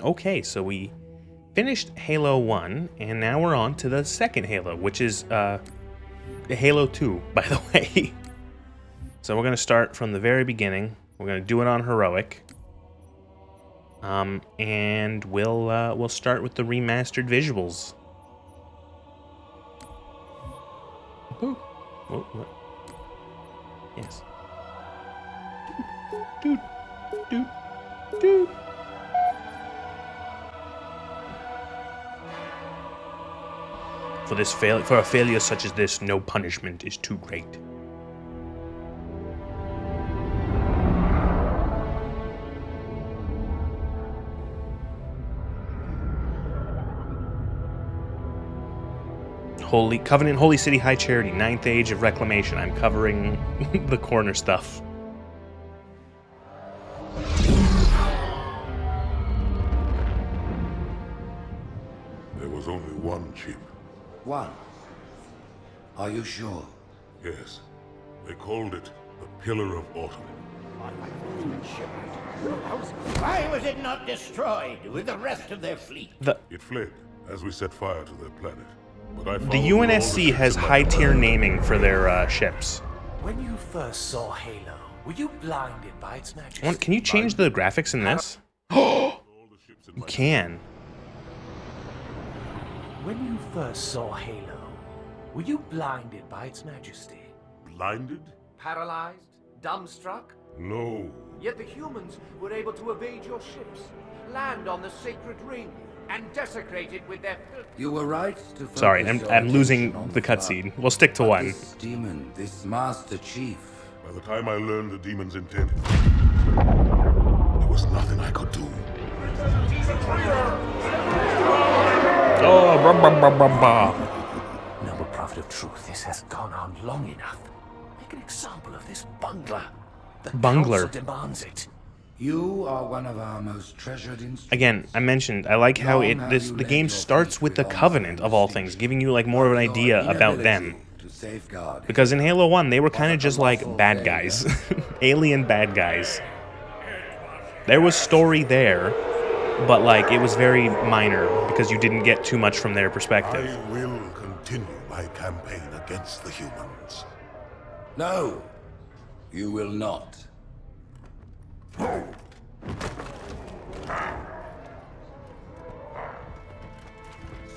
Okay, so we finished Halo 1, and now we're on to the second Halo, which is Halo 2, by the way. So we're going to start from the very beginning. We're going to do it on Heroic. And we'll start with the remastered visuals. Ooh. What? Yes. Dude. For a failure such as this, no punishment is too great. Holy Covenant, Holy City, High Charity, 9th Age of Reclamation. I'm covering the corner stuff. There was only one chip. One? Are you sure? Yes. They called it the Pillar of Autumn. Why was it not destroyed with the rest of their fleet? It fled as we set fire to their planet. But I The UNSC has high-tier naming for their ships. When you first saw Halo, were you blinded by its majesty? Can you change the graphics in this? You can. When you first saw Halo, were you blinded by its majesty? Blinded? Paralyzed? Dumbstruck? No. Yet the humans were able to evade your ships, land on the sacred ring, and desecrate it with their filth. You were right to focus Sorry, your I'm losing attention on the fire. cutscene. We'll stick to But one. This demon, this Master Chief. By the time I learned the demon's intent, there was nothing I could do. Oh, Noble prophet of truth, this has gone on long enough. Make an example of this bungler. The Bungler. council demands it. You are one of our most treasured instruments. Again, I mentioned I like how the game starts with the Covenant of all things, giving you like more of an idea about them. To safeguard. Because in Halo 1, they were kind of just like bad guys, alien bad guys. There was story there, but like it was very minor because you didn't get too much from their perspective. I will continue my campaign against the humans. No, you will not.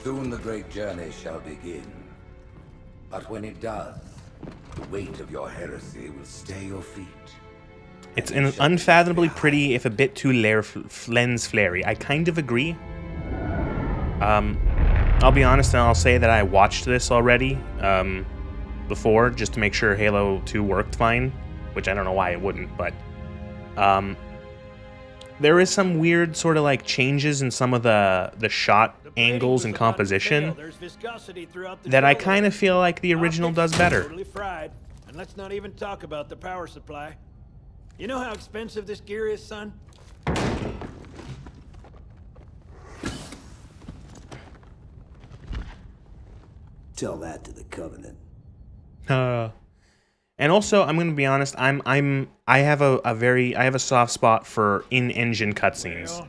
Soon the great journey shall begin. But when it does, the weight of your heresy will stay your feet. It's unfathomably pretty, if a bit too lens flary. I kind of agree. I'll be honest and I'll say that I watched this already before, just to make sure Halo 2 worked fine, which I don't know why it wouldn't, but there is some weird sort of like changes in some of the shot angles and composition that I kind of feel like the original does better. Totally fried. And let's not even talk about the power supply. You know how expensive this gear is, son? Tell that to the Covenant. And also, I'm going to be honest. I have a soft spot for in-engine cutscenes. Well,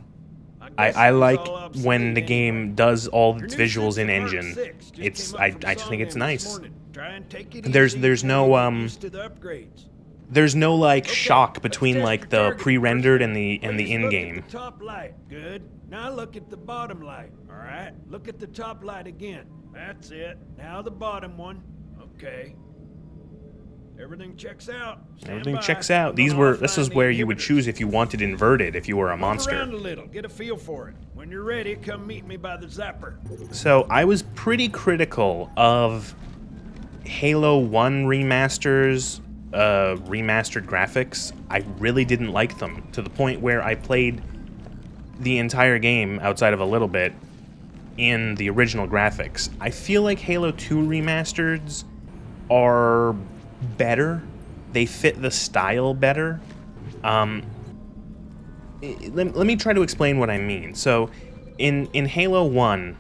I like guess when the obsolete game anyway. does all Your its new visuals in system, Part engine. 6, just It's came up I from just think it's Songam this nice. morning. Try and take it There's easy no, until you get used to the upgrades. There's no like Okay, shock let's between test like your the targeting pre-rendered first. and the Please look in-game. at the top light. Good. Now look at the bottom light. All right. Look at the top light again. That's it. Now the bottom one. Okay. Everything checks out. Stand Everything by. checks out. I'm These gonna were offline this is the where you would inhibitors. choose if you wanted inverted if you were a Move monster. around a little. Get a feel for it. When you're ready, come meet me by the zapper. So I was pretty critical of Halo 1 remasters, remastered graphics. I really didn't like them, to the point where I played the entire game, outside of a little bit, in the original graphics. I feel like Halo 2 remasters are better. They fit the style better. Let me try to explain what I mean. So, in Halo 1,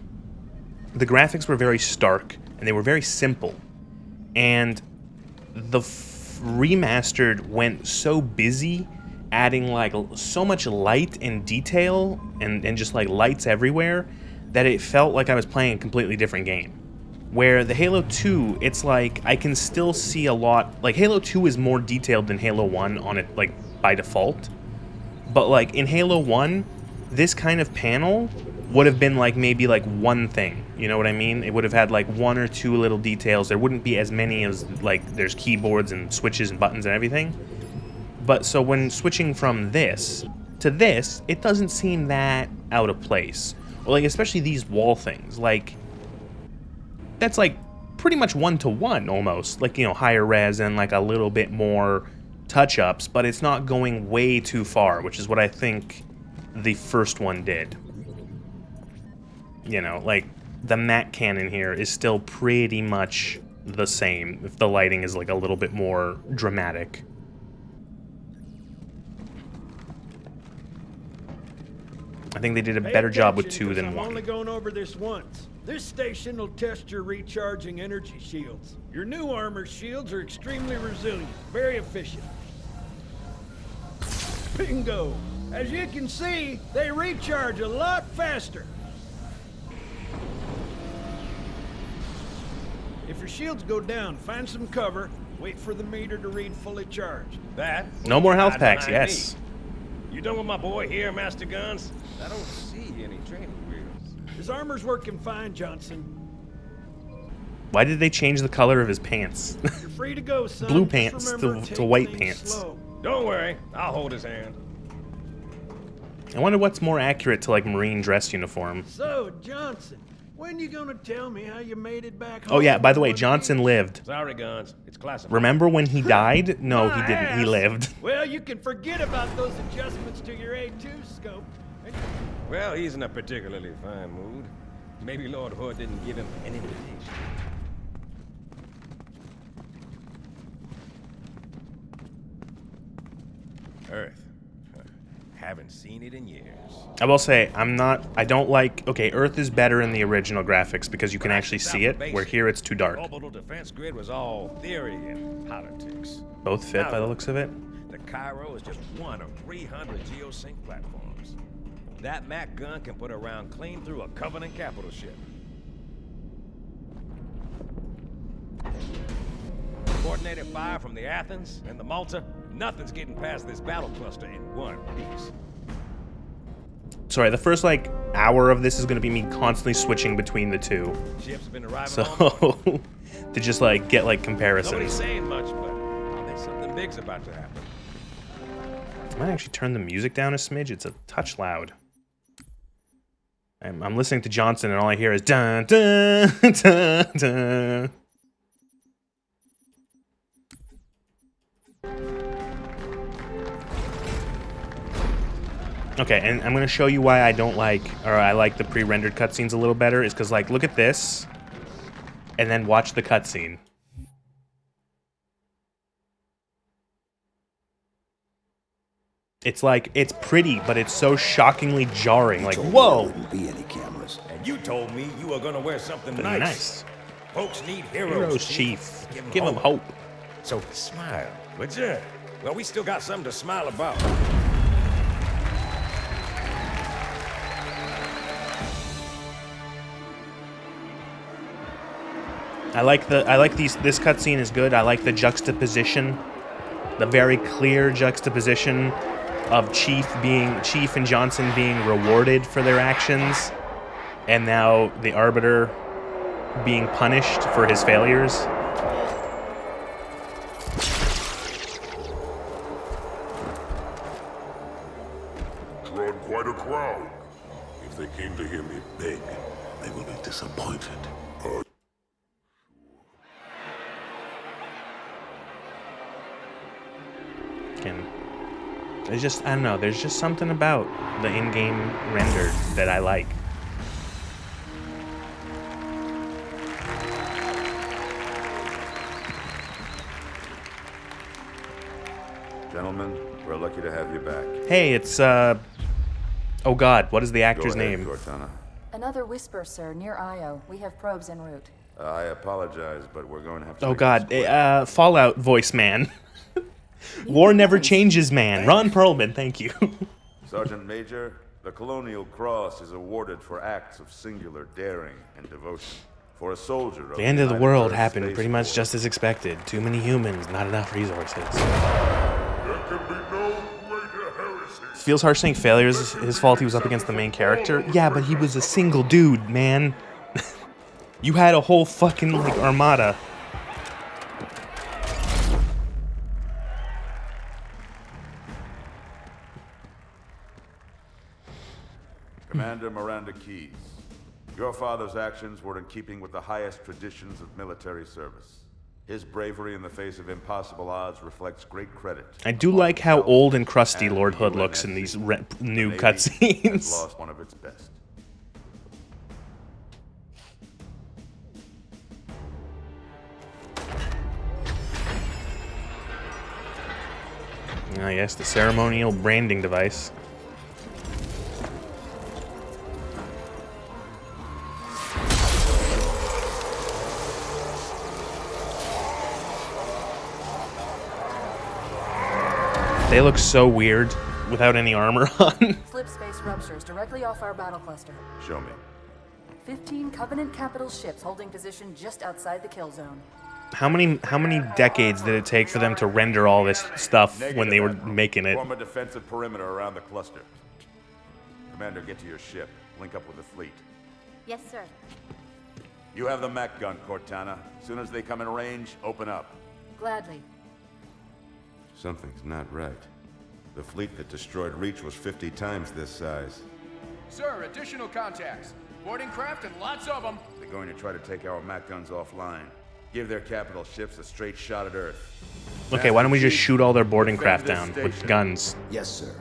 the graphics were very stark, and they were very simple. And the remastered went so busy adding like so much light and detail and just like lights everywhere that it felt like I was playing a completely different game. Where the Halo 2, it's like I can still see a lot. Like Halo 2 is more detailed than Halo 1 on it, like by default. But like in Halo 1, this kind of panel would have been like maybe like one thing. You know what I mean? It would have had like one or two little details. There wouldn't be as many as like there's keyboards and switches and buttons and everything. But so when switching from this to this, it doesn't seem that out of place. Or like especially these wall things. Like that's like pretty much one-to-one almost. Like, you know, higher res and like a little bit more touch-ups, but it's not going way too far, which is what I think the first one did. You know, like the matte cannon here is still pretty much the same if the lighting is like a little bit more dramatic. I think they did a better job with 2 than 1. I'm only going over this once. This station will test your recharging energy shields. Your new armor shields are extremely resilient, very efficient. Bingo! As you can see, they recharge a lot faster. If your shields go down, find some cover, wait for the meter to read fully charged. That? No more health packs, behind yes. me. You done with my boy here, Master Guns? I don't see any training wheels. His armor's working fine, Johnson. Why did they change the color of his pants? You're free to go, son. Blue Just pants remember, to take white things pants. slow. Don't worry, I'll hold his hand. I wonder what's more accurate to like Marine dress uniform. So, Johnson, when you gonna tell me how you made it back home? Oh yeah, by the way, One Johnson piece? lived. Sorry, Guns. It's classified. Remember when he died? No, he My didn't. He ass. lived. Well, you can forget about those adjustments to your A2 scope. Well, he's in a particularly fine mood. Maybe Lord Hood didn't give him an invitation. Earth. Haven't seen it in years. I will say, I don't like, okay, Earth is better in the original graphics because you can actually see it, where here it's too dark. Orbital defense grid was all theory and politics. Both fit by the looks of it. The Cairo is just one of 300 geosync platforms. That Mac gun can put a round clean through a Covenant capital ship. Coordinated fire from the Athens and the Malta. Nothing's getting past this battle cluster in one piece. Sorry, the first like hour of this is going to be me constantly switching between the two. Ships have been arriving So to just like get like Nobody's comparisons. saying much, but I think something big's about to happen. I might actually turn the music down a smidge. It's a touch loud. I'm listening to Johnson and all I hear is dun dun dun dun. Okay, and I'm gonna show you why I don't like, or I like the pre-rendered cutscenes a little better, is because like, look at this, and then watch the cutscene. It's like, it's pretty, but it's so shockingly jarring, like, whoa! Wouldn't be any cameras. And you told me you were gonna wear something Nice. nice. Folks need heroes. Heroes, Chief. Give them hope. So smile, would you? Well, we still got something to smile about. I like this cutscene is good. I like the juxtaposition, the very clear juxtaposition of Chief and Johnson being rewarded for their actions, and now the Arbiter being punished for his failures. Drawn quite a crowd. If they came to hear me beg, they will be disappointed. There's just, I don't know, there's just something about the in-game render that I like. Gentlemen, we're lucky to have you back. Hey, it's, oh god, what is the actor's Go ahead, name? Cortana. Another whisper, sir, near Io. We have probes en route. I apologize, but we're going to have to. Oh make god, this quick. Fallout voice man. War never changes, man. Ron Perlman, thank you. Sergeant Major, the Colonial Cross is awarded for acts of singular daring and devotion. For a soldier of The end of the United world Earth happened Space pretty much Force. just as expected. Too many humans, not enough resources. There can be no greater heresy. Feels harsh saying failure is his fault. He was up against the main character. Yeah, but he was a single dude, man. You had a whole fucking, like, armada. Commander Miranda Keyes, your father's actions were in keeping with the highest traditions of military service. His bravery in the face of impossible odds reflects great credit. I do upon like how himself old and crusty and Lord the Hood looks in UNSC. these The new Navy has cutscenes. lost one of its best. Ah, yes, the ceremonial branding device. They look so weird without any armor on. Slip space ruptures directly off our battle cluster. Show me. 15 Covenant capital ships holding position just outside the kill zone. How many decades did it take for them to render all this stuff when they were Admiral. making it? Form a defensive perimeter around the cluster. Commander, get to your ship. Link up with the fleet. Yes, sir. You have the mech gun, Cortana. As soon as they come in range, open up. Gladly. Something's not right. The fleet that destroyed Reach was 50 times this size. Sir, additional contacts. Boarding craft and lots of them. They're going to try to take our mech guns offline. Give their capital ships a straight shot at Earth. Okay, why don't we just shoot all their boarding Defend craft this down with station. guns? Yes, sir.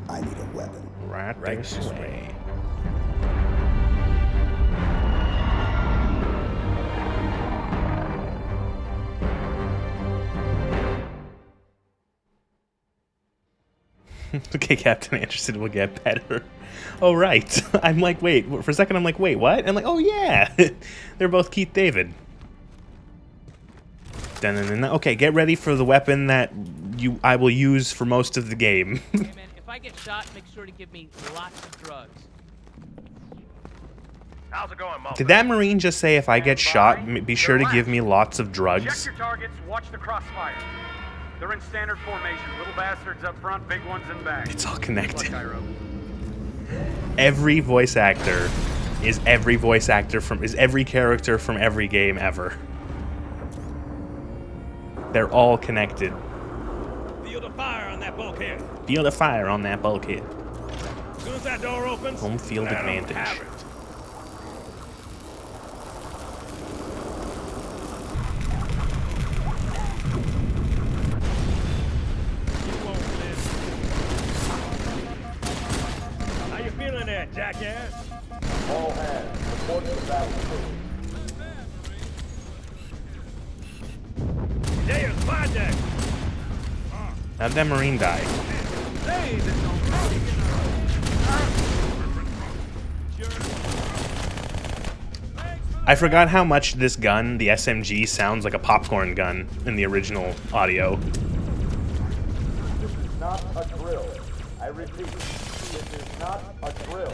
I need a weapon. Right this way. Okay, Captain Anderson will get better. Oh, right. I'm like, wait. For a second, I'm like, wait, what? I'm like, oh, yeah. They're both Keith David. Dun-dun-dun-dun. Okay, get ready for the weapon that I will use for most of the game. Hey, man, if I get shot, make sure to give me lots of drugs. How's it going, Mo? Did that Marine just say if I get shot, be sure to give me lots of drugs? Check your targets, watch the crossfire. They're in standard formation. Little bastards up front, big ones in back. It's all connected. Look, Cairo. Every voice actor is every character from every game ever. They're all connected. Feel the fire on that bulkhead. Feel the fire on that bulkhead. As soon as that door opens, Home field let 'em advantage. have it. How you feeling there, jackass? All hands, report to the battle. There's fire deck. How'd that Marine die? Hey, there's no I forgot how much this gun, the SMG, sounds like a popcorn gun in the original audio. This is not a drill. I repeat, this is not a drill.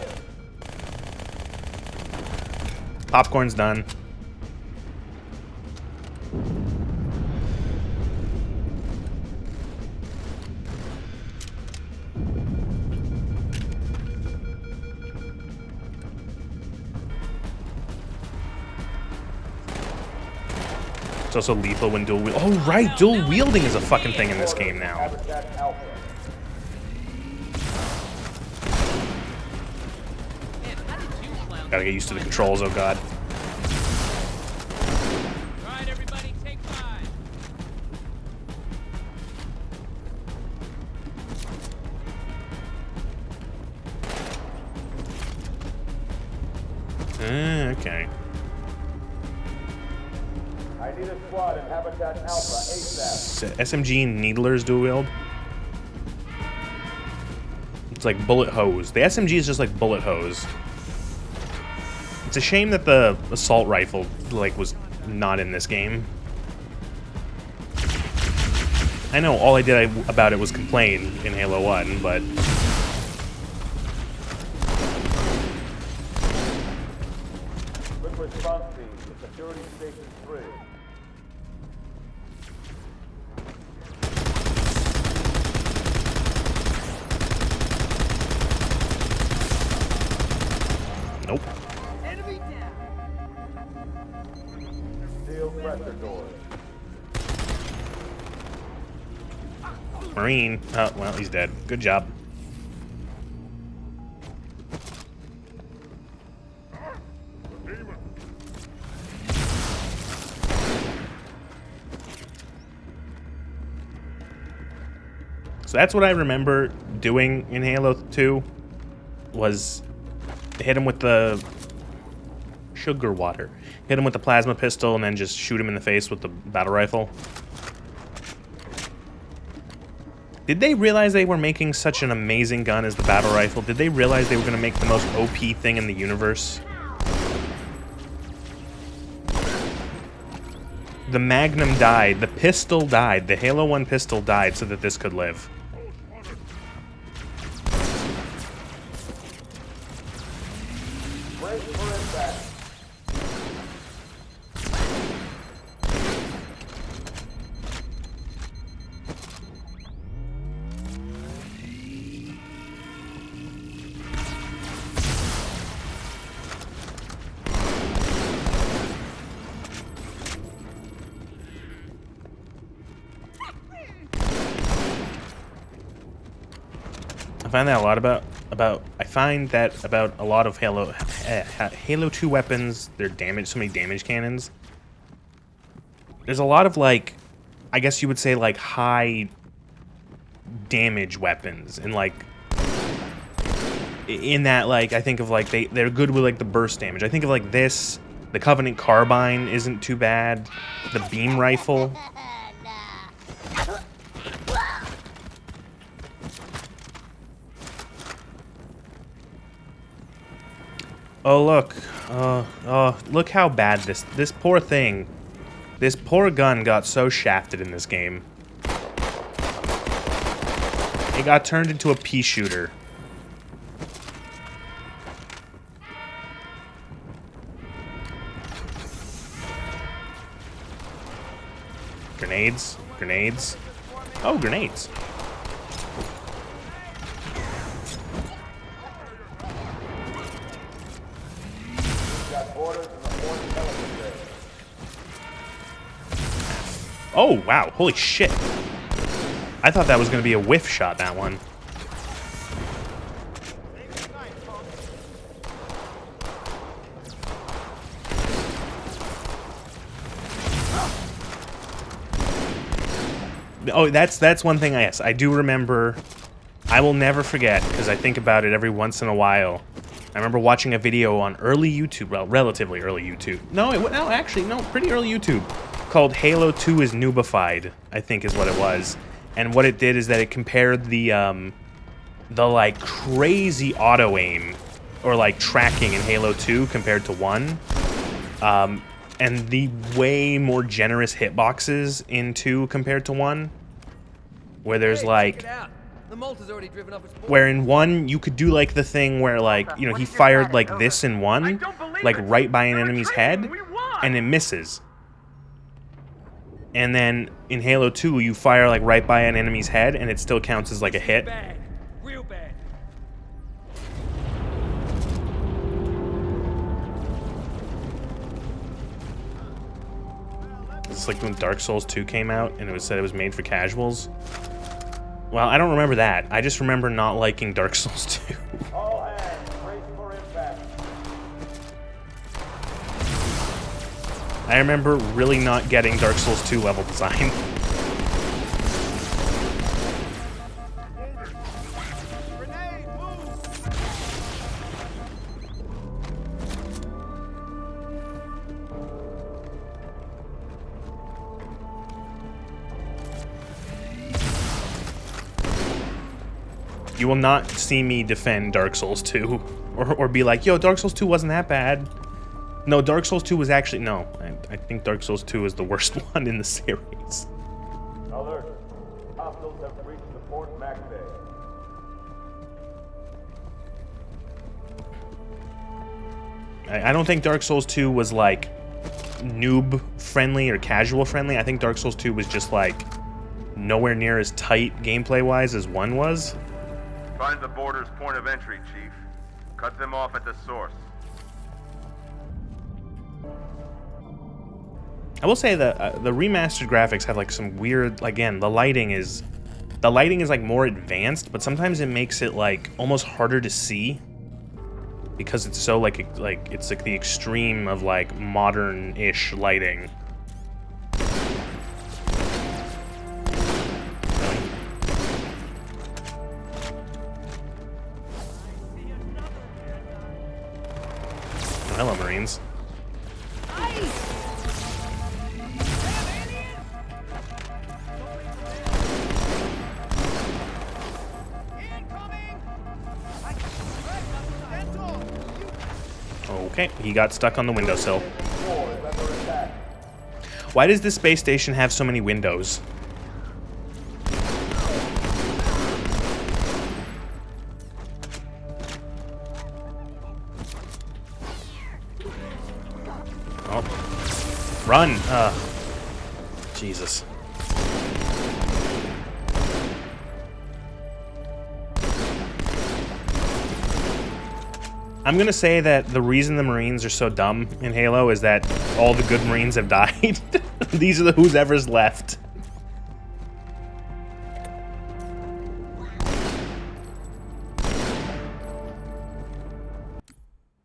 Popcorn's done. It's also lethal when dual wield. Oh right, dual wielding is a fucking thing in this game now. Habitat Alpha. Man, how did you clowns Gotta get used to the controls, oh god. All right, everybody, take 5. Okay. I need a squad in Habitat Alpha ASAP. SMG Needler's dual wield. It's like bullet hose. The SMG is just like bullet hose. It's a shame that the assault rifle like was not in this game. I know all I did about it was complain in Halo 1, but... Quick response team to Security Station 3. Nope. Enemy down. Steel pressure doors. Marine. Oh, well, he's dead. Good job. So that's what I remember doing in Halo 2, was hit him with the sugar water. Hit him with the plasma pistol and then just shoot him in the face with the battle rifle. Did they realize they were making such an amazing gun as the battle rifle? Did they realize they were going to make the most OP thing in the universe? The Magnum died, the pistol died, the Halo 1 pistol died so that this could live. Brace for impact. I find that a lot about a lot of Halo 2 weapons, their damage, so many damage cannons. There's a lot of, like, I guess you would say, like, high damage weapons, and like in that, like, I think of like they're good with like the burst damage. I think of like this, the Covenant carbine isn't too bad, the beam rifle. Oh look, look how bad this poor thing, this poor gun got so shafted in this game. It got turned into a pea shooter. Grenades, grenades. Oh, grenades. Oh, wow. Holy shit. I thought that was going to be a whiff shot, that one. Oh, that's one thing, yes. I do remember. I will never forget, because I think about it every once in a while. I remember watching a video on early YouTube, well, relatively early YouTube. No, pretty early YouTube, called Halo 2 is Noobified, I think is what it was. And what it did is that it compared the like crazy auto aim or like tracking in Halo 2 compared to 1. And the way more generous hitboxes in 2 compared to 1. Where there's like, where in 1 you could do like the thing where like, you know, he fired like this in 1, like right by an enemy's head, and it misses. And then in Halo 2 you fire like right by an enemy's head and it still counts as like a hit. Bad. Real bad. It's like when Dark Souls 2 came out and it was said it was made for casuals. Well, I don't remember that. I just remember not liking Dark Souls 2. All hands, brace for impact. I remember really not getting Dark Souls 2 level design. You will not see me defend Dark Souls 2 or be like, yo, Dark Souls 2 wasn't that bad. No, Dark Souls 2 was actually, no. I think Dark Souls 2 is the worst one in the series. Alert. hostiles have breached the Port Mac Bay. I don't think Dark Souls 2 was like noob friendly or casual friendly. I think Dark Souls 2 was just like nowhere near as tight gameplay wise as 1 was. Find the border's point of entry, Chief. Cut them off at the source. I will say that the remastered graphics have like some weird, again, the lighting is like more advanced, but sometimes it makes it like almost harder to see because it's so like it's like the extreme of like modern-ish lighting. Oh, hello, Marines. Okay, he got stuck on the windowsill. Why does this space station have so many windows? Oh. Run! Jesus. I'm gonna say that the reason the Marines are so dumb in Halo is that all the good Marines have died. These are the whoever's left.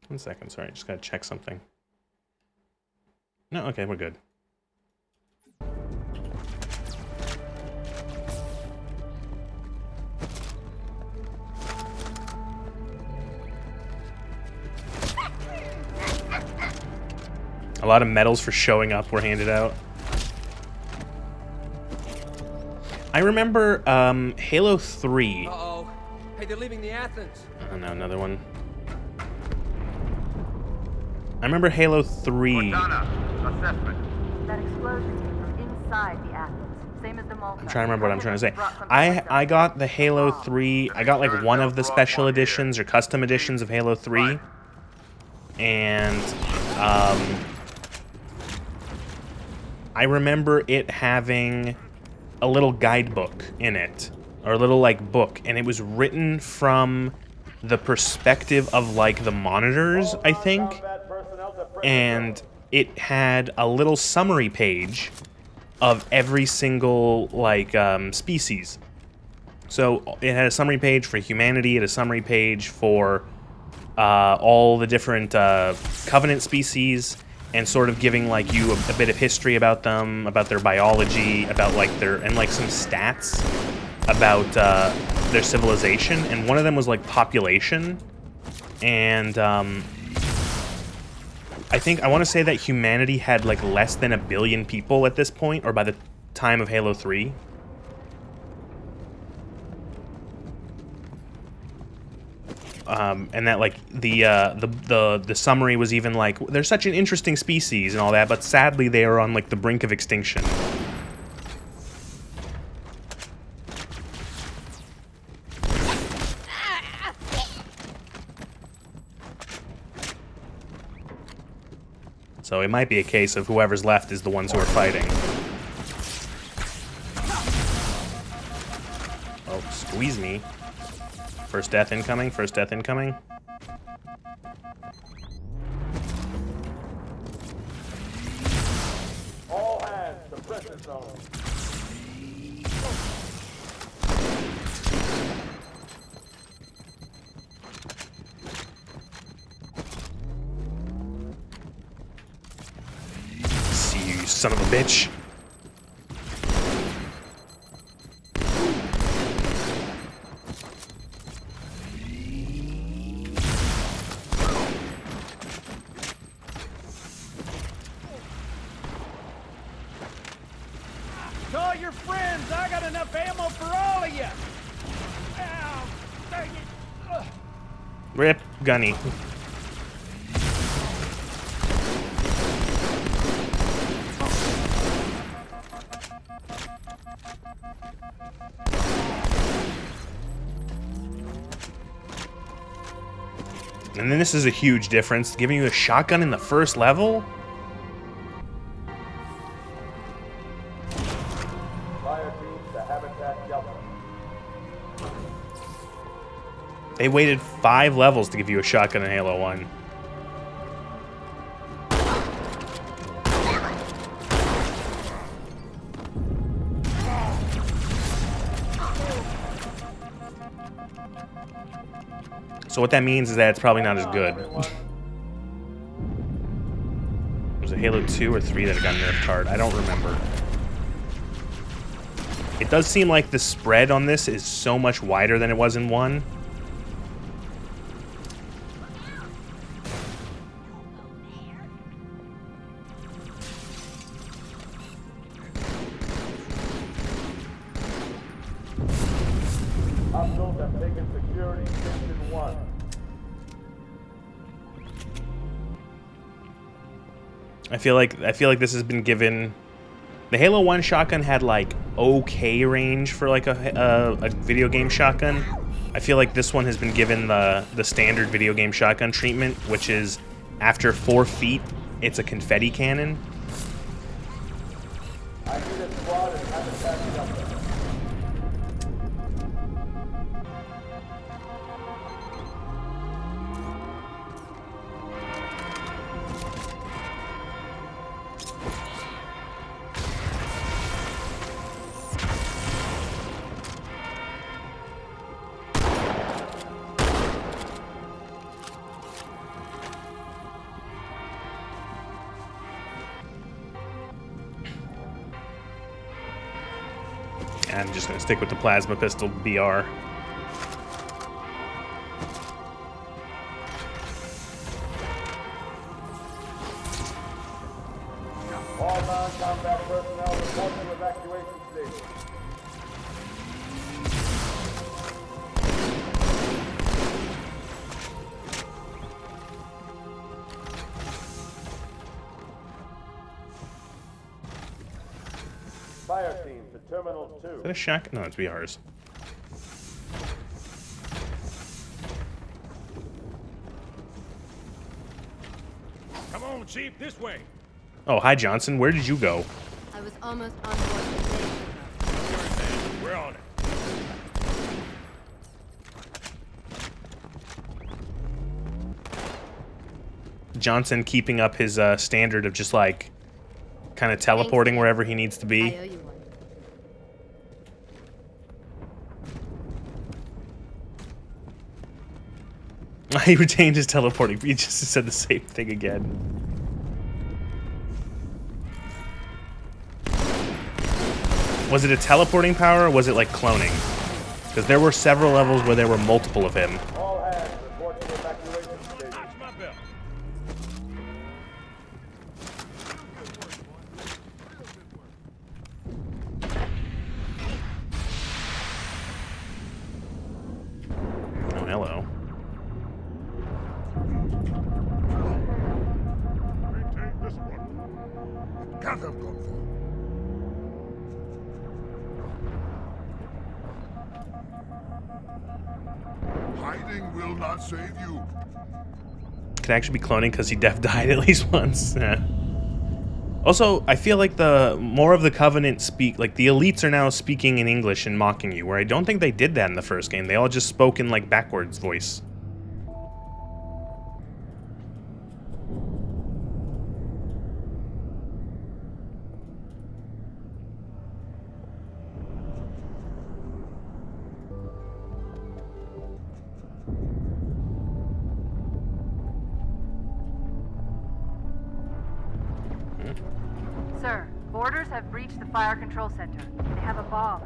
One second, sorry, just gotta check something. No, okay, we're good. A lot of medals for showing up were handed out. I remember Halo 3. Uh-oh. Hey, they're leaving the Athens. Oh no, another one. I remember Halo 3. Cortana, assessment. That explosion came from inside the Athens. Same as the Malta. I'm trying to remember what I'm trying to say. I got the Halo 3. I got like one of the special editions or custom editions of Halo 3. And I remember it having a little guidebook in it, or a little like book, and it was written from the perspective of like the monitors, I think, and it had a little summary page of every single like species. So it had a summary page for humanity, it had a summary page for all the different Covenant species, and sort of giving like you a bit of history about them, about their biology, about like their, and like some stats about their civilization. And one of them was like population, and I want to say that humanity had like less than 1 billion people at this point, or by the time of Halo 3. And that like the summary was even like, they're such an interesting species and all that, but sadly they are on like the brink of extinction. So it might be a case of whoever's left is the ones who are fighting. Oh, squeeze me. First death incoming, first death incoming. All hands to prison zone. See you, son of a bitch. Call your friends. I got enough ammo for all of you. Ow, dang it. Ugh. Rip, Gunny. And then this is a huge difference, giving you a shotgun in the first level? Fire team to Habitat Delta. They waited 5 levels to give you a shotgun in Halo 1. So what that means is that it's probably not as good. Was it Halo 2 or 3 that got nerfed hard? I don't remember. It does seem like the spread on this is so much wider than it was in 1. Hostiles have taken security station 1. I feel like this has been given. The Halo 1 shotgun had like okay range for like a video game shotgun. I feel like this one has been given the standard video game shotgun treatment, which is after 4 feet, it's a confetti cannon. I need a squad in Habitat Delta. I'm just gonna stick with the plasma pistol BR. All non-combat personnel report to evacuation station. Fire team to Terminal 2. Is that a shotgun? No, it's BRs. Come on, Chief, this way. Oh, hi Johnson. Where did you go? I was almost on board today. We're on it. Johnson keeping up his standard of just like kind of teleporting wherever he needs to I be. owe you one. He retained his teleporting. He just said the same thing again. Was it a teleporting power or was it like cloning? Because there were several levels where there were multiple of him. All hands report to evacuation station. Watch my belt. Oh, hello. Maintain this one. Gather, Godfall. Hiding will not save you. Could actually be cloning because he def died at least once. Yeah. Also, I feel like the more of the Covenant speak, like the elites are now speaking in English and mocking you, where I don't think they did that in the first game. They all just spoke in like backwards voice. Sir, boarders have breached the fire control center. They have a bomb.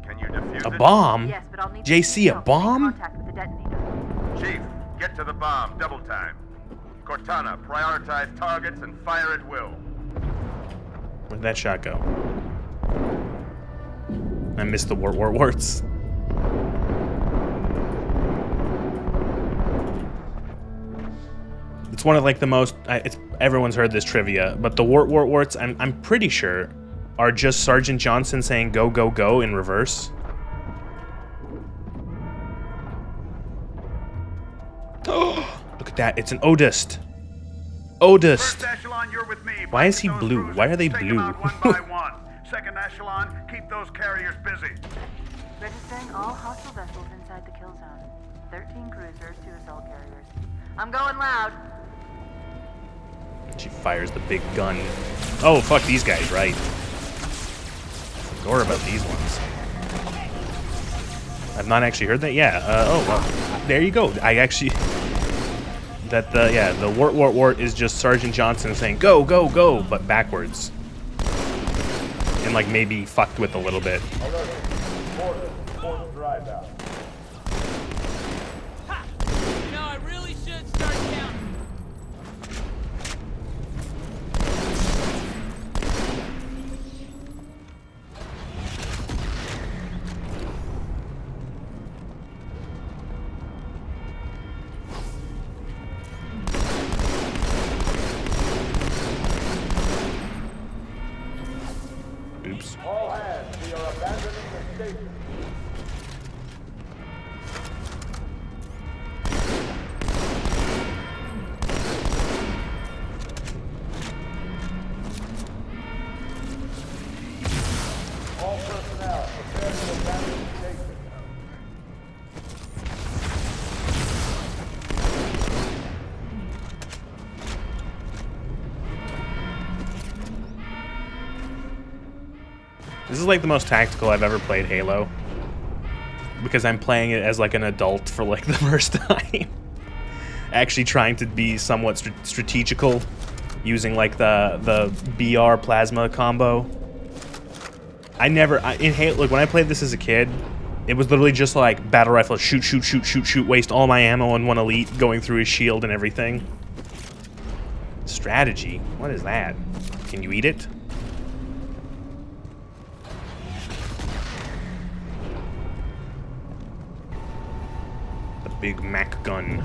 Can you defuse A bomb? Yes, but I'll need JC, a to make bomb? contact with the detonator. Chief, get to the bomb, double time. Cortana, prioritize targets and fire at will. Where'd that shot go? I missed the warts. It's one of like the most. Everyone's heard this trivia, but the warts. I'm pretty sure are just Sergeant Johnson saying "go go go" in reverse. Look at that. It's an Odist. Odist. First echelon, you're with me. Why is he Those blue? cruisers, Why are they take blue? them out one by one. Second echelon, keep those carriers busy. Registering all hostile vessels inside the kill zone. 13 cruisers, 2 assault carriers. I'm going loud. She fires the big gun. Oh, fuck these guys, right. Forgot about these ones. I've not actually heard that. Yeah. Oh, well. There you go. I actually... the wart wart wart is just Sergeant Johnson saying, go, go, go, but backwards. And, like, maybe fucked with a little bit. Drive out. Ha! You know, I really should start counting. Oops. All hands, we are abandoning the station. All personnel, prepare to abandon the station. This is like the most tactical I've ever played Halo. Because I'm playing it as like an adult for like the first time. Actually trying to be somewhat strategical. Using like the BR plasma combo. In Halo, like when I played this as a kid, it was literally just like battle rifle, shoot, shoot, shoot, shoot, shoot, waste all my ammo on one elite going through his shield and everything. Strategy? What is that? Can you eat it? The big Mac gun.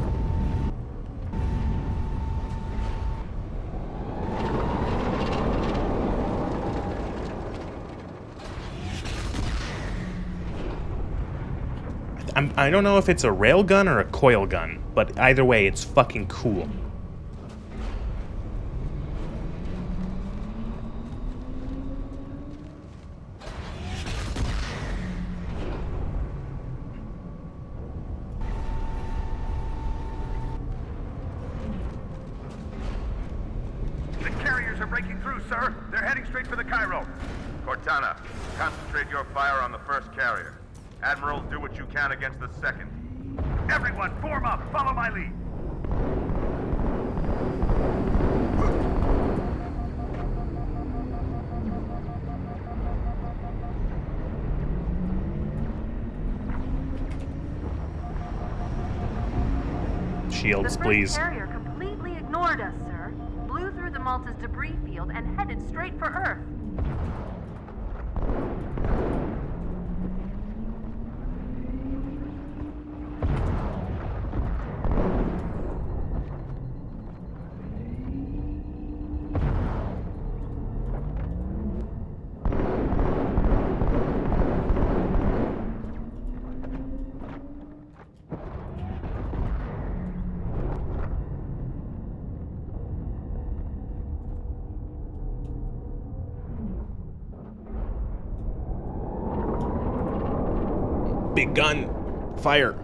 I don't know if it's a rail gun or a coil gun, but either way, it's fucking cool. The carriers are breaking through, sir. They're heading straight for the Cairo. Cortana, concentrate your fire on the first carrier. Admiral, do what you can against the second. Everyone, form up. Follow my lead. Shields, please. The first carrier completely ignored us, sir. Blew through the Malta's debris field and headed straight for Earth. Big gun. Fire.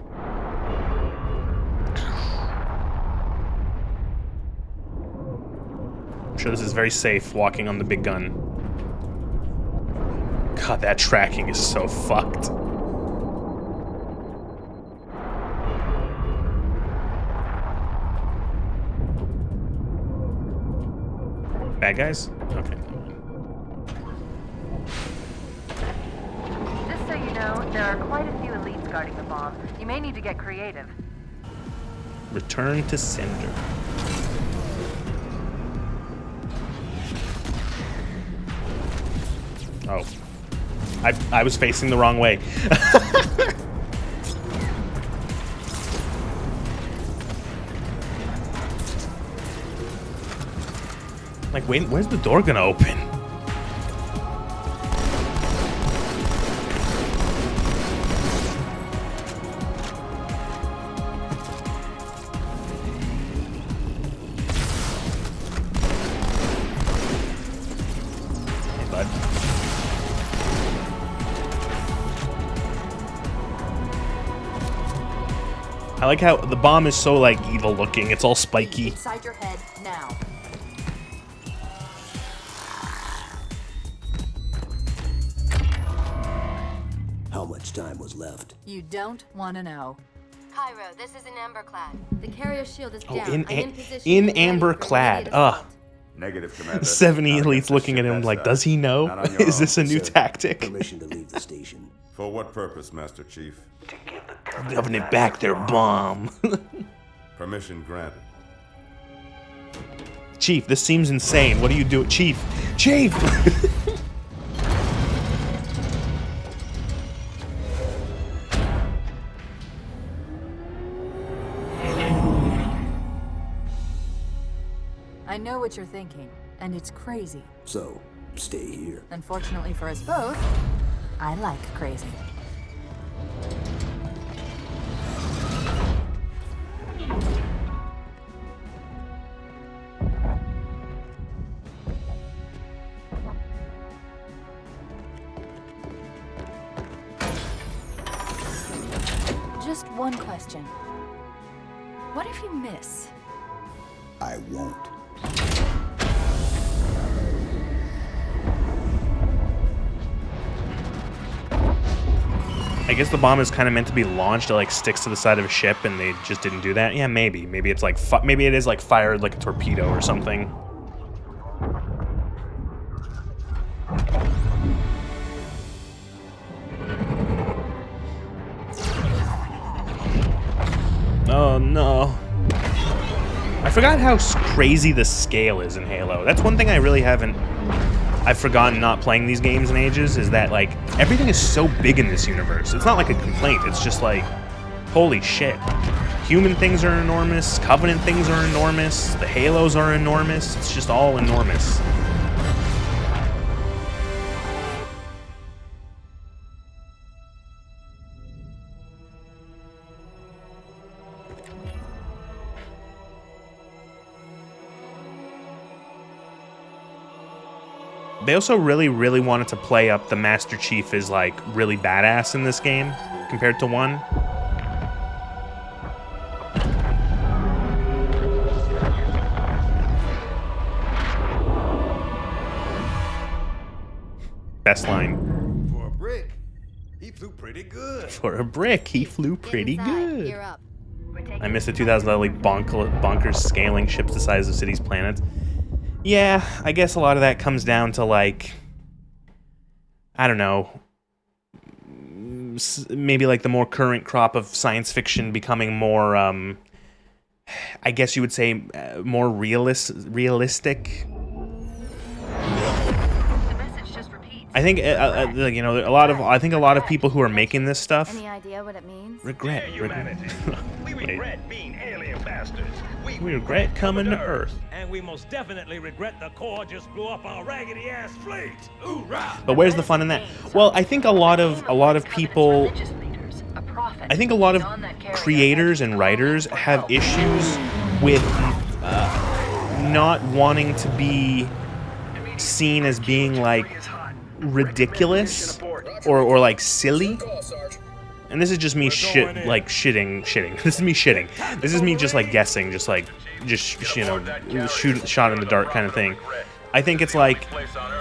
I'm sure this is very safe walking on the big gun. God, that tracking is so fucked. Bad guys? Okay. Just so you know, there are quite a few elites guarding the bomb. You may need to get creative. Return to sender. Oh. I was facing the wrong way. Like, wait, where's the door gonna open? like how the bomb is so, like, evil looking. It's all spiky. Inside your head now. How much time was left? You don't want to know. Cairo, this is an amberclad. The carrier shield is Oh, down. in position. amber clad. Ugh. Negative, Commander. 70 Not elites against the looking at ship, him that's like, that. does he know? Not on your Is this a own. new Sir, tactic? Permission to leave the station. For what purpose, Master Chief? Government back their bomb. Permission granted. Chief, this seems insane. What do you do? Chief! Chief! I know what you're thinking, and it's crazy. So, stay here. Unfortunately for us both, I like crazy. Just one question. What if you miss? I won't. I guess the bomb is kind of meant to be launched. It like sticks to the side of a ship, and they just didn't do that. Yeah, maybe. Maybe it's like maybe it is like fired like a torpedo or something. Oh no. I forgot how crazy the scale is in Halo. That's one thing I really I've forgotten not playing these games in ages, is that like everything is so big in this universe. It's not like a complaint, it's just like, holy shit. Human things are enormous, Covenant things are enormous, the Halos are enormous, it's just all enormous. They also really wanted to play up the Master Chief is like really badass in this game compared to 1. Best line. For a brick, he flew pretty good. For a brick, he flew pretty good. You're up. I missed the 2000 like bonkers scaling ships the size of cities' planets. Yeah, I guess a lot of that comes down to, like, I don't know, maybe like the more current crop of science fiction becoming more, I guess you would say, more realistic. I think, you know, I think a lot of people who are making this stuff Any idea what it means? regret. We regret being alien bastards. We regret coming to Earth. And we most definitely regret the Corps just blew up our raggedy-ass fleet. Hoorah! But where's the fun in that? Well, I think a lot of people, I think a lot of creators and writers have issues with not wanting to be seen as being like ridiculous or like silly. And this is just me shitting. This is me shitting. This is me just like guessing, just you know, shot in the dark kind of thing. I think it's like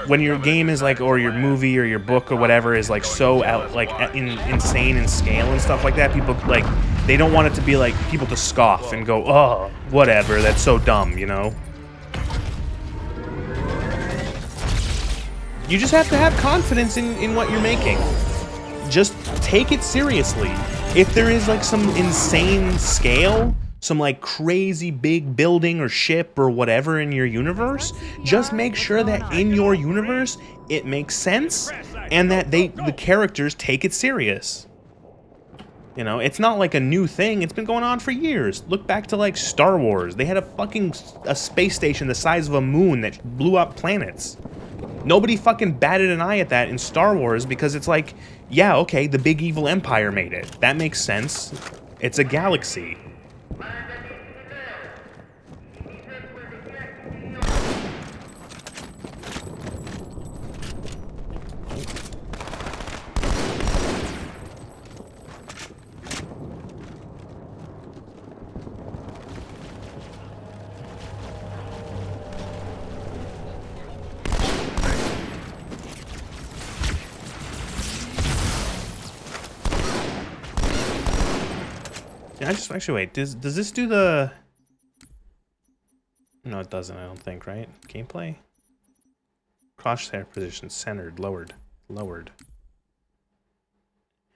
when your game is like, or your movie or your book or whatever is like so out, like insane in scale and stuff like that. People like, they don't want it to be like people to scoff and go, oh, whatever, that's so dumb, you know. You just have to have confidence in what you're making. Just take it seriously. If there is like some insane scale, some like crazy big building or ship or whatever in your universe, just make sure that in your universe it makes sense and that the characters take it serious. You know, it's not like a new thing. It's been going on for years. Look back to like Star Wars. They had a space station the size of a moon that blew up planets. Nobody fucking batted an eye at that in Star Wars because it's like, yeah, okay, the big evil empire made it. That makes sense. It's a galaxy. I just actually wait. Does this do the? No, it doesn't. I don't think. Right? Gameplay. Crosshair position centered, lowered.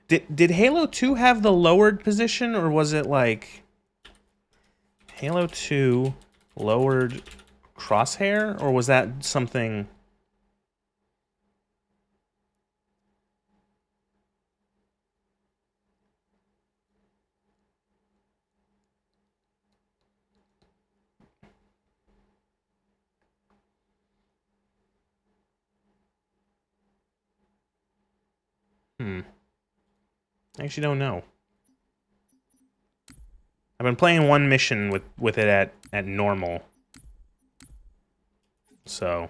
Did Halo 2 have the lowered position, or was it like Halo 2 lowered crosshair, or was that something? I actually don't know. I've been playing one mission with it at normal. So.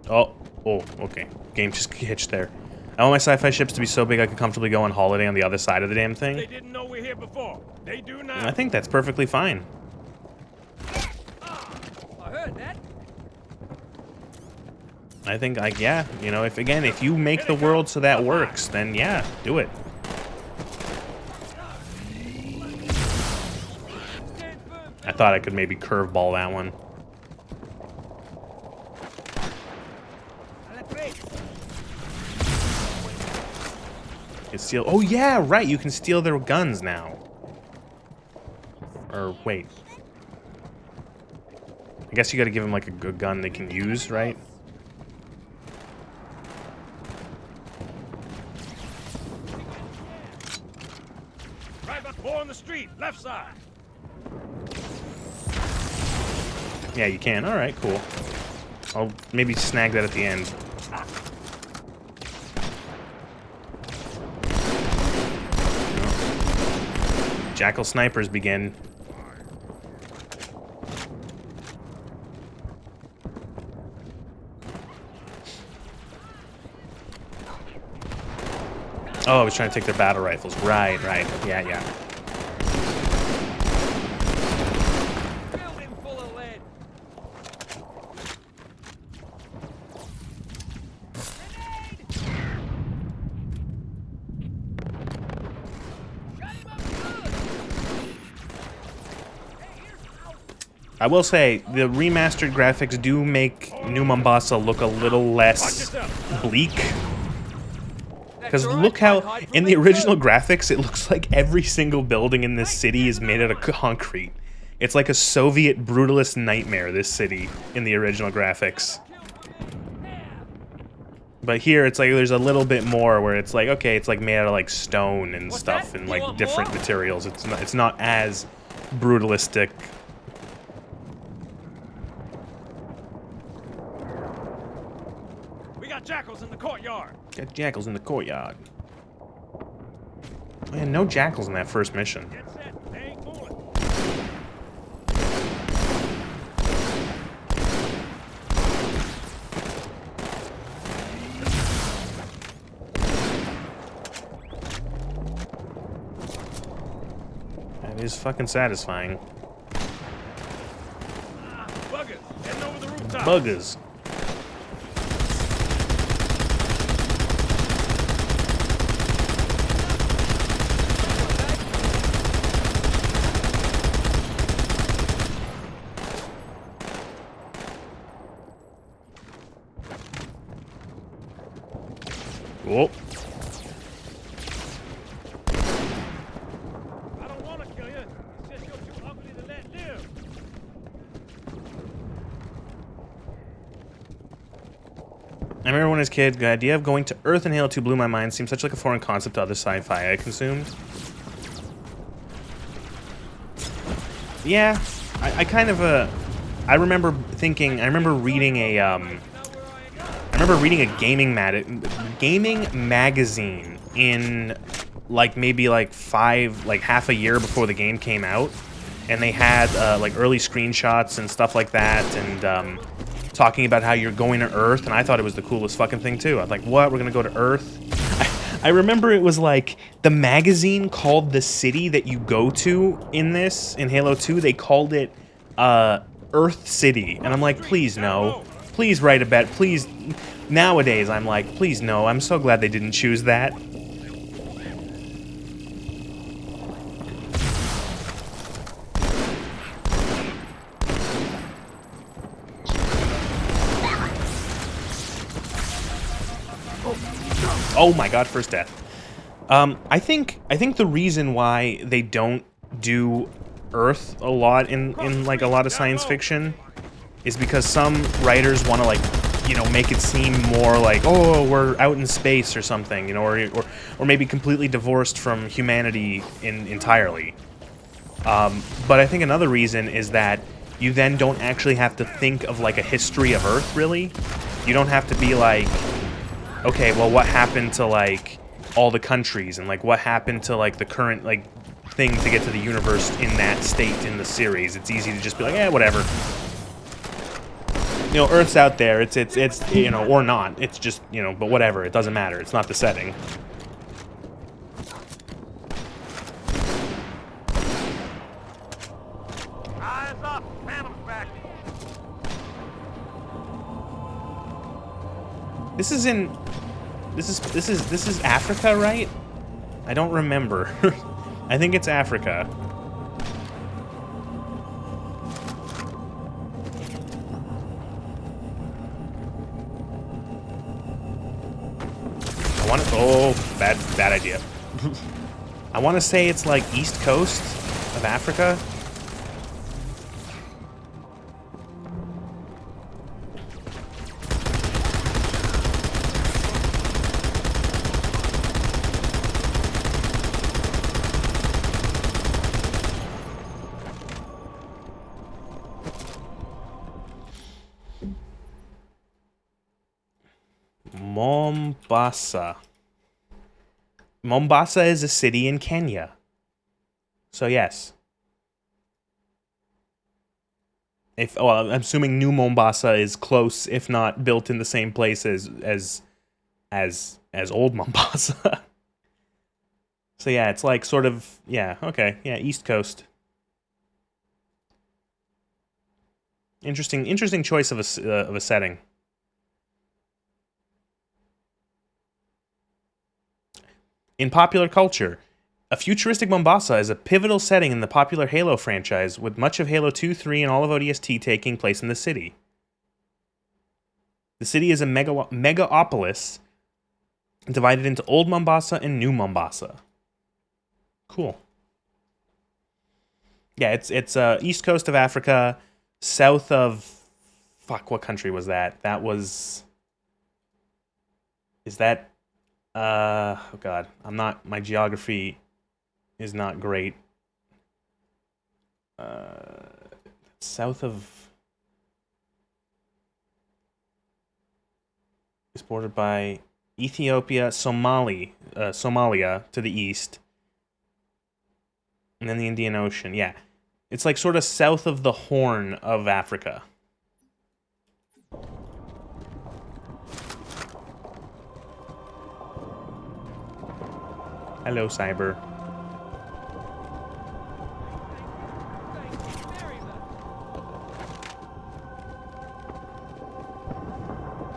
Oh, okay. Game just hitched there. I want my sci-fi ships to be so big I could comfortably go on holiday on the other side of the damn thing. They didn't know we're here before. They do now. I think that's perfectly fine. I heard that. I think, yeah, you know, if you make the world so that works, then yeah, do it. I thought I could maybe curveball that one. You steal. Oh yeah, right. You can steal their guns now. Or wait. I guess you got to give them like a good gun they can use, right? Four on the street, left side. Yeah, you can. All right, cool. I'll maybe snag that at the end. Jackal snipers begin. Oh, I was trying to take their battle rifles. Right. Yeah. I will say, the remastered graphics do make New Mombasa look a little less bleak. Because look how, in the original graphics, it looks like every single building in this city is made out of concrete. It's like a Soviet brutalist nightmare, this city, in the original graphics. But here, it's like there's a little bit more where it's like, okay, it's like made out of like stone and stuff and like different materials. It's not as brutalistic. Jackals in the courtyard. Got jackals in the courtyard. Man, no jackals in that first mission. That is fucking satisfying. Buggers, heading over the rooftop. Buggers. Whoa. I don't want to kill you. It's just you're too ugly to let live. I remember when I was a kid, the idea of going to Earth in Halo 2 blew my mind. Seemed such like a foreign concept to other sci-fi I consumed. Yeah, I kind of I remember reading a gaming magazine in like maybe like half a year before the game came out, and they had like early screenshots and stuff like that, and talking about how you're going to Earth, and I thought it was the coolest fucking thing too. I was like, what? We're gonna go to Earth? I remember it was like the magazine called the city that you go to in Halo 2. They called it Earth City, and I'm like, please no, please write a bet, please. Nowadays, I'm like, please no. I'm so glad they didn't choose that. Oh my god, first death. I think the reason why they don't do Earth a lot in like a lot of science fiction is because some writers want to, like, you know, make it seem more like, oh, we're out in space or something, you know, or maybe completely divorced from humanity entirely. But I think another reason is that you then don't actually have to think of, like, a history of Earth, really. You don't have to be like, okay, well, what happened to, like, all the countries, and, like, what happened to, like, the current, like, thing to get to the universe in that state in the series. It's easy to just be like, eh, whatever. You know, Earth's out there, it's, you know, or not. It's just, you know, but whatever, it doesn't matter. It's not the setting. Eyes up, phantom's back. This is Africa, right? I don't remember. I think it's Africa. I want to. Oh, bad idea. I want to say it's like East Coast of Africa. Mombasa. Mombasa is a city in Kenya. So yes. Well, I'm assuming New Mombasa is close, if not built in the same place as old Mombasa. So yeah, it's like sort of, yeah, okay, yeah, East Coast. Interesting choice of a setting. In popular culture, a futuristic Mombasa is a pivotal setting in the popular Halo franchise, with much of Halo 2, 3, and all of ODST taking place in the city. The city is a megapolis divided into Old Mombasa and New Mombasa. Cool. Yeah, it's east coast of Africa, south of... Fuck, what country was that? That was... Is that... oh god, my geography is not great. South of... It's bordered by Ethiopia, Somalia to the east, and then the Indian Ocean. Yeah, it's like sort of south of the Horn of Africa. Hello, Cyber.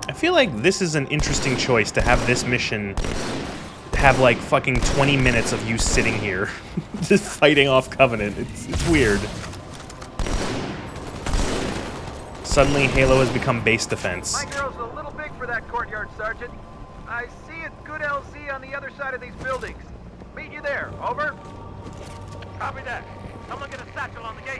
I feel like this is an interesting choice to have this mission have like fucking 20 minutes of you sitting here just fighting off Covenant. It's weird. Suddenly Halo has become base defense. My girl's a little big for that courtyard, Sergeant. I see a good LZ on the other side of these buildings. Meet you there. Over. Copy that. Someone get a satchel on the gate.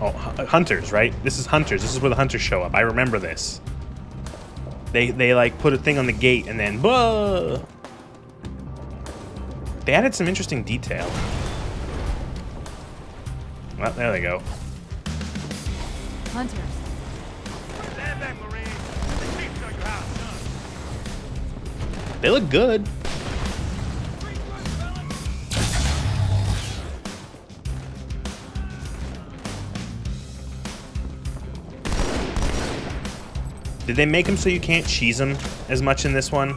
Oh, Hunters, right? This is Hunters. This is where the Hunters show up. I remember this. They like put a thing on the gate and then whoa. They added some interesting detail. Well, there they go. Hunters. Stand back, Marine. The chief show you how it's done. They look good. Did they make them so you can't cheese them as much in this one?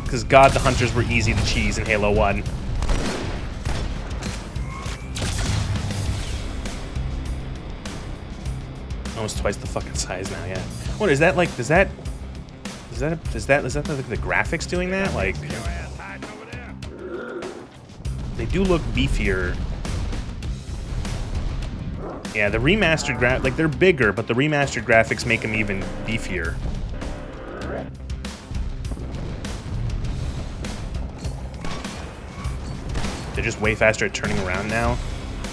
Because God, the Hunters were easy to cheese in Halo 1. Almost twice the fucking size now, yeah. What is that like? Is that like the graphics doing that? Like, they do look beefier. Yeah, the remastered like they're bigger, but the remastered graphics make them even beefier. They're just way faster at turning around now.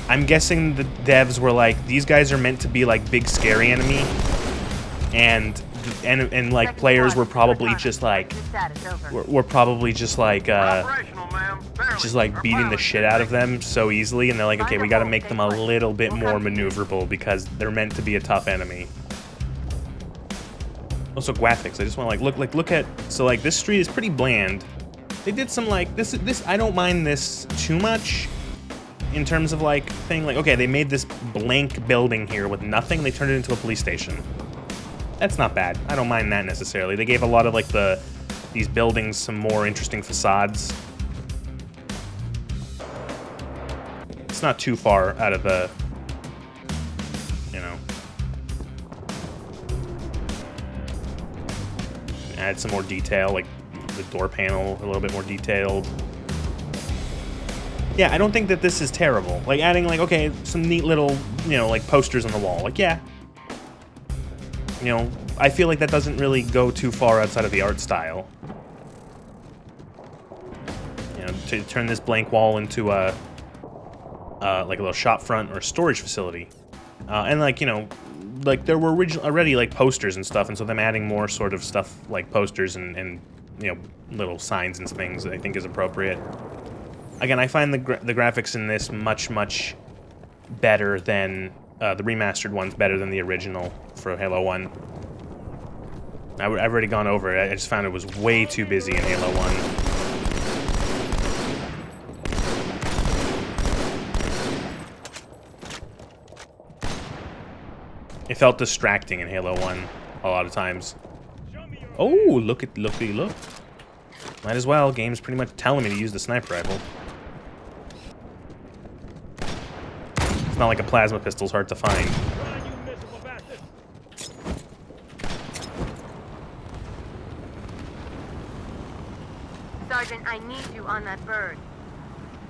I'm guessing the devs were like, these guys are meant to be like big scary enemy, and like players were probably just like were probably just like beating the shit out of them so easily, and they're like, okay, we got to make them a little bit more maneuverable because they're meant to be a tough enemy. Also graphics, I just want to like look at, so like this street is pretty bland. They did some like this I don't mind this too much in terms of like thing, like okay, they made this blank building here with nothing, they turned it into a police station. That's not bad. I don't mind that necessarily. They gave a lot of like these buildings some more interesting facades. It's not too far out of the, you know. Add some more detail, like the door panel a little bit more detailed. Yeah, I don't think that this is terrible. Like adding like, okay, some neat little, you know, like posters on the wall. Like, yeah. You know, I feel like that doesn't really go too far outside of the art style. You know, to turn this blank wall into a like a little shop front or storage facility. And like, you know, like there were already like posters and stuff, and so them adding more sort of stuff like posters and you know, little signs and things I think is appropriate. Again, I find the graphics in this much better than the remastered one's better than the original for Halo 1. I've already gone over it. I just found it was way too busy in Halo 1. It felt distracting in Halo 1 a lot of times. Oh, look. Might as well. Game's pretty much telling me to use the sniper rifle. It's not like a plasma pistol's hard to find. Sergeant, I need you on that bird.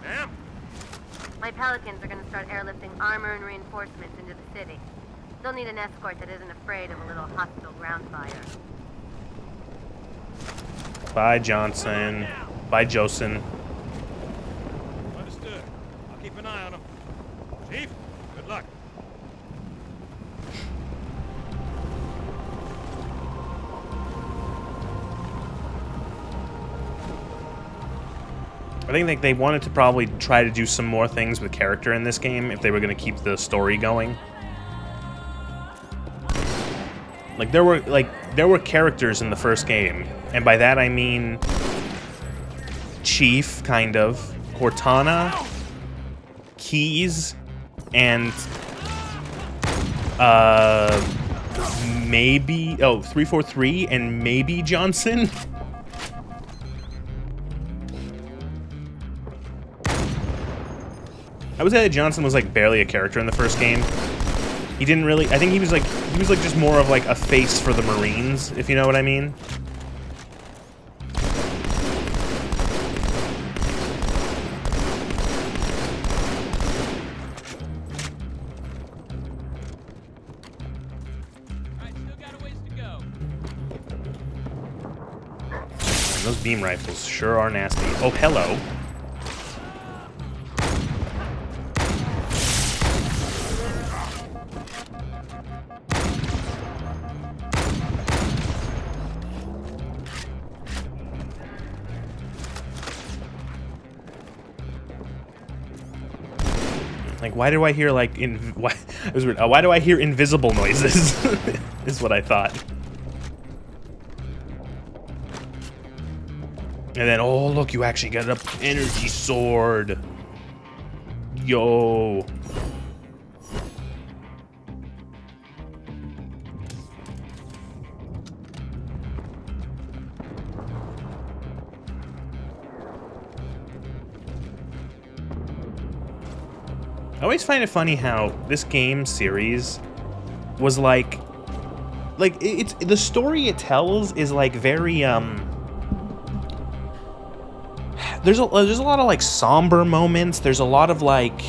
Ma'am? My Pelicans are going to start airlifting armor and reinforcements into the city. They'll need an escort that isn't afraid of a little hostile ground fire. Bye, Johnson. Bye, Josen. Understood. I'll keep an eye on him. Chief, good luck. I think they wanted to probably try to do some more things with character in this game if they were going to keep the story going. Like there were characters in the first game, and by that I mean Chief, kind of, Cortana, Keys, and maybe 343 and maybe Johnson. I would say that Johnson was like barely a character in the first game. He didn't really, I think he was like just more of like a face for the Marines, if you know what I mean. Alright, still got a ways to go. Man, those beam rifles sure are nasty. Oh, hello. Like, why do I hear like why? It was weird. Why do I hear invisible noises? Is what I thought. And then, oh look, you actually got an energy sword. Yo. I always find it funny how this game series was like it's the story it tells is like very there's a lot of like somber moments. There's a lot of like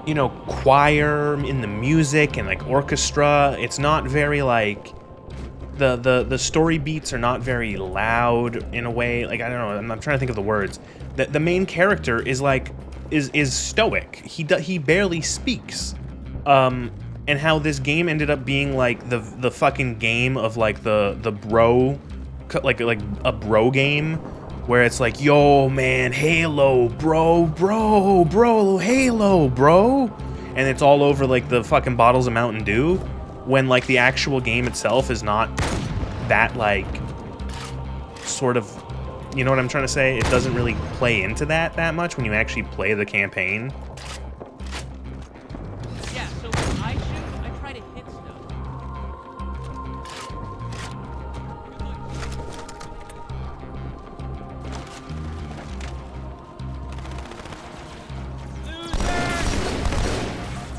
you know, choir in the music and like orchestra. It's not very like the story beats are not very loud in a way. Like I don't know. I'm trying to think of the words. The main character is like is stoic. He barely speaks. And how this game ended up being like the fucking game of like the bro, like a bro game, where it's like, yo man, Halo, bro, Halo, bro, and it's all over like the fucking bottles of Mountain Dew, when like the actual game itself is not that like sort of, you know what I'm trying to say? It doesn't really play into that much when you actually play the campaign. Yeah, so when I shoot, I try to hit stuff.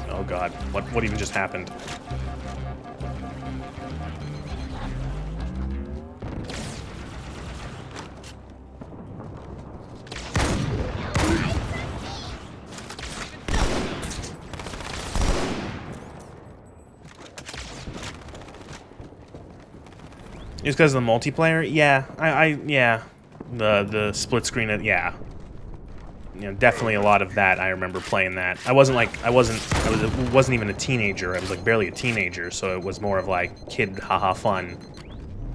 Oh god, what even just happened? Just because of the multiplayer? Yeah, yeah. The split screen, yeah. You know, definitely a lot of that. I remember playing that. I wasn't even a teenager. I was like barely a teenager, so it was more of like kid haha fun.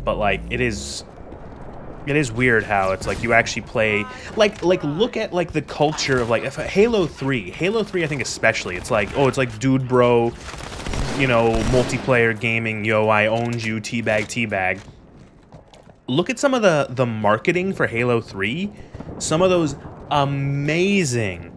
But like it is weird how it's like you actually play like look at like the culture of like if Halo 3 I think especially, it's like, oh, it's like dude bro, you know, multiplayer gaming, yo, I owned you, teabag. Look at some of the marketing for Halo 3. Some of those amazing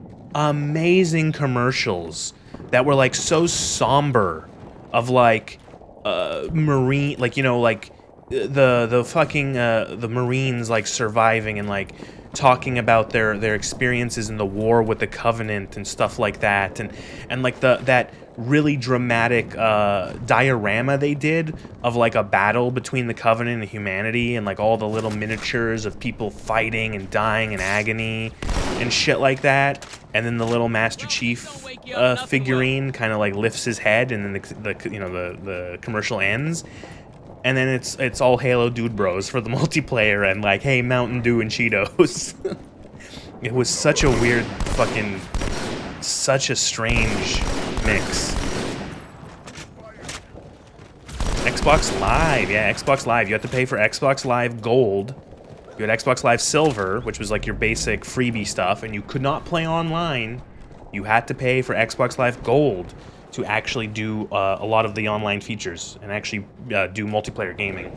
commercials that were like so somber, of like marine, like, you know, like the fucking the Marines like surviving and like talking about their experiences in the war with the Covenant and stuff like that, and like that really dramatic diorama they did of like a battle between the Covenant and humanity, and like all the little miniatures of people fighting and dying in agony and shit like that. And then the little Master Chief figurine kind of like lifts his head, and then the commercial ends. And then it's all Halo dude bros for the multiplayer, and like, hey, Mountain Dew and Cheetos. It was such a weird fucking, such a strange mix. Xbox Live, yeah, Xbox Live. You had to pay for Xbox Live Gold. You had Xbox Live Silver, which was like your basic freebie stuff, and you could not play online. You had to pay for Xbox Live Gold to actually do a lot of the online features and actually do multiplayer gaming.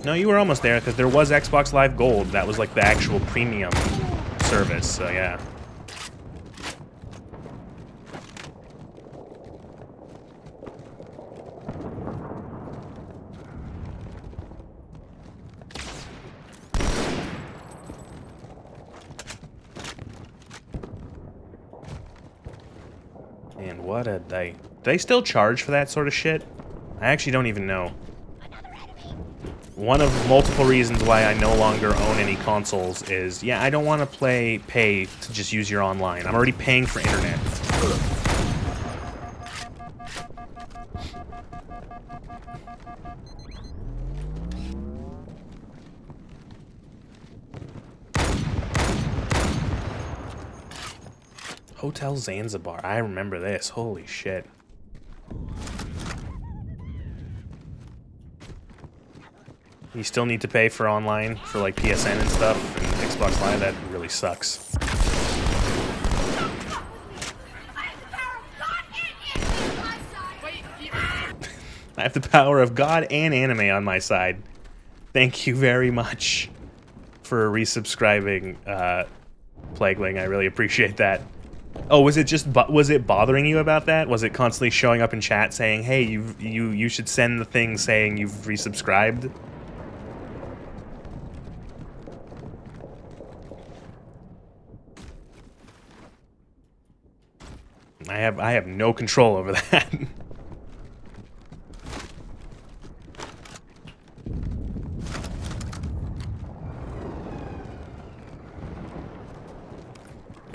No, you were almost there, because there was Xbox Live Gold. That was like the actual premium service, so yeah. And what a day. Do they still charge for that sort of shit? I actually don't even know. One of multiple reasons why I no longer own any consoles is, yeah, I don't want to pay to just use your online. I'm already paying for internet. Hotel Zanzibar. I remember this. Holy shit. You still need to pay for online for like PSN and stuff and Xbox Live. That really sucks. I have the power of God and anime on my side. Thank you very much for resubscribing, Plagueling. I really appreciate that. Oh, was it bothering you about that? Was it constantly showing up in chat saying, "Hey, you should send the thing saying you've resubscribed"? I have no control over that.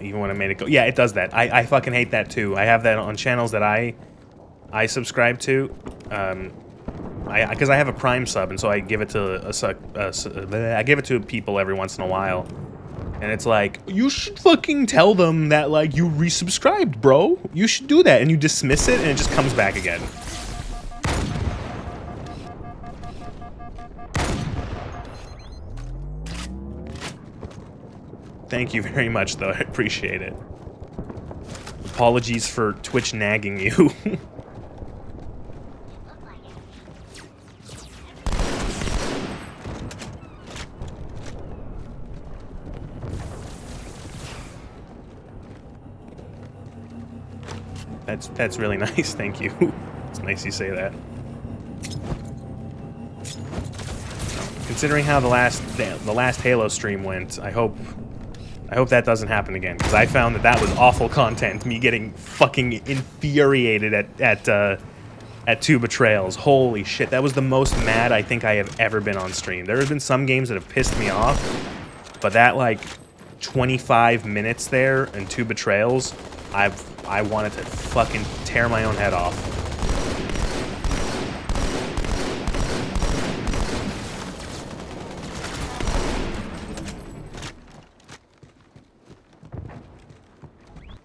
even when I made it go. Yeah, it does that. I fucking hate that too. I have that on channels that I subscribe to. Because I have a Prime sub, and so I give it to I give it to people every once in a while. And it's like, you should fucking tell them that, like, you resubscribed, bro. You should do that. And you dismiss it, and it just comes back again. Thank you very much, though. I appreciate it. Apologies for Twitch nagging you. That's really nice, thank you. It's nice you say that. Considering how the last Halo stream went, I hope that doesn't happen again, because I found that was awful content. Me getting fucking infuriated at 2 betrayals. Holy shit, that was the most mad I think I have ever been on stream. There have been some games that have pissed me off, but that like 25 minutes there and 2 betrayals, I wanted to fucking tear my own head off.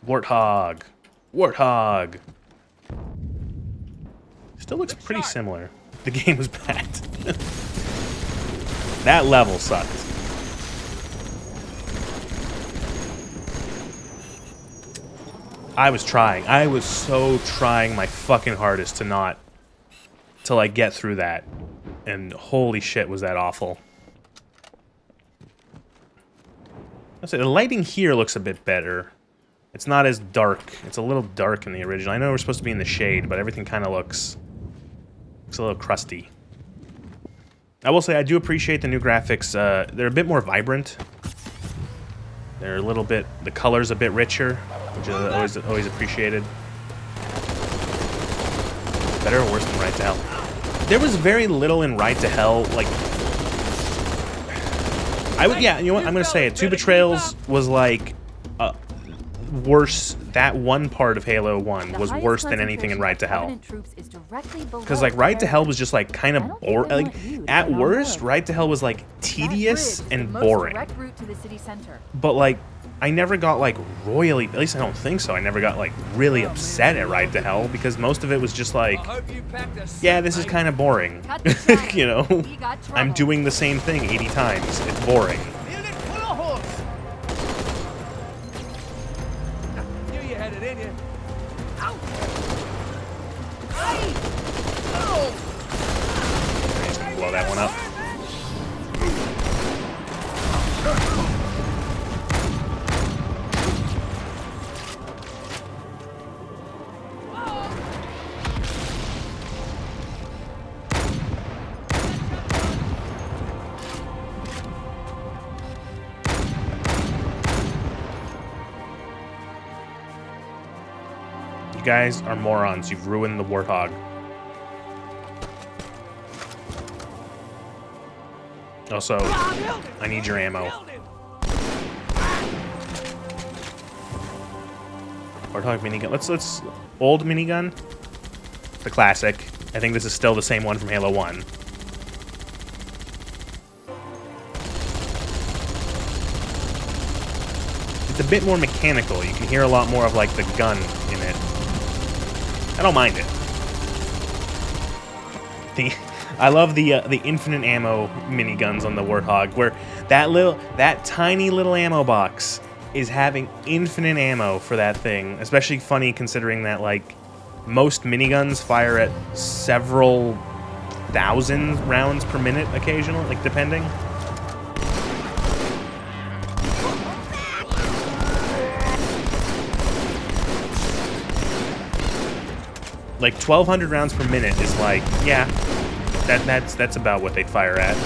Warthog. Warthog. Still looks pretty similar. The game was bad. That level sucked. I was trying. I was so trying my fucking hardest to like get through that. And holy shit, was that awful. I'll say the lighting here looks a bit better. It's not as dark. It's a little dark in the original. I know we're supposed to be in the shade, but everything kind of looks a little crusty. I will say I do appreciate the new graphics. They're a bit more vibrant. They're a little bit, the color's a bit richer, which is always appreciated. Better or worse than Ride to Hell? There was very little in Ride to Hell, like, yeah, you know what, I'm gonna say it. 2 Betrayals was like, worse. That one part of Halo 1 was worse than anything in Ride to Hell. Because like Ride to Hell was just like kind of boring. Like at worst, Ride to Hell was like tedious and boring. But like I never got like royally, at least I don't think so. I never got like really upset at Ride to Hell because most of it was just like, yeah, this is kind of boring. You know, I'm doing the same thing 80 times. It's boring. Blow that one up. You guys are morons. You've ruined the Warthog. Also, I need your ammo. Warthog minigun. Let's old minigun. The classic. I think this is still the same one from Halo 1. It's a bit more mechanical. You can hear a lot more of like the gun in it. I don't mind it. I love the infinite ammo miniguns on the Warthog, where that tiny little ammo box is having infinite ammo for that thing. Especially funny considering that like most miniguns fire at several thousand rounds per minute occasionally, like depending. Like 1,200 rounds per minute is like, yeah. That's about what they fire at.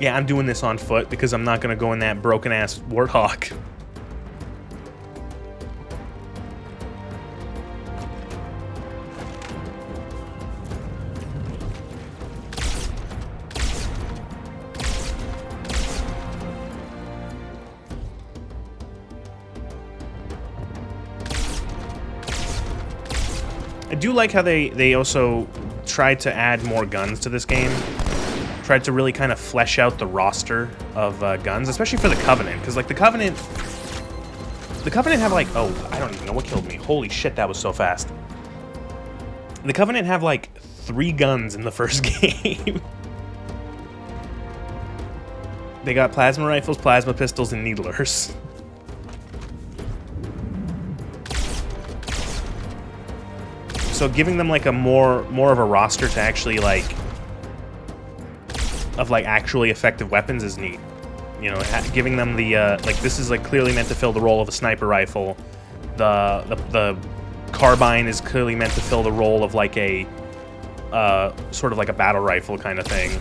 Yeah, I'm doing this on foot because I'm not gonna go in that broken ass Warthog. I do like how they also tried to add more guns to this game. Tried to really kind of flesh out the roster of guns, especially for the Covenant, because like the Covenant have like, oh, I don't even know what killed me. Holy shit, that was so fast. The Covenant have like 3 guns in the first game. They got plasma rifles, plasma pistols, and needlers. So giving them like a more of a roster to actually like actually effective weapons is neat. You know, giving them the like this is like clearly meant to fill the role of a sniper rifle. The carbine is clearly meant to fill the role of like a sort of like a battle rifle kind of thing.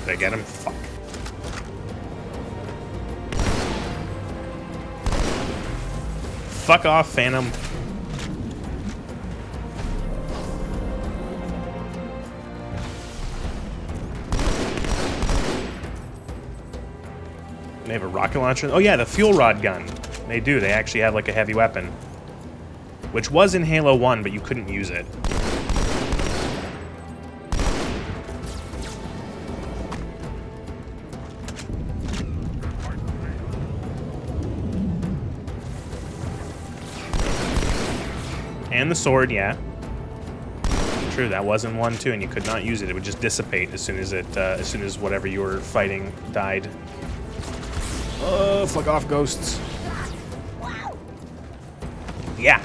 Did I get him? Fuck. Fuck off, Phantom. They have a rocket launcher? Oh yeah, the fuel rod gun. They do. They actually have like a heavy weapon. Which was in Halo 1, but you couldn't use it. And the sword, yeah. True, that was in 1 too, and you could not use it. It would just dissipate as soon as whatever you were fighting died. Oh, fuck off, ghosts. Yeah.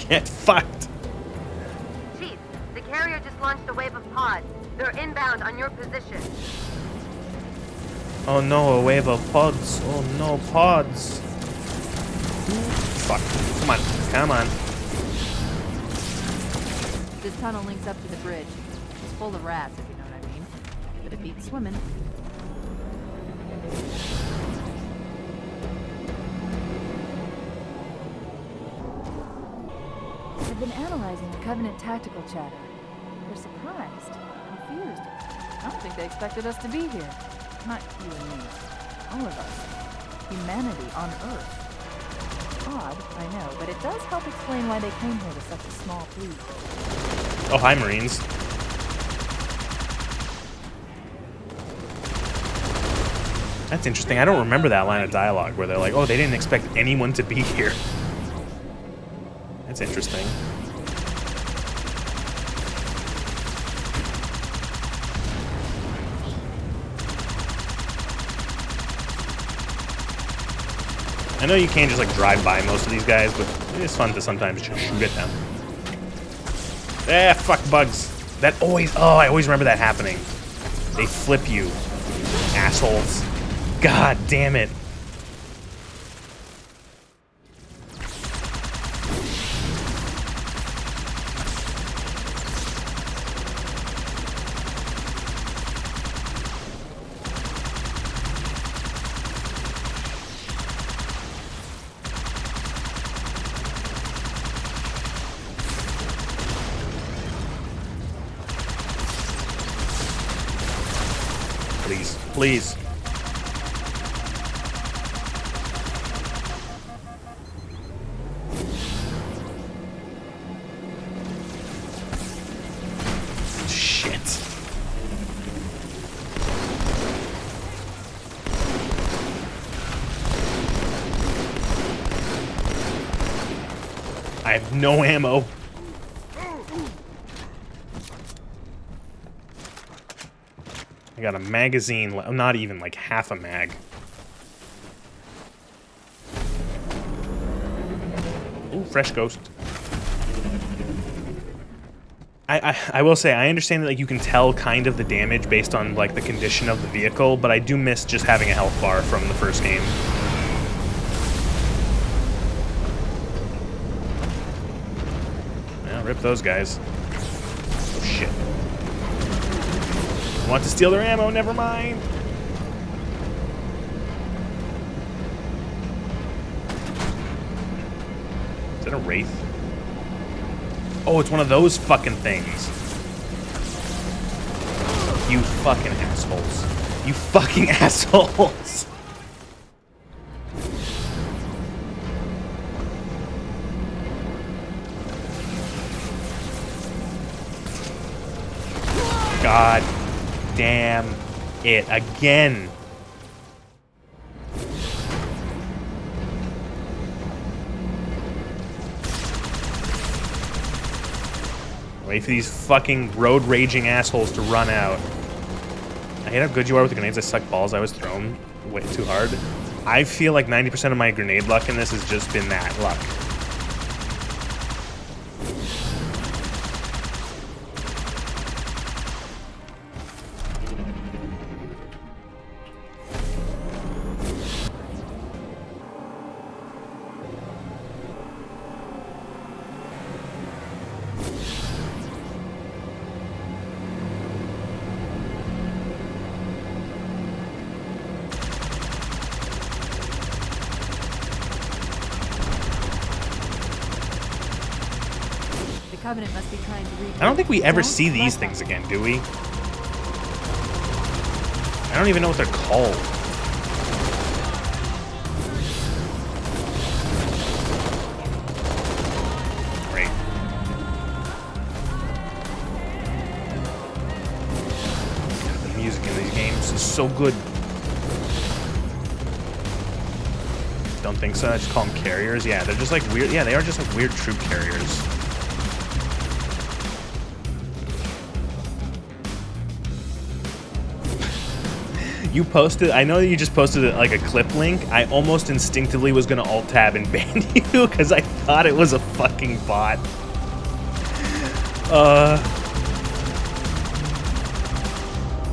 Get fucked. Chief, the carrier just launched a wave of pods. They're inbound on your position. Oh no, a wave of pods. Oh no, pods. Fuck. Come on. Come on. This tunnel links up to the bridge. It's full of rats, if you know what I mean. But it beats swimming. I've been analyzing the Covenant tactical chatter. They're surprised, confused. I don't think they expected us to be here. Not you and me. All of us. Humanity on Earth. Odd, I know, but it does help explain why they came here with such a small fleet. Oh, hi, Marines. That's interesting. I don't remember that line of dialogue where they're like, oh, they didn't expect anyone to be here. That's interesting. I know you can't just like drive by most of these guys, but it is fun to sometimes just shoot at them. Ah, fuck bugs. That always, oh, I always remember that happening. They flip you, assholes. God damn it. Please, please. I have no ammo. I got a magazine, not even like half a mag. Ooh, fresh ghost. I will say, I understand that like you can tell kind of the damage based on like the condition of the vehicle, but I do miss just having a health bar from the first game. Well, rip those guys. Oh shit. I want to steal their ammo, never mind. Is that a wraith? Oh, it's one of those fucking things. You fucking assholes. You fucking assholes. God damn it again. Wait for these fucking road raging assholes to run out. I hate how good you are with the grenades. I suck balls. I was thrown way too hard. I feel like 90% of my grenade luck in this has just been that luck. Covenant must be trying to reach. I don't think we ever see these things again, do we? I don't even know what they're called. Great. God, the music in these games is so good. Don't think so. I just call them carriers. Yeah, they're just like weird. Yeah, they are just like weird troop carriers. You posted, I know that you just posted like a clip link. I almost instinctively was gonna alt tab and ban you because I thought it was a fucking bot.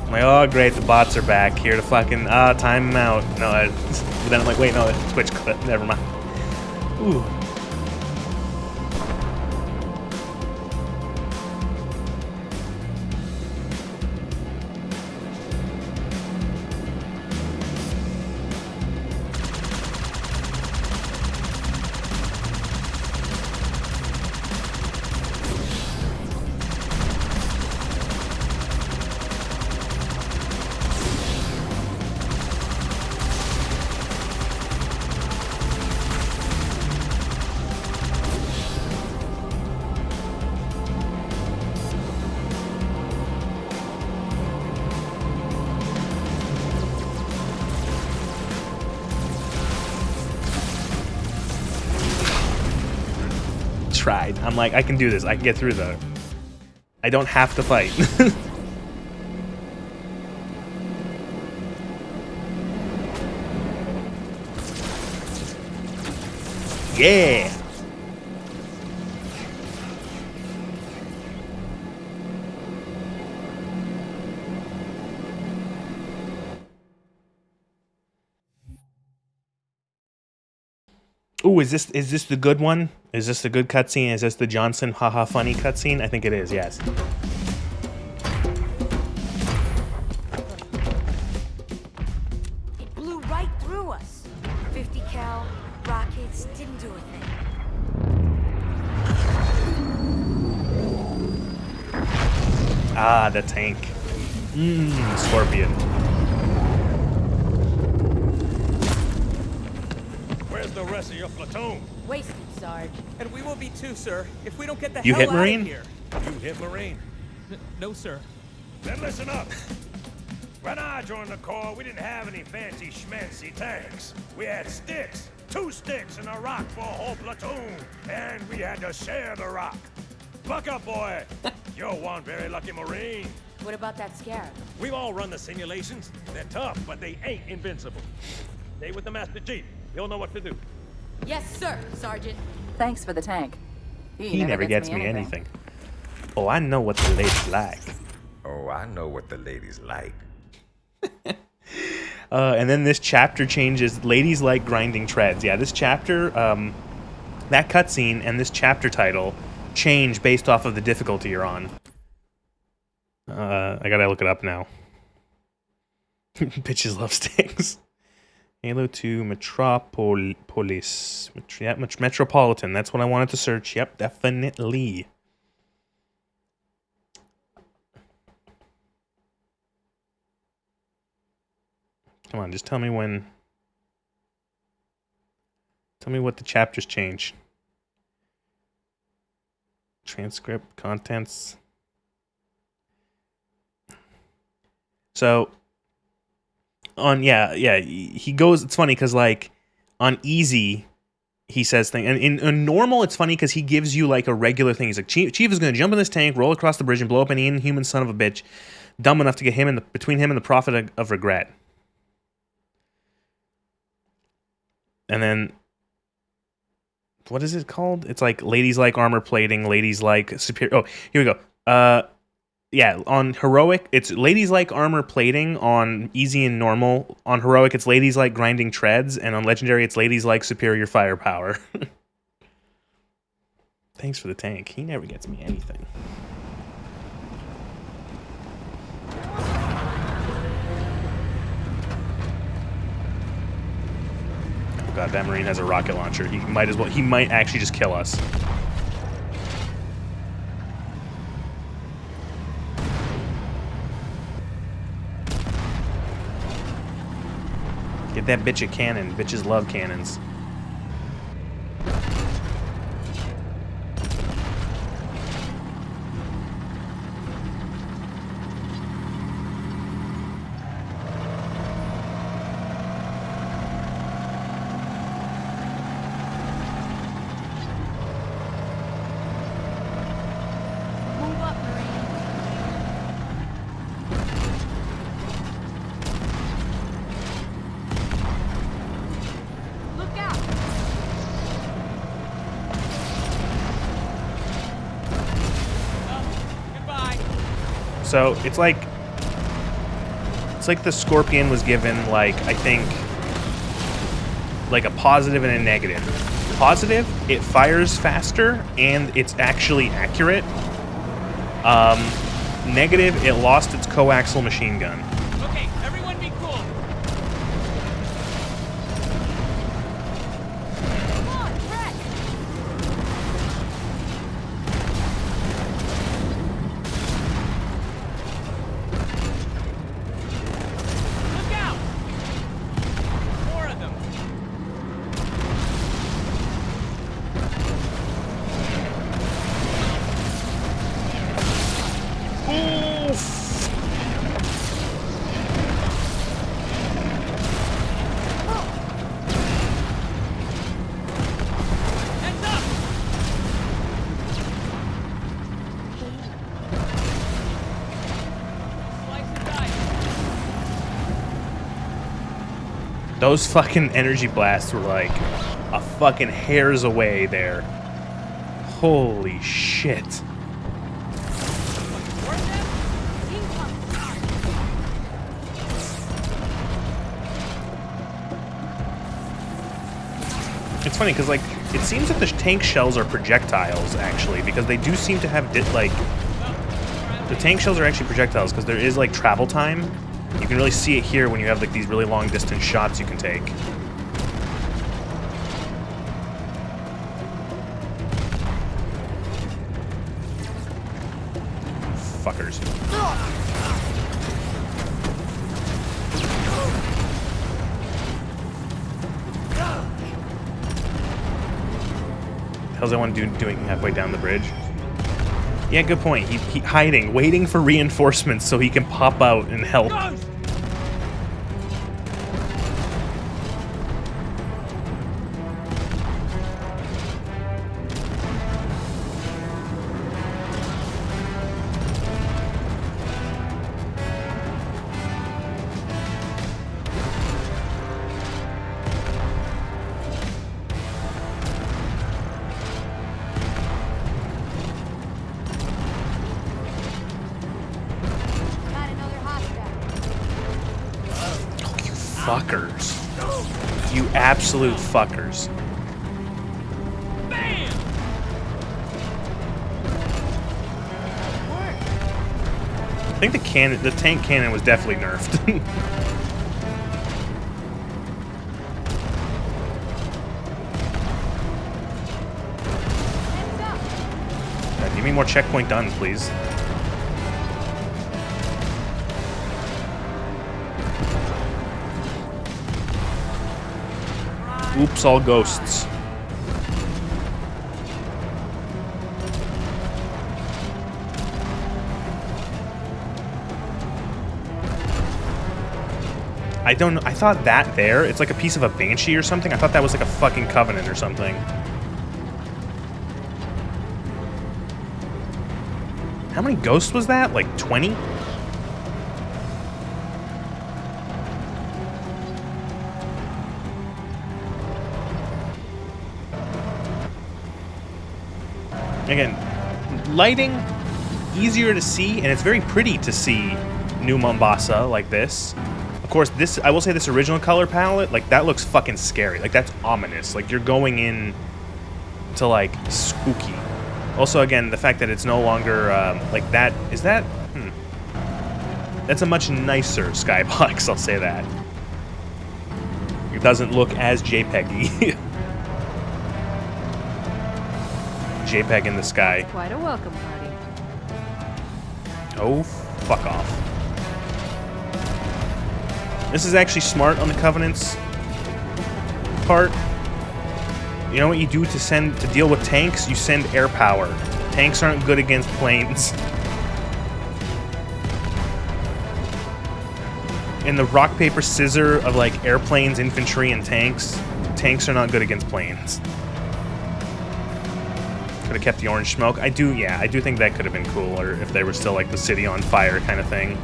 I'm like, oh great, the bots are back here to fucking time them out. No, but then I'm like, wait, no, it's a Twitch clip. Never mind. Ooh. Tried. I'm like, I can do this. I can get through though. I don't have to fight. Yeah. Ooh, is this the good one? Is this the good cutscene? Is this the Johnson haha funny cutscene? I think it is, yes. It blew right through us. 50 cal rockets didn't do a thing. Ah, the tank. Scorpion. Where's the rest of your platoon? Wasted, Sarge. And we will be too, sir, if we don't get the You hell hit out Marine? of here. You hit Marine. No, sir. Then listen up. When I joined the Corps, we didn't have any fancy schmancy tanks. We had sticks. 2 sticks and a rock for a whole platoon, and we had to share the rock. Buck up, boy. You're one very lucky Marine. What about that scarab? We've all run the simulations. They're tough, but they ain't invincible. Stay with the Master Chief. He'll know what to do. Yes, sir, Sergeant. Thanks for the tank. He never gets me anything. Oh, I know what the ladies like. Oh, I know what the ladies like. And then this chapter changes. Ladies like grinding treads. Yeah, this chapter, that cutscene and this chapter title change based off of the difficulty you're on. I gotta look it up now. Bitches love stings. Halo 2 Metropolis. Metropolitan. That's what I wanted to search. Yep, definitely. Come on, just tell me when. Tell me what the chapters change. Transcript, contents. So, he goes, it's funny because, like, on easy, he says things, and in normal, it's funny because he gives you, like, a regular thing. He's like, Chief is going to jump in this tank, roll across the bridge, and blow up any inhuman son of a bitch, dumb enough to get him between him and the prophet of regret. And then, what is it called? It's like, ladies like armor plating, ladies like superior, oh, here we go. Yeah, on heroic, it's ladies like armor plating. On easy and normal. On heroic, it's ladies like grinding treads. And on legendary, it's ladies like superior firepower. Thanks for the tank. He never gets me anything. Oh god, that Marine has a rocket launcher. He might actually just kill us. Get that bitch a cannon. Bitches love cannons. So it's like the Scorpion was given, like, I think, like a positive and a negative. Positive, it fires faster and it's actually accurate. Negative, it lost its coaxial machine gun. Okay, everyone be cool. Come on, Brett. Look out! More of them. Heads up! Slice and dice. Those fucking energy blasts were like a fucking hair's away there. Holy shit. It's funny because, like, it seems that the tank shells are projectiles, actually, because they do seem to have, like, the tank shells are actually projectiles because there is, like, travel time. You can really see it here when you have, like, these really long distance shots you can take. Fuckers. How's that one dude doing halfway down the bridge? Yeah, good point. He hiding, waiting for reinforcements so he can pop out and help. fuckers. You absolute fuckers. I think the tank cannon was definitely nerfed. Give me more checkpoint done, please. Oops, all ghosts. I don't know. I thought that there, it's like a piece of a banshee or something. I thought that was like a fucking covenant or something. How many ghosts was that? Like 20? Again, lighting, easier to see, and it's very pretty to see New Mombasa like this. Of course, this, I will say this original color palette, like that looks fucking scary. Like that's ominous. Like you're going in to like spooky. Also, again, the fact that it's no longer, like that, is that, that's a much nicer skybox, I'll say that. It doesn't look as JPEG-y. JPEG in the sky. Quite a welcome party. Oh, fuck off. This is actually smart on the Covenant's part. You know what you do to deal with tanks? You send air power. Tanks aren't good against planes. In the rock, paper, scissor of like airplanes, infantry, and tanks, tanks are not good against planes. Could have kept the orange smoke. I do think that could have been cooler if they were still like the city on fire kind of thing.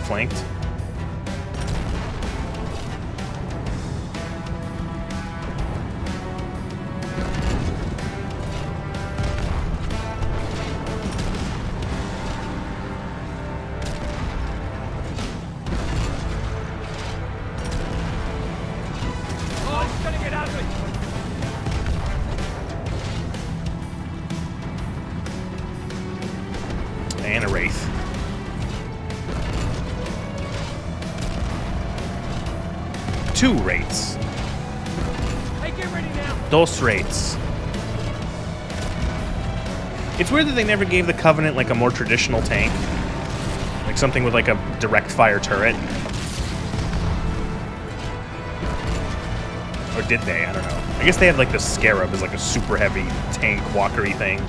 Flanked. Oh, it's gonna get ugly. And a wraith. Two wraiths. Hey, get ready now. Dos wraiths. It's weird that they never gave the Covenant like a more traditional tank. Like something with like a direct fire turret. Or did they? I don't know. I guess they had like the Scarab as like a super heavy tank walkery thing.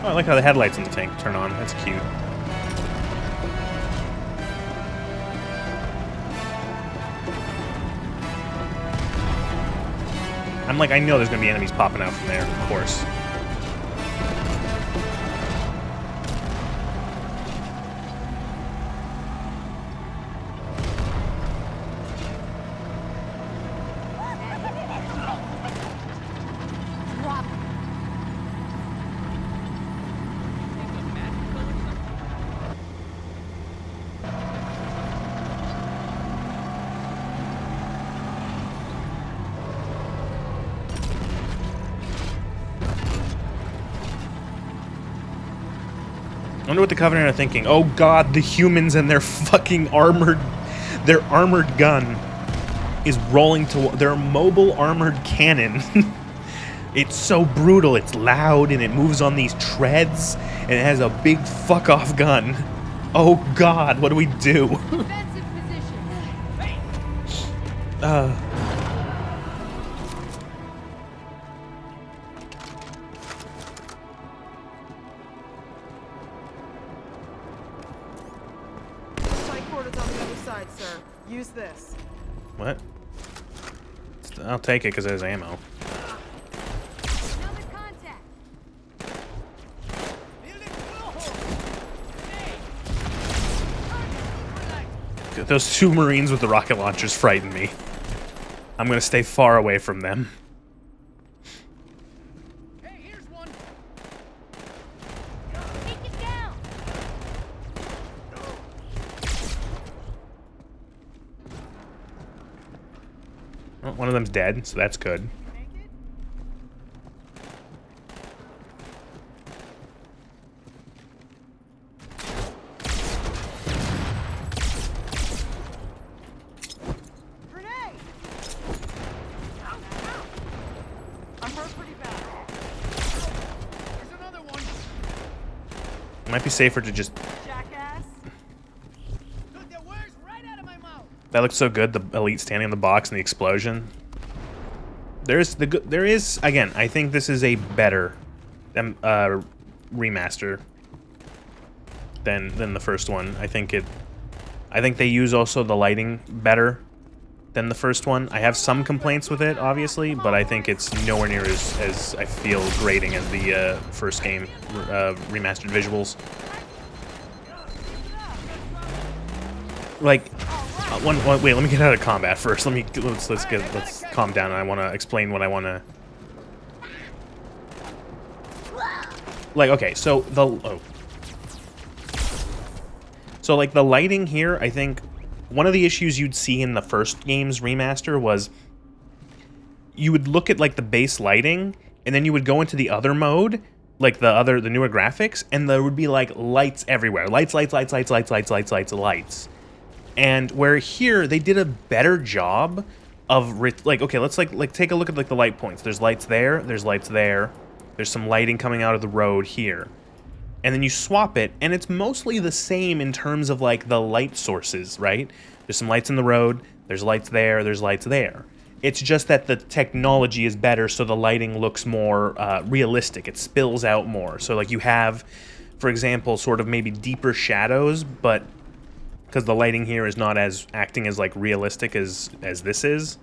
Oh, I like how the headlights in the tank turn on. That's cute. I'm like, I know there's gonna be enemies popping out from there, of course. I wonder what the Covenant are thinking. Oh god, the humans and their fucking armored gun is rolling to their mobile armored cannon. It's so brutal, it's loud, and it moves on these treads, and it has a big fuck off gun. Oh god, what do we do? Defensive position. quarters on the other side, sir. Use this. What? I'll take it because there's ammo. Another contact. Those two Marines with the rocket launchers frighten me. I'm gonna stay far away from them. Hey, here's one. Take it down. Well, one of them's dead, so that's good. It might be safer to just... That looks so good, the elite standing on the box and the explosion. There is again, I think this is a better remaster than the first one. I think they use also the lighting better than the first one. I have some complaints with it, obviously, but I think it's nowhere near as I feel grating as the first game remastered visuals. Like, wait, let me get out of combat first. Let's calm down. I want to explain what I want to. Like, okay, so so like the lighting here, I think one of the issues you'd see in the first game's remaster was you would look at like the base lighting and then you would go into the other mode, like the newer graphics, and there would be like lights everywhere. Lights. And where here they did a better job of okay, let's like take a look at like the light points. There's lights there, there's lights there. There's some lighting coming out of the road here. And then you swap it, and it's mostly the same in terms of like the light sources, right? There's some lights in the road, there's lights there, there's lights there. It's just that the technology is better, so the lighting looks more realistic. It spills out more. So like you have, for example, sort of maybe deeper shadows, but because the lighting here is not as acting as like realistic as this is,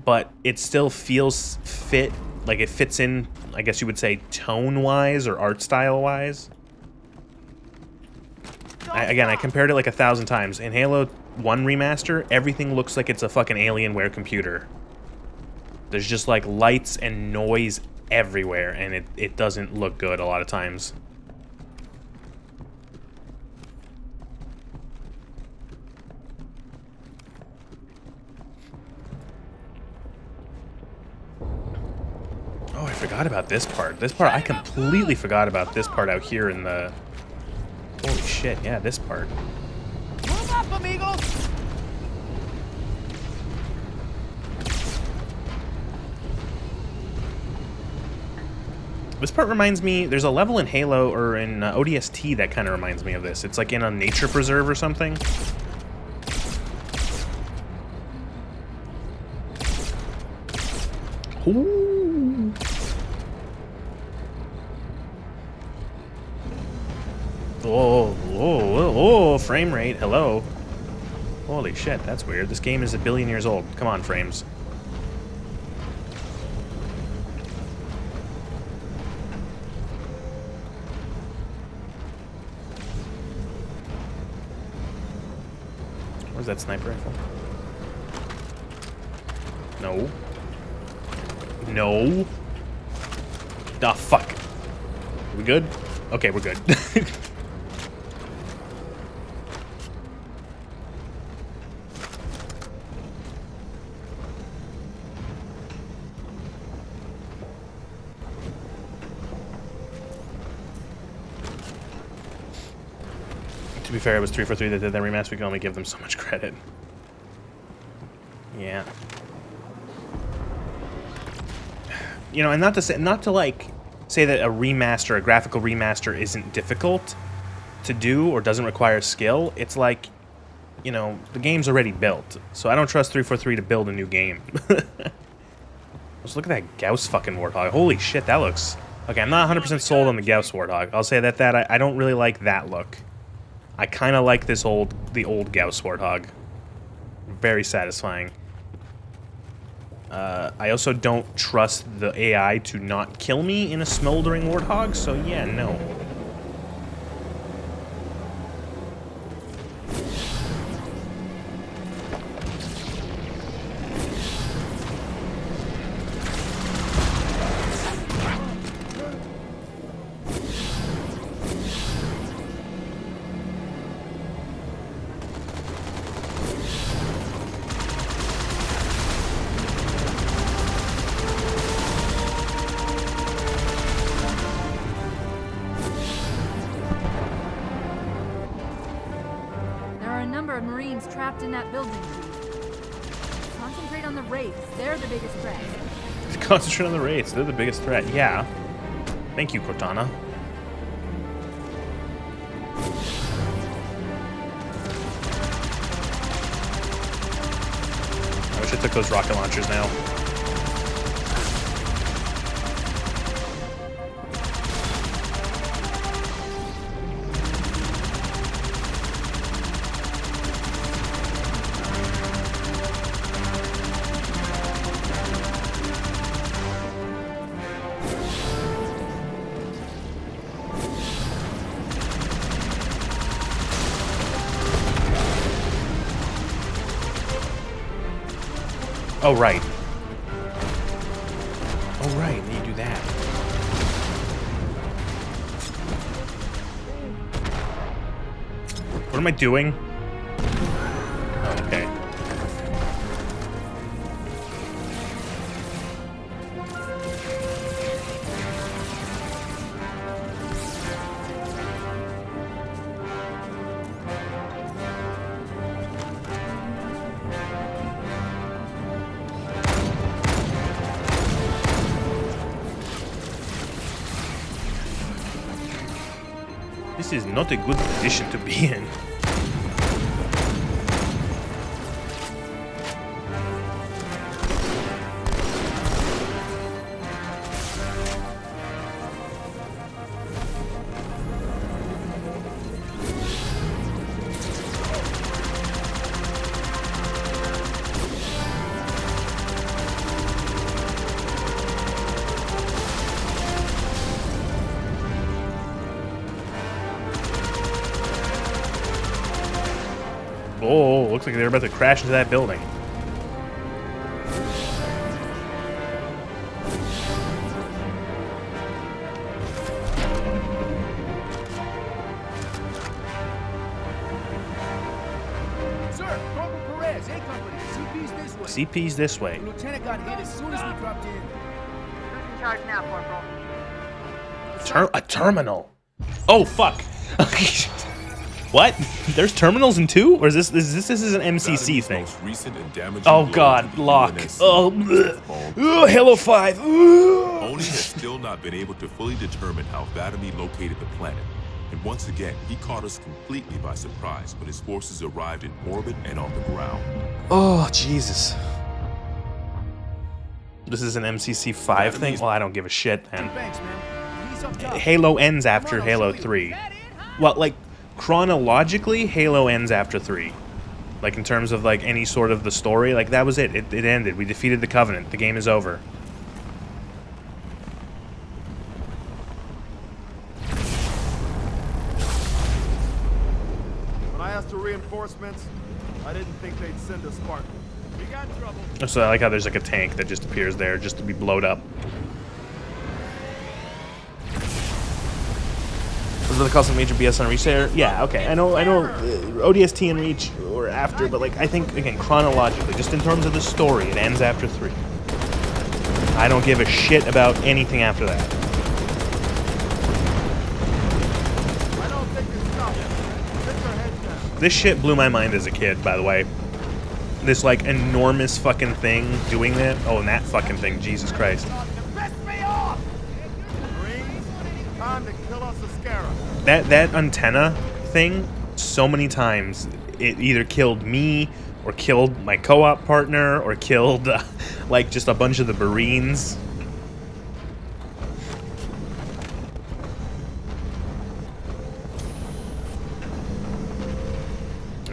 but it still feels like it fits in, I guess you would say, tone-wise or art style-wise. Again, I compared it like 1,000 times. In Halo 1 Remaster, everything looks like it's a fucking Alienware computer. There's just like lights and noise everywhere, and it doesn't look good a lot of times. Oh, I forgot about this part. I completely forgot about this part out here in the... Holy shit, yeah, this part. Move up, amigos! This part reminds me... There's a level in Halo, or in ODST that kind of reminds me of this. It's like in a nature preserve or something. Ooh. Oh, frame rate, hello. Holy shit, that's weird. This game is 1 billion years old. Come on, frames. Where's that sniper rifle? No. No. Ah, fuck. Are we good? Okay, we're good. To be fair, it was 343 that did that remaster. We can only give them so much credit. Yeah. You know, and not to like say that a remaster, a graphical remaster, isn't difficult to do or doesn't require skill. It's like, you know, the game's already built, so I don't trust 343 to build a new game. Just look at that Gauss fucking Warthog. Holy shit, that looks... Okay, I'm not 100% sold on the Gauss Warthog. I'll say that I don't really like that look. I kind of like the old Gauss Warthog. Very satisfying. I also don't trust the AI to not kill me in a smoldering Warthog, so yeah, no. Marines trapped in that building, Chief. Concentrate on the Wraiths. They're the biggest threat. Concentrate on the Wraiths. They're the biggest threat. Yeah. Thank you, Cortana. I wish I took those rocket launchers now. Oh, right. Oh, right. You do that. What am I doing? Oh, okay. This is not a good position to be in. Oh, looks like they're about to crash into that building. Sir, Corporal Perez, A Company. CP's this way. CP's this way. The lieutenant got hit as soon as we dropped in. Who's in charge now, Corporal? A terminal. Oh, fuck. What? There's terminals in 2? Or is this is an MCC thing? Oh god, lock. Oh, Halo 5. Oni has still not been able to fully determine how Vadamir located the planet. And once again, he caught us completely by surprise when his forces arrived in orbit and on the ground. Oh, Jesus. This is an MCC 5 thing? Well, I don't give a shit, man. Halo ends after Halo 3. Well, like, chronologically, Halo ends after 3. Like, in terms of, like, any sort of the story, like, that was it. It ended. We defeated the Covenant. The game is over. When I asked for reinforcements, I didn't think they'd send a Spartan. We got trouble. So I like how there's, like, a tank that just appears there just to be blowed up. Was it the cause of major BS on Reach there? Yeah, okay. I know ODST and Reach were after, but like I think again chronologically, just in terms of the story, it ends after 3. I don't give a shit about anything after that. I don't think it's stopped. Get your heads down. This shit blew my mind as a kid, by the way. This like enormous fucking thing doing that. Oh, and that fucking thing, Jesus Christ. Time to kill us a scarab. That antenna thing, so many times, it either killed me, or killed my co-op partner, or killed, like, just a bunch of the Marines.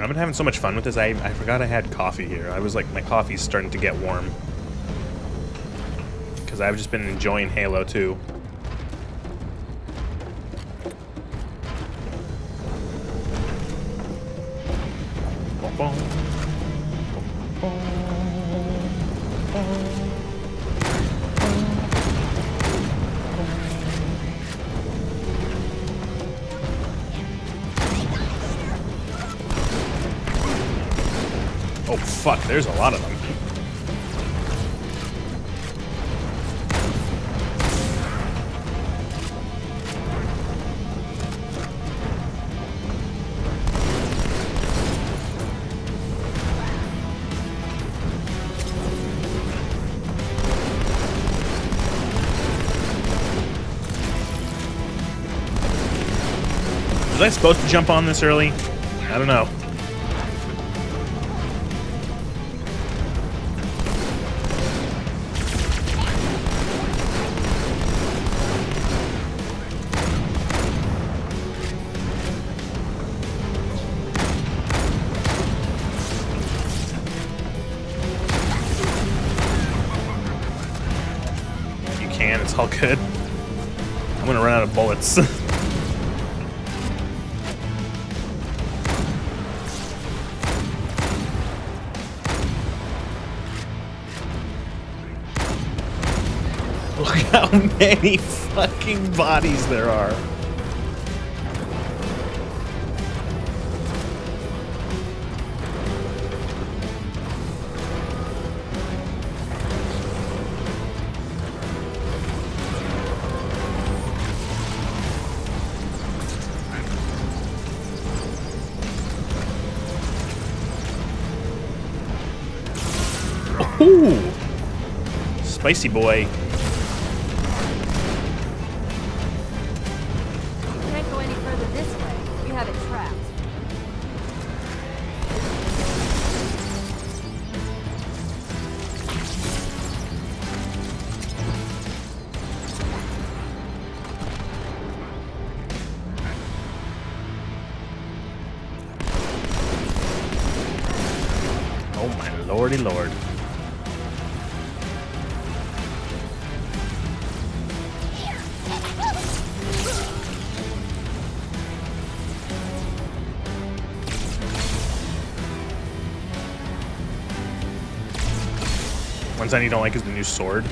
I've been having so much fun with this. I forgot I had coffee here. I was like, my coffee's starting to get warm. Because I've just been enjoying Halo 2. Oh fuck, there's a lot of them. Was I supposed to jump on this early? I don't know. You can, it's all good. I'm gonna run out of bullets. Look how many fucking bodies there are. Ooh, spicy boy. Can't go any further this way. We have it trapped. Oh my lordy lord. One sign you don't like is the new sword.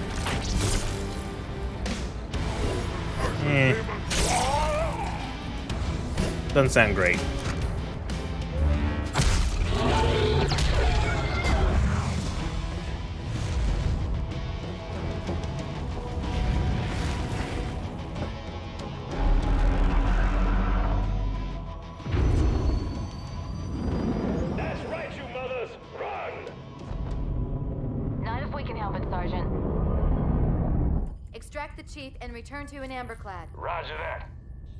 Doesn't sound great. That's right, you mothers! Run! Not if we can help it, Sergeant. Extract the chief and return to an amberclad. Roger that.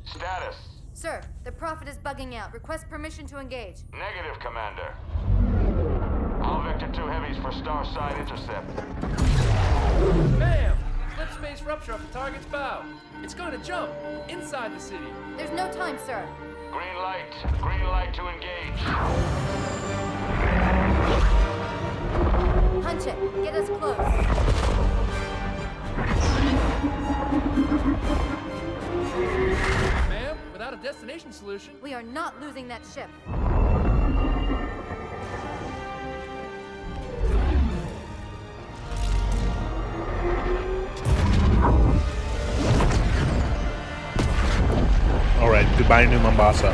Status. Sir, the Prophet is bugging out. Request permission to engage. Negative, Commander. All Vector 2 heavies for star side intercept. Bam! Slip space rupture off the target's bow. It's going to jump inside the city. There's no time, sir. Green light. Green light to engage. Punch it. Get us close. Ma'am, without a destination solution. We are not losing that ship. All right, goodbye, New Mombasa.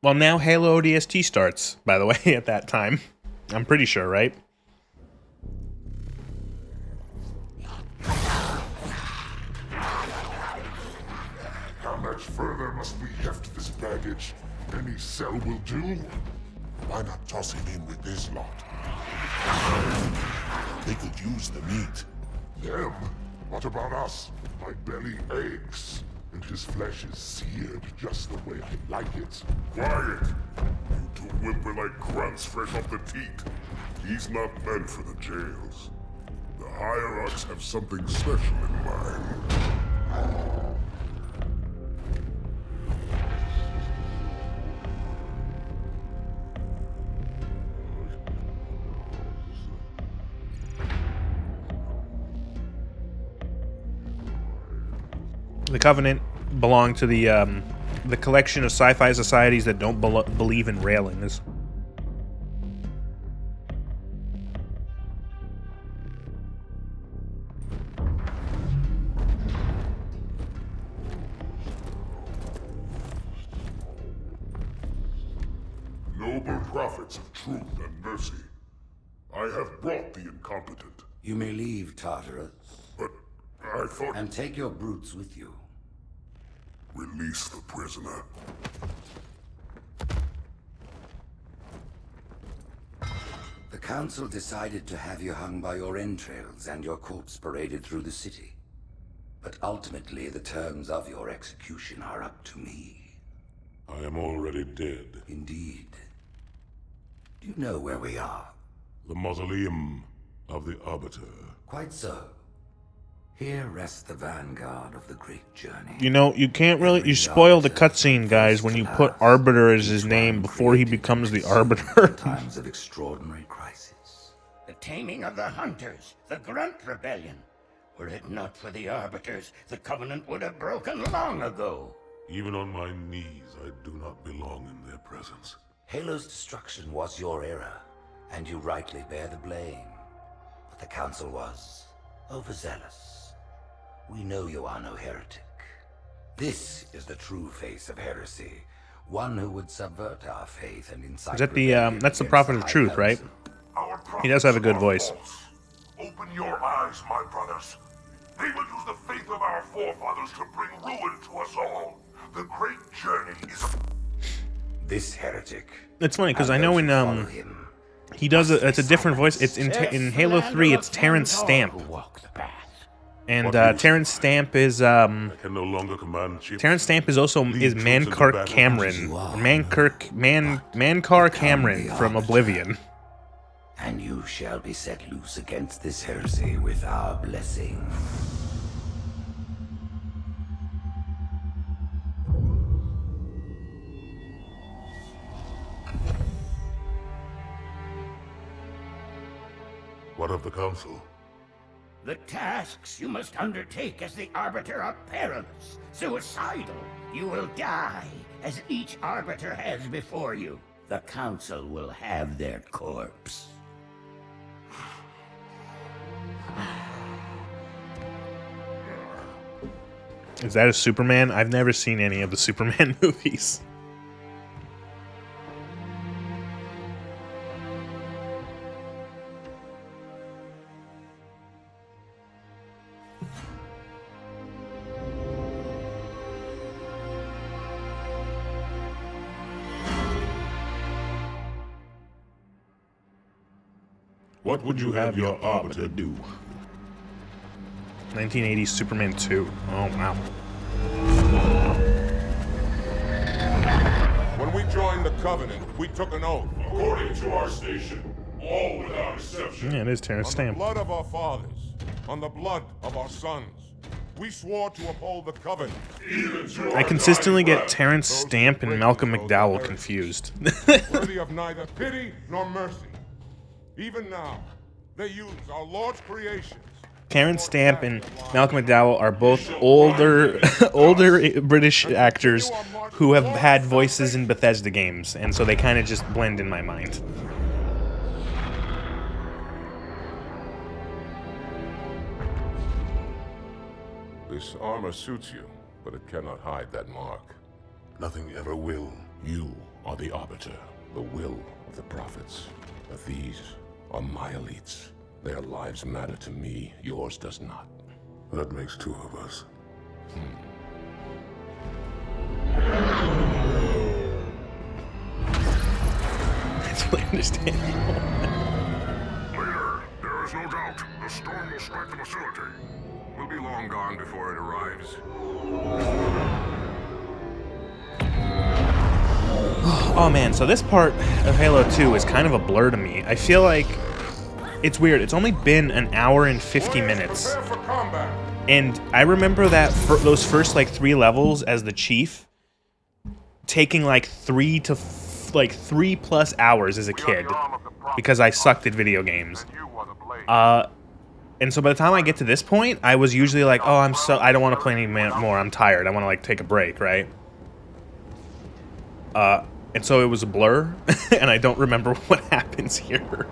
Well, now Halo ODST starts, by the way, at that time. I'm pretty sure, right? How much further must we heft this baggage? Any cell will do? Why not toss it in with this lot? They could use the meat. Them? What about us? My belly aches, and his flesh is seared just the way I like it. Quiet! You two whimper-like grunts fresh off the teat. He's not meant for the jails. The higher guards have something special in mind. The Covenant belong to the collection of sci-fi societies that don't believe in railings. Noble prophets of truth and mercy, I have brought the incompetent. You may leave, Tartarus. But I thought... And take your brutes with you. Release the prisoner. The council decided to have you hung by your entrails and your corpse paraded through the city. But ultimately, the terms of your execution are up to me. I am already dead. Indeed. Do you know where we are? The mausoleum of the Arbiter. Quite so. Here rests the vanguard of the great journey. You know, you can't really... You spoil the cutscene, guys, when you put Arbiter as his name before he becomes the Arbiter. Times of extraordinary crisis. The taming of the Hunters, the Grunt Rebellion. Were it not for the Arbiters, the Covenant would have broken long ago. Even on my knees, I do not belong in their presence. Halo's destruction was your error, and you rightly bear the blame. But the Council was overzealous. We know you are no heretic. This is the true face of heresy. One who would subvert our faith and incite... Is that the, that's the Prophet of Truth, right? He does have a good voice. Open your eyes, my brothers. They will use the faith of our forefathers to bring ruin to us all. The great journey is... This heretic... It's funny, because I know in, he does it's a different voice. It's in Halo 3, it's Terrence Stamp. And Terrence Stamp is I can no longer command ships. Terrence Stamp is also Mankar Cameron. Mankar Cameron from Oblivion. And you shall be set loose against this heresy with our blessing. What of the Council? The tasks you must undertake as the Arbiter are perilous, suicidal. You will die, as each Arbiter has before you. The Council will have their corpse. Is that a Superman? I've never seen any of the Superman movies. What would you have your Arbiter do? 1980s Superman 2. Oh, wow. When we joined the Covenant, we took an oath. According to our station, all without exception. Yeah, it is Terrence Stamp. On the blood of our fathers, on the blood of our sons, we swore to uphold the Covenant. I consistently get Terrence Stamp and Malcolm McDowell confused. Worthy of neither pity nor mercy. Even now, they use our Lord's creations. Terrence Stamp and Malcolm McDowell are both older British actors who have had voices in Bethesda games, and so they kind of just blend in my mind. This armor suits you, but it cannot hide that mark. Nothing ever will. You are the Arbiter, the will of the prophets. But these are my elites. Their lives matter to me, yours does not. That makes two of us. That's really understandable. Later, there is no doubt the storm will strike the facility. We'll be long gone before it arrives. Oh man, so this part of Halo 2 is kind of a blur to me. I feel like It's weird. It's only been an hour and 50 minutes. And I remember that those first like 3 levels as the chief taking like 3+ hours as a kid because I sucked at video games. And so by the time I get to this point, I was usually like, oh, I don't want to play any more. I'm tired. I want to like take a break, right? And so it was a blur, and I don't remember what happens here.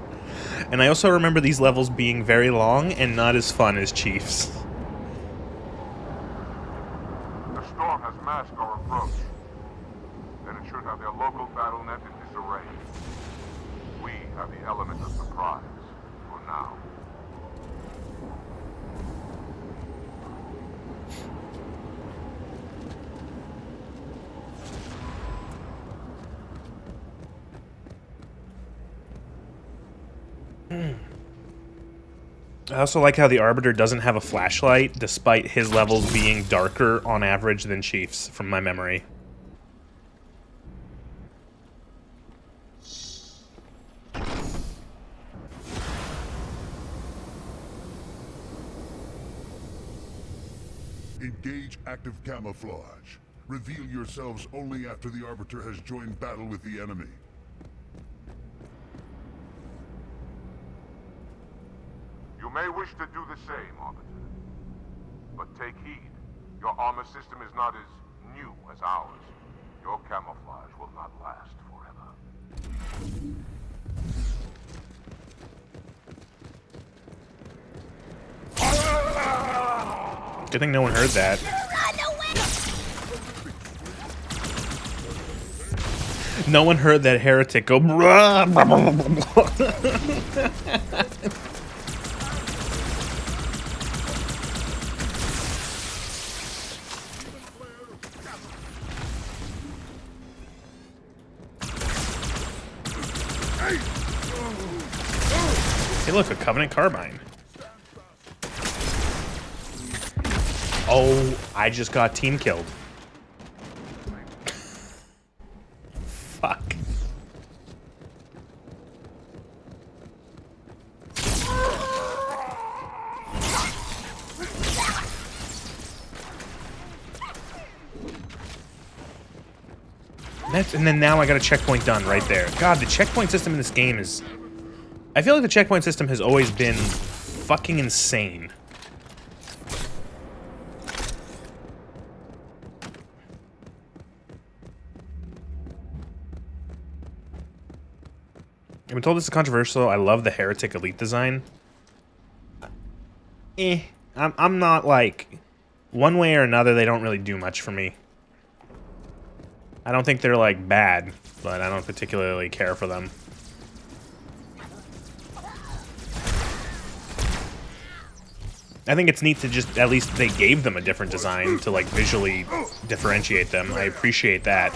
And I also remember these levels being very long and not as fun as Chief's. The storm has masked our approach. Then it should have their local battle net in disarray. We have the element of surprise for now. I also like how the Arbiter doesn't have a flashlight, despite his levels being darker on average than Chief's, from my memory. Engage active camouflage. Reveal yourselves only after the Arbiter has joined battle with the enemy. You may wish to do the same, Arbiter. But take heed. Your armor system is not as new as ours. Your camouflage will not last forever. Good thing no one heard that. No one heard that heretic go. Hey, look, a Covenant Carbine. Oh, I just got team killed. Fuck. And then now I got a checkpoint done right there. God, the checkpoint system in this game is... I feel like the checkpoint system has always been fucking insane. I've been told this is controversial. I love the Heretic Elite design. I'm not like... One way or another, they don't really do much for me. I don't think they're like bad, but I don't particularly care for them. I think it's neat to just, at least they gave them a different design to like visually differentiate them. I appreciate that.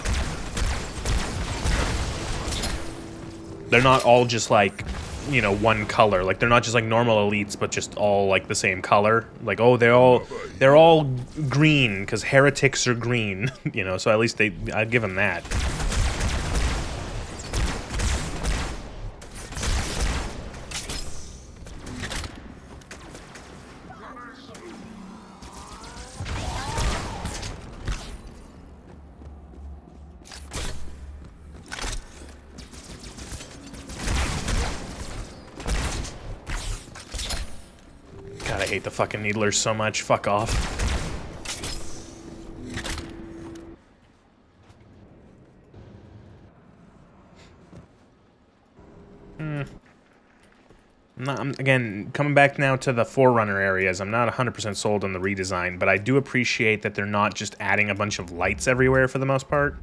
They're not all just like, you know, one color. Like they're not just like normal elites, but just all like the same color. Like, oh, they're all green because heretics are green, you know. So at least I'd give them that. God, I hate the fucking needlers so much. Fuck off. Again, coming back now to the Forerunner areas, I'm not 100% sold on the redesign, but I do appreciate that they're not just adding a bunch of lights everywhere for the most part.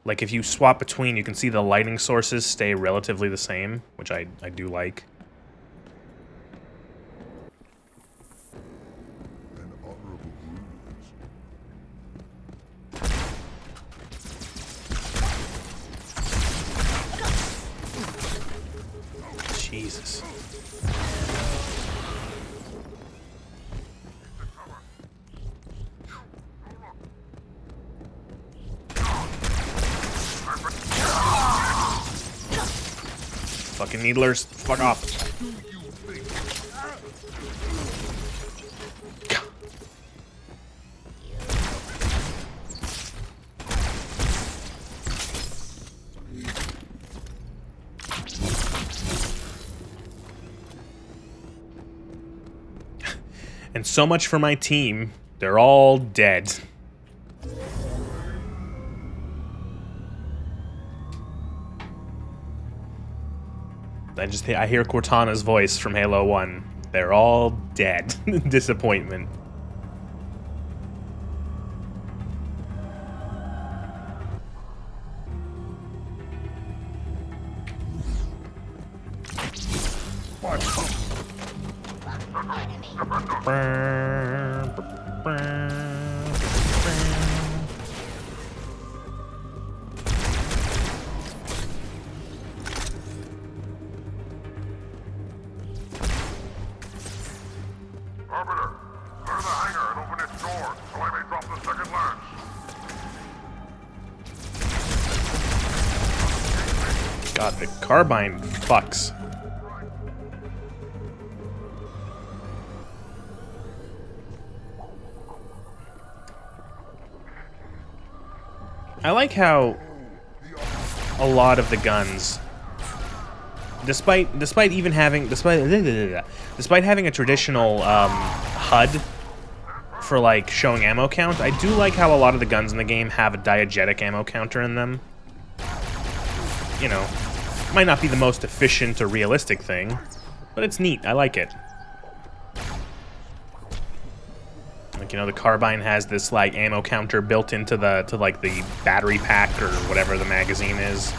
Like, if you swap between, you can see the lighting sources stay relatively the same, which I do like. Jesus. Fucking needlers, fuck off. And so much for my team. They're all dead. I hear Cortana's voice from Halo 1. They're all dead. Disappointment. Arbiter, clear the hangar and open its door so I may drop the second lance. God, the carbine fucks. I like how a lot of the guns, despite having a traditional HUD for like showing ammo count, I do like how a lot of the guns in the game have a diegetic ammo counter in them. You know, might not be the most efficient or realistic thing, but it's neat. I like it. Like, you know, the carbine has this like ammo counter built into the the battery pack or whatever the magazine is.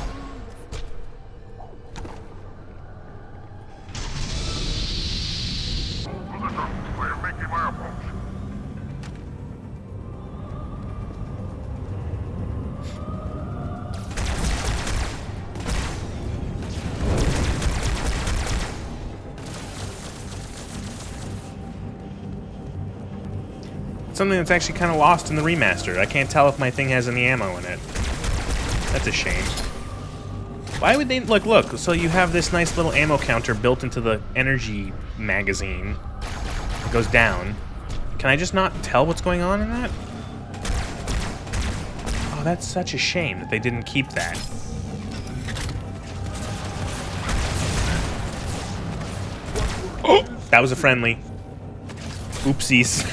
I am making my approach. Something that's actually kind of lost in the remaster. I can't tell if my thing has any ammo in it. That's a shame. Why would they... Look, so you have this nice little ammo counter built into the energy magazine. It goes down. Can I just not tell what's going on in that? Oh, that's such a shame that they didn't keep that. Oh! That was a friendly. Oopsies.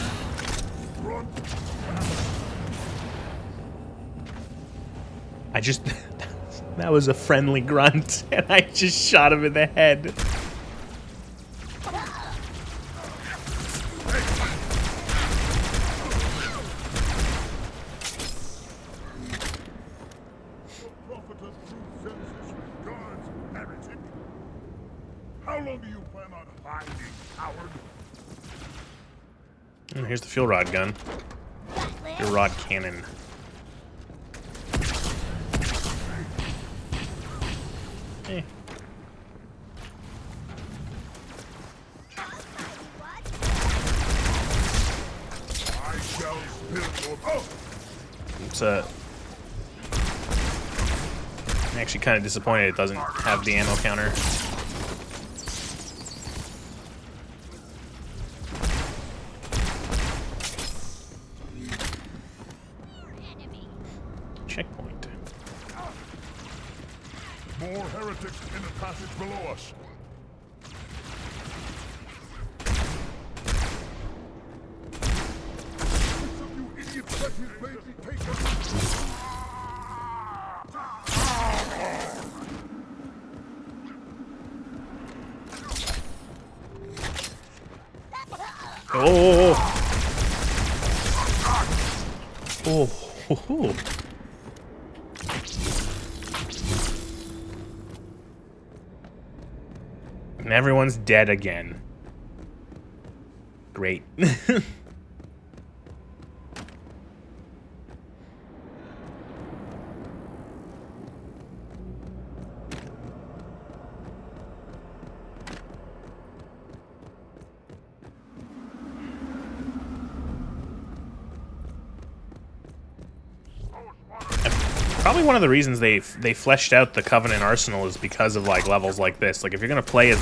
That was a friendly grunt, and I just shot him in the head. How long do you plan on hiding, coward? And here's the fuel rod gun. Fuel rod cannon. Eh. I'm actually kind of disappointed it doesn't have the ammo counter. Checkpoint. More heretics in the passage below us. You idiots let his baby take us. Oh! Oh! And everyone's dead again. Great. Probably one of the reasons they fleshed out the Covenant arsenal is because of like levels like this. Like if you're gonna play as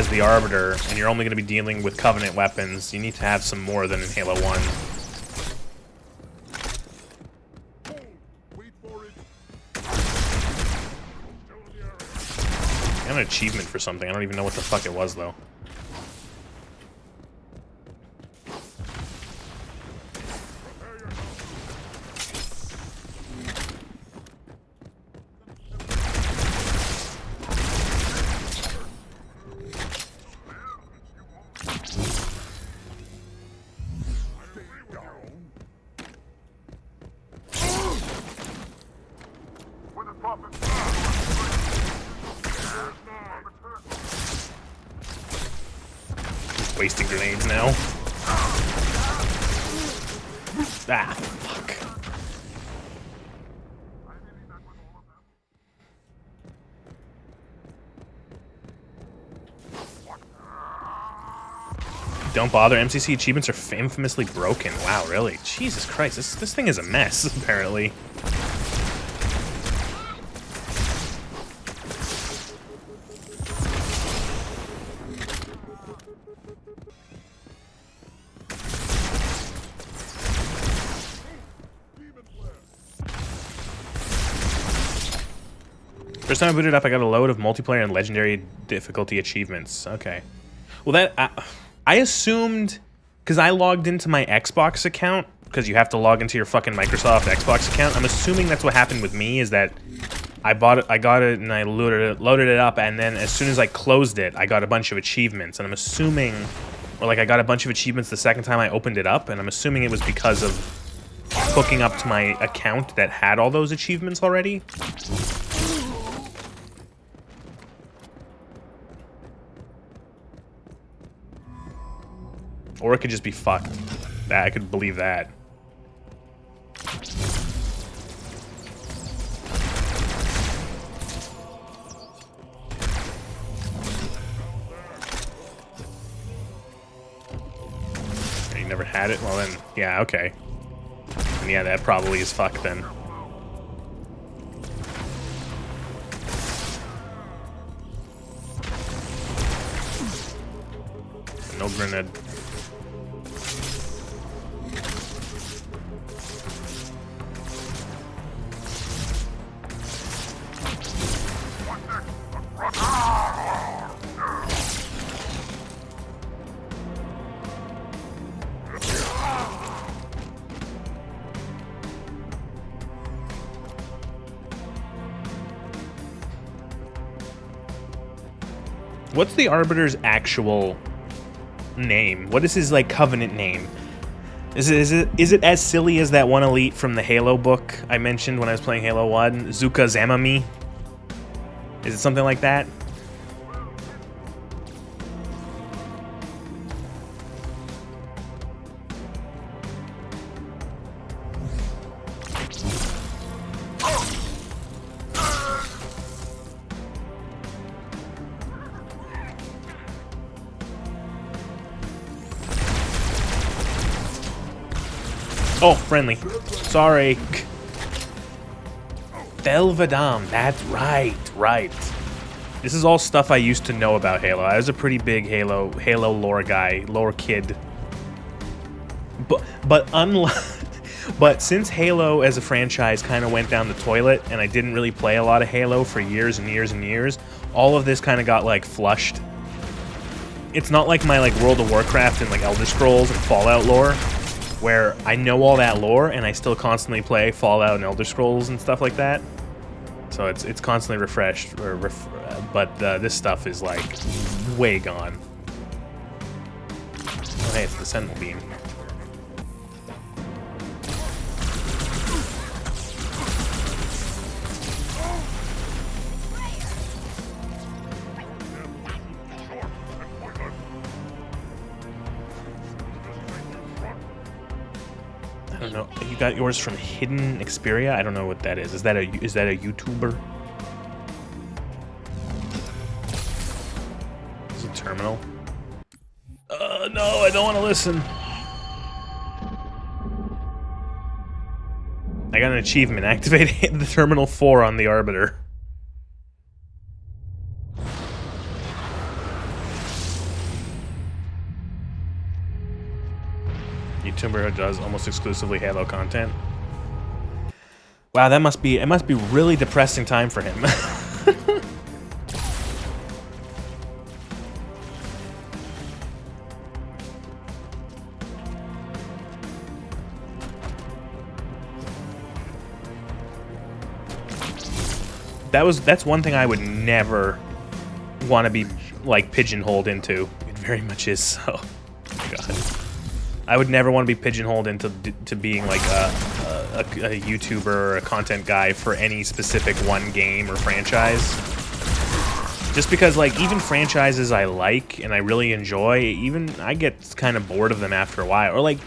the Arbiter and you're only gonna be dealing with Covenant weapons, you need to have some more than in Halo 1. I got an achievement for something. I don't even know what the fuck it was though. Wasting grenades now. Ah, fuck. Don't bother. MCC achievements are infamously broken. Wow, really? Jesus Christ, this thing is a mess, apparently. First time I booted up, I got a load of multiplayer and legendary difficulty achievements. Okay. Well, that... I assumed... Because I logged into my Xbox account, because you have to log into your fucking Microsoft Xbox account. I'm assuming that's what happened with me, is that I got it, and I loaded it up, and then as soon as I closed it, I got a bunch of achievements. And I'm assuming... Or, like, I got a bunch of achievements the second time I opened it up, and I'm assuming it was because of hooking up to my account that had all those achievements already. Or it could just be fucked. I could believe that. You never had it? Well then, yeah, okay. And yeah, that probably is fucked then. No grenade. What's the Arbiter's actual name? What is his, like, Covenant name? Is it as silly as that one elite from the Halo book I mentioned when I was playing Halo 1? Zuka Zamami? Is it something like that? Oh, friendly. Sorry. Belvedam, that's right. This is all stuff I used to know about Halo. I was a pretty big Halo lore guy, lore kid. But since Halo as a franchise kind of went down the toilet and I didn't really play a lot of Halo for years and years and years, all of this kind of got, like, flushed. It's not like my, like, World of Warcraft and, like, Elder Scrolls and Fallout lore, where I know all that lore and I still constantly play Fallout and Elder Scrolls and stuff like that. So it's constantly refreshed, but this stuff is, like, way gone. Oh, hey, it's the Sentinel Beam. I don't know. You got yours from Hidden Xperia? I don't know what that is. Is that a YouTuber? Is it terminal? No, I don't want to listen. I got an achievement. Activate the Terminal 4 on the Arbiter. YouTuber who does almost exclusively Halo content. Wow, it must be really depressing time for him. That's one thing I would never want to be, like, pigeonholed into. It very much is so. God. I would never want to be pigeonholed into being like a YouTuber or a content guy for any specific one game or franchise. Just because, like, even franchises I like and I really enjoy, even I get kind of bored of them after a while. Or, like,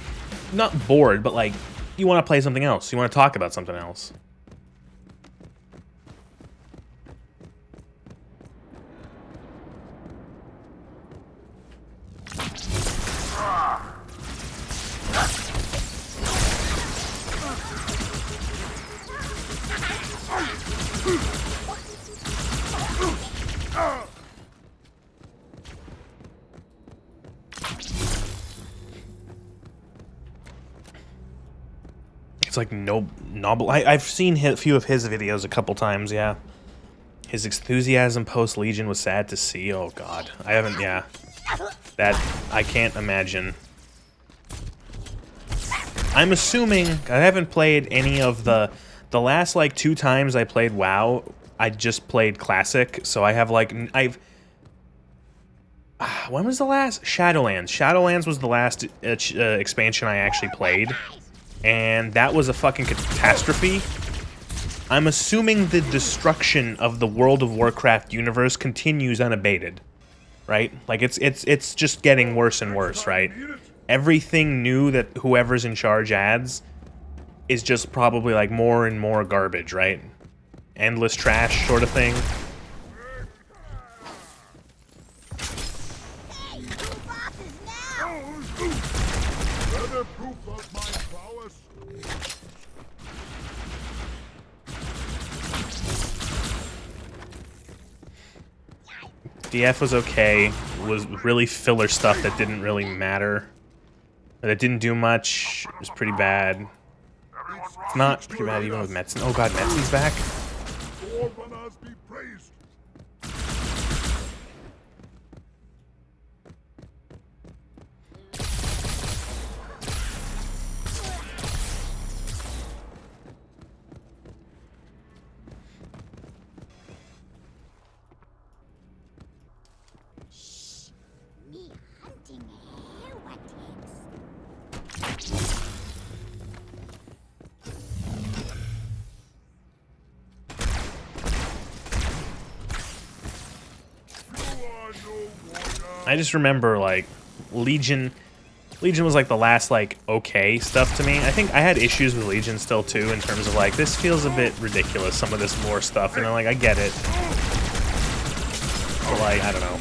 not bored, but, like, you want to play something else. You want to talk about something else. It's like noble. I've seen a few of his videos a couple times, yeah. His enthusiasm post-Legion was sad to see. Oh, God. I haven't, yeah. That, I can't imagine. I'm assuming, I haven't played any of the last, like, 2 times I played WoW, I just played Classic, so I have, like, when was the last? Shadowlands. Shadowlands was the last expansion I actually played. And that was a fucking catastrophe. I'm assuming the destruction of the World of Warcraft universe continues unabated, right? Like it's just getting worse and worse, right? Everything new that whoever's in charge adds is just probably like more and more garbage, right? Endless trash sort of thing. DF was okay. It was really filler stuff that didn't really matter. But it didn't do much. It was pretty bad. It's not pretty bad even with Metzen. Oh god, Metzen's back? I just remember, like, Legion was, like, the last, like, okay stuff to me. I think I had issues with Legion still, too, in terms of, like, this feels a bit ridiculous, some of this lore stuff, and I'm like, I get it. But, like, I don't know.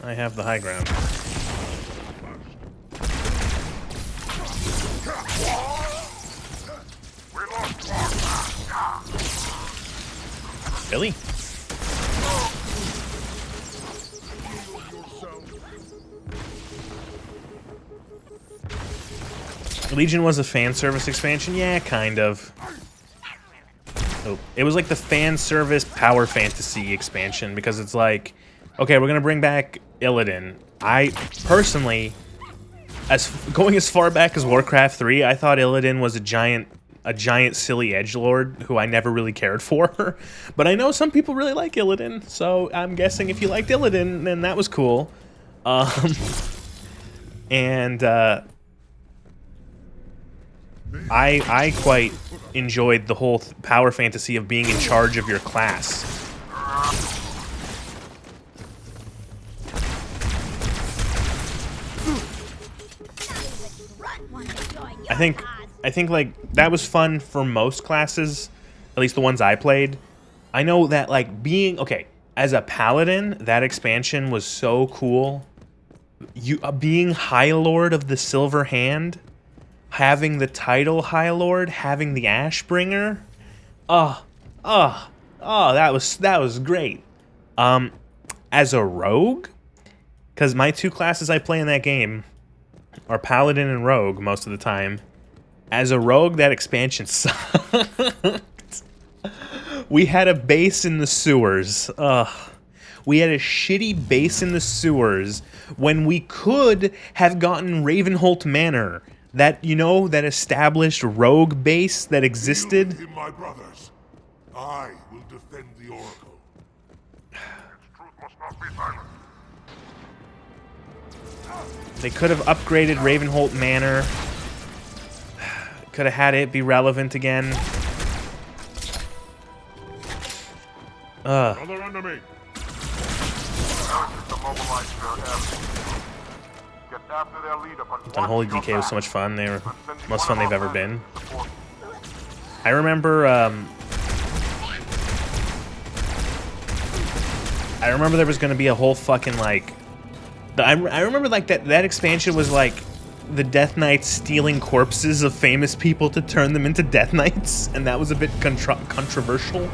I have the high ground. Billy? Legion was a fan service expansion? Yeah, kind of. Oh, it was like the fan service power fantasy expansion because it's like, okay, we're gonna bring back Illidan. I personally, going as far back as Warcraft 3, I thought Illidan was a giant silly edgelord who I never really cared for. But I know some people really like Illidan, so I'm guessing if you liked Illidan, then that was cool. I quite enjoyed the whole power fantasy of being in charge of your class. I think like that was fun for most classes, at least the ones I played. I know that like being as a paladin, that expansion was so cool. You being High Lord of the Silver Hand, having the title High Lord, having the Ashbringer, that was great. As a rogue, because my 2 classes I play in that game are Paladin and Rogue most of the time. As a rogue, that expansion sucked. We had a base in the sewers. We had a shitty base in the sewers when we could have gotten Ravenholt Manor. That, you know, that established rogue base that existed. Deal with him, my brothers. I will defend the Oracle. Its truth must not be silenced. They could have upgraded Ravenholt Manor. Could have had it be relevant again. Another enemy. Unholy DK was so much fun. They were the most fun they've ever been. I remember there was gonna be a whole fucking like I remember like that expansion was like the Death Knights stealing corpses of famous people to turn them into Death Knights, and that was a bit controversial.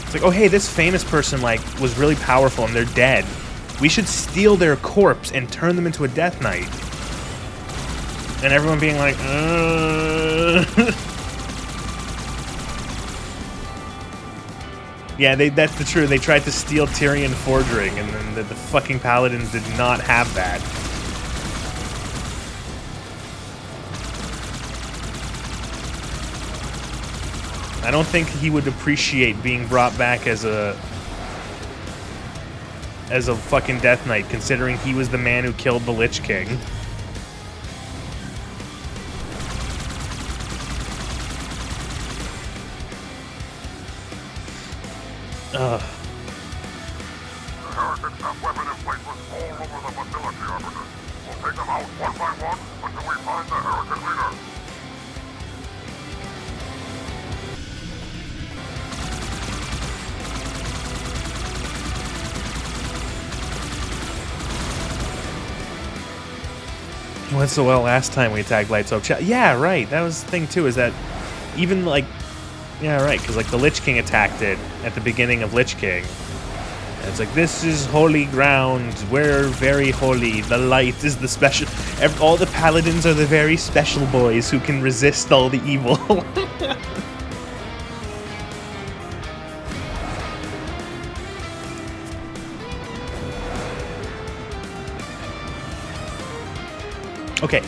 It's like, oh hey, this famous person like was really powerful and they're dead. We should steal their corpse and turn them into a Death Knight. And everyone being like, Yeah, that's the truth. They tried to steal Tyrion Fordring, and then the fucking Paladins did not have that. I don't think he would appreciate being brought back as a fucking Death Knight, considering he was the man who killed the Lich King. Ugh. The heretics have weapon emplacements all over the facility, Arbiter. We'll take them out one by one until we find the heretic leader. It went so well last time we attacked Lights Hope. Yeah, right. That was the thing too, is that even like, yeah, right, because like the Lich King attacked it at the beginning of Lich King. And it's like, this is holy ground. We're very holy. The light is the special. All the paladins are the very special boys who can resist all the evil. Okay,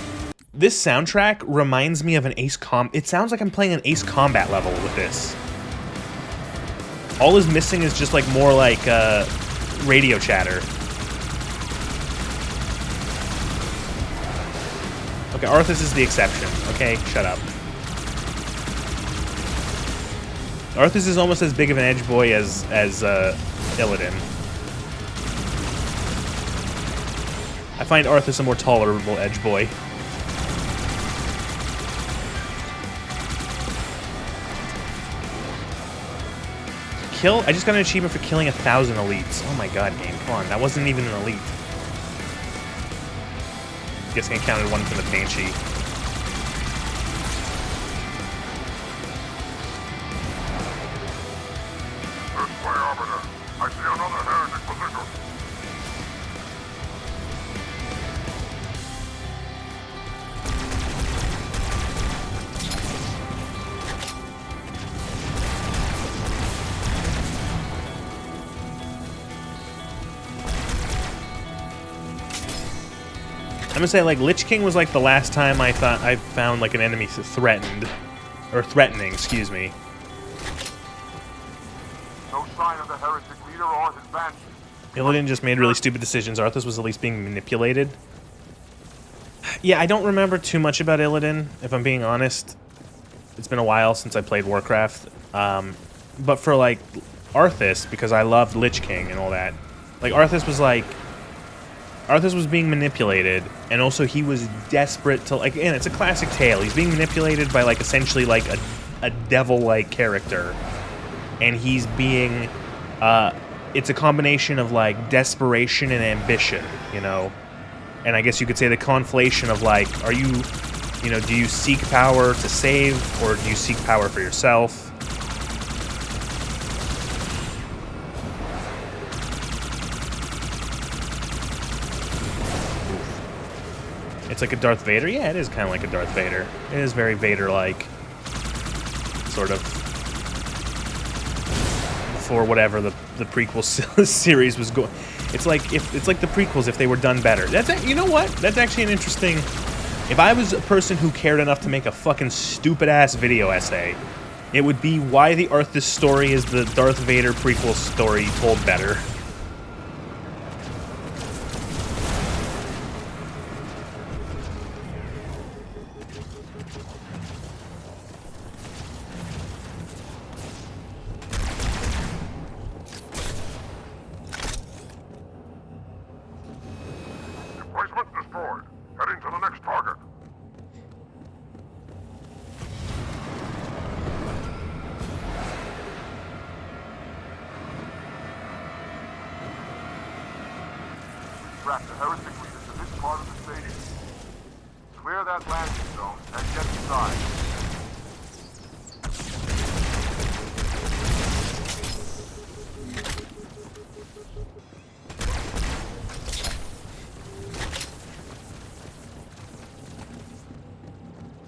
this soundtrack reminds me of an it sounds like I'm playing an Ace Combat level with this. All is missing is just like more like radio chatter. Okay, Arthas is the exception. Okay, shut up. Arthas is almost as big of an edge boy as Illidan. I find Arthas a more tolerable edge boy. I just got an achievement for killing 1,000 elites. Oh my god, game, come on, that wasn't even an elite. Guessing I counted one from the Banshee. This way, Arbiter. I see another heretic position. I'm gonna say, like, Lich King was like the last time I thought I found like an enemy threatening, excuse me. No sign of the heretic leader or his Banshee. Illidan just made really stupid decisions. Arthas was at least being manipulated. Yeah, I don't remember too much about Illidan, if I'm being honest. It's been a while since I played Warcraft. But for like Arthas, because I loved Lich King and all that, like Arthas was being manipulated, and also he was desperate to, like, and it's a classic tale. He's being manipulated by, like, essentially, like, a devil-like character. And he's being, it's a combination of, like, desperation and ambition, you know? And I guess you could say the conflation of, like, are you, you know, do you seek power to save, or do you seek power for yourself? It's like a Darth Vader? Yeah, it is kind of like a Darth Vader. It is very Vader-like. Sort of. For whatever the prequel series was going. It's like the prequels if they were done better. You know what? That's actually an interesting. If I was a person who cared enough to make a fucking stupid ass video essay, it would be why the Arthas story is the Darth Vader prequel story told better. Replacement destroyed. Heading to the next target. Track the heretic leaders to this part of the stadium. Clear that landing zone and get inside.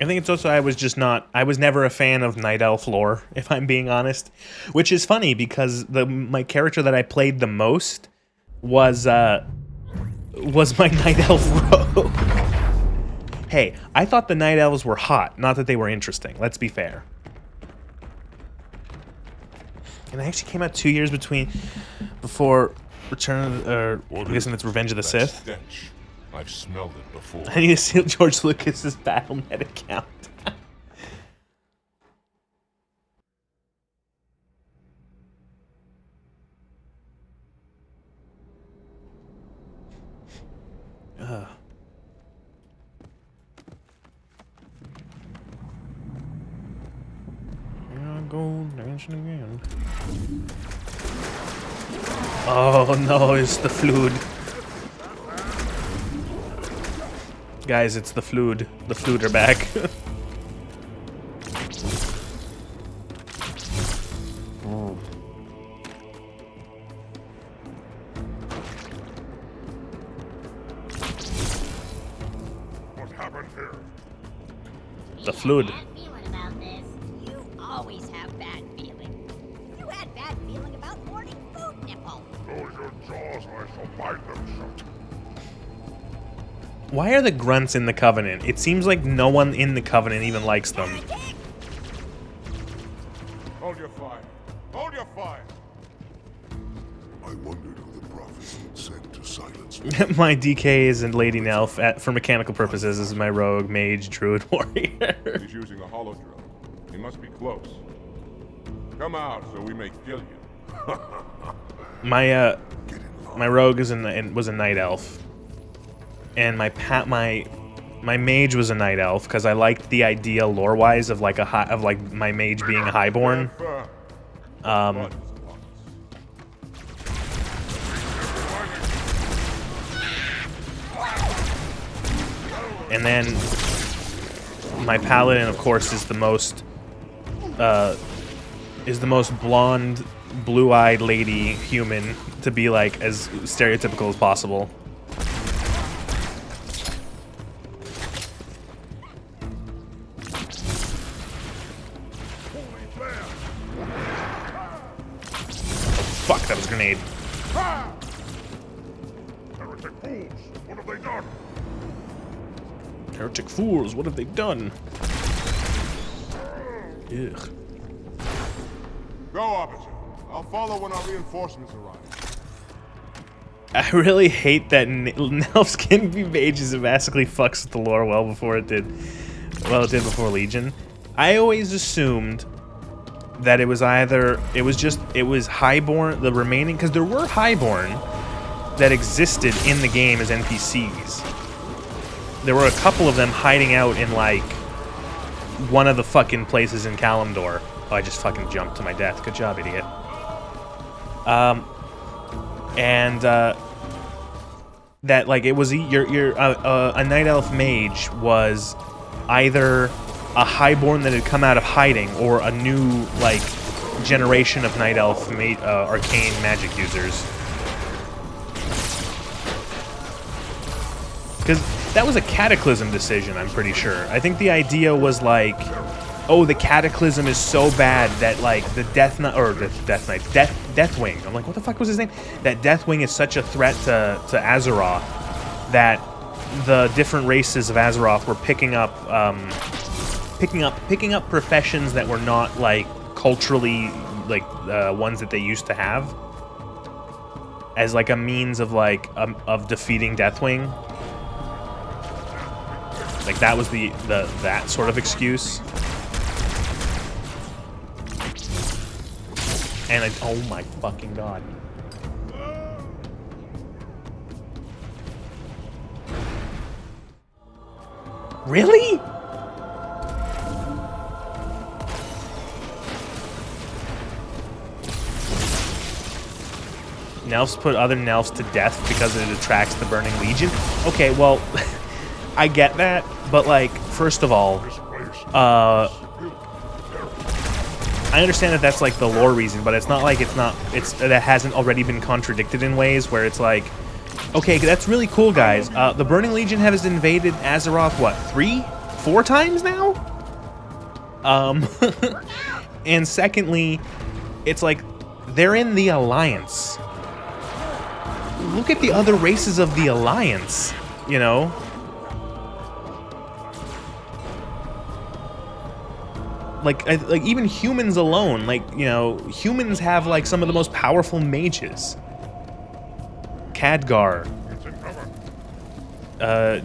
I think it's also I was never a fan of Night Elf lore, if I'm being honest. Which is funny because my character that I played the most was my Night Elf rogue. Hey, I thought the Night Elves were hot, not that they were interesting. Let's be fair. And they actually came out 2 years before Return of the, I'm guessing it's Revenge of the Sith. Stench. I've smelled it before. I need to steal George Lucas's Battle.net account. Here I go dancing again. Oh no, it's the Flood. Guys, it's the Flood. The Flood are back. Oh. What happened here? The Flood. Feeling about this. You always have bad feeling. You had bad feeling about morning food nipple. Close your jaws or I shall bite them shut. Why are the grunts in the Covenant? It seems like no one in the Covenant even likes them. Hold your fire. Hold your fire. I wondered who the prophets would send to silence me. My DK isn't Lady Nelf. For mechanical purposes, this is my rogue, mage, druid, warrior. He's using a hollow drill. He must be close. Come out so we may kill you. My rogue was a night elf. And my mage was a night elf because I liked the idea lore-wise of like my mage being a highborn. And then my paladin, of course, is the most blonde, blue-eyed lady human to be like as stereotypical as possible. Fuck, that was a grenade. Heretic fools, what have they done? Heretic fools, what have they done? Ugh. Go, officer. I'll follow when our reinforcements arrive. I really hate that Nelf's can be mages and basically fucks with the lore well before it did. Well, it did before Legion. I always assumed that it was Highborn, the remaining, because there were Highborn that existed in the game as NPCs. There were a couple of them hiding out in, like, one of the fucking places in Kalimdor. Oh, I just fucking jumped to my death. Good job, idiot. That, like, it was a Night Elf mage was either a Highborn that had come out of hiding, or a new, like, generation of Night Elf arcane magic users. Because That was a Cataclysm decision, I'm pretty sure. I think the idea was like, oh, the Cataclysm is so bad that like the Deathwing. I'm like, what the fuck was his name? That Deathwing is such a threat to Azeroth that the different races of Azeroth were picking up professions that were not like culturally like ones that they used to have as like a means of like of defeating Deathwing. Like that was that sort of excuse. And oh my fucking god. Really? Nelfs put other Nelfs to death because it attracts the Burning Legion? Okay, well, I get that, but like, first of all, I understand that that's like the lore reason, but it's not like that hasn't already been contradicted in ways where it's like, okay, that's really cool, guys. The Burning Legion has invaded Azeroth, what, 3-4 times now? And secondly, it's like, they're in the Alliance. Look at the other races of the Alliance, you know? Like even humans alone, like, you know, humans have like some of the most powerful mages. Khadgar.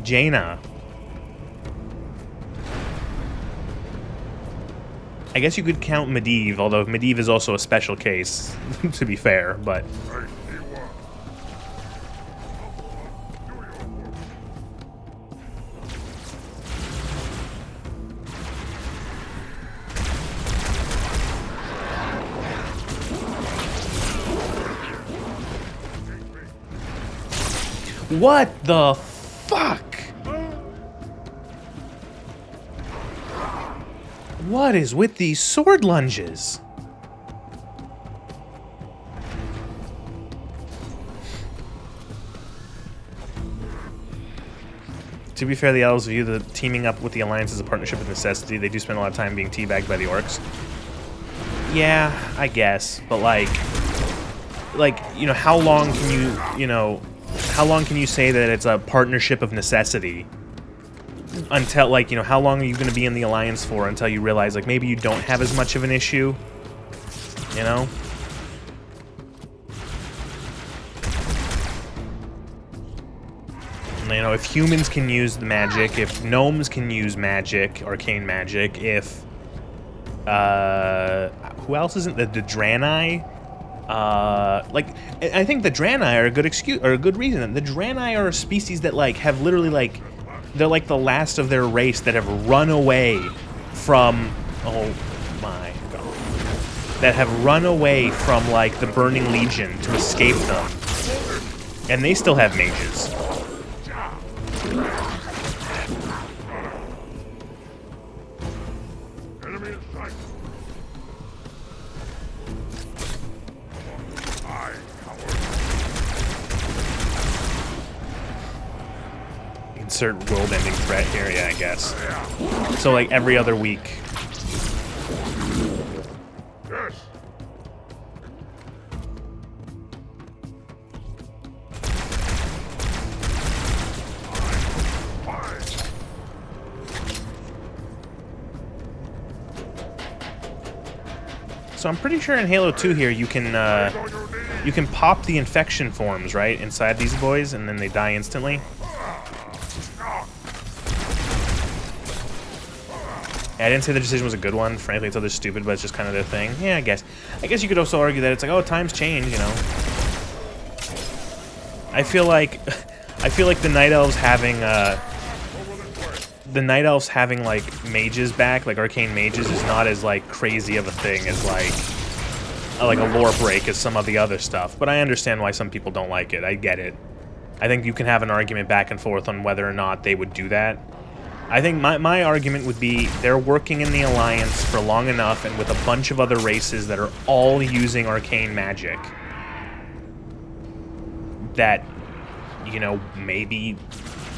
Jaina. I guess you could count Medivh, although Medivh is also a special case, to be fair, but... What the fuck? What is with these sword lunges? To be fair, the elves view the teaming up with the Alliance as a partnership of necessity. They do spend a lot of time being teabagged by the orcs. Yeah, I guess, but like, you know, how long can how long can you say that it's a partnership of necessity? Until, like, you know, how long are you going to be in the Alliance for until you realize, like, maybe you don't have as much of an issue? You know? You know, if humans can use the magic, if gnomes can use magic, arcane magic, if... who else isn't? The Draenei? Like, I think the Draenei are a good excuse, or a good reason. The Draenei are a species that, like, have literally, like... They're like the last of their race that have run away from... Oh my god. That have run away from, like, the Burning Legion to escape them. And they still have mages. Enemy in sight. Insert world-ending threat here, yeah, I guess. So, like, every other week. Yes. So I'm pretty sure in Halo 2 here you can pop the infection forms, right, inside these boys, and then they die instantly. I didn't say the decision was a good one. Frankly, it's other stupid, but it's just kind of their thing. Yeah, I guess. I guess you could also argue that it's like, oh, times change, you know. I feel like the Night Elves having like mages back, like arcane mages, is not as like crazy of a thing as like a lore break as some of the other stuff. But I understand why some people don't like it. I get it. I think you can have an argument back and forth on whether or not they would do that. I think my argument would be they're working in the Alliance for long enough and with a bunch of other races that are all using arcane magic that, you know, maybe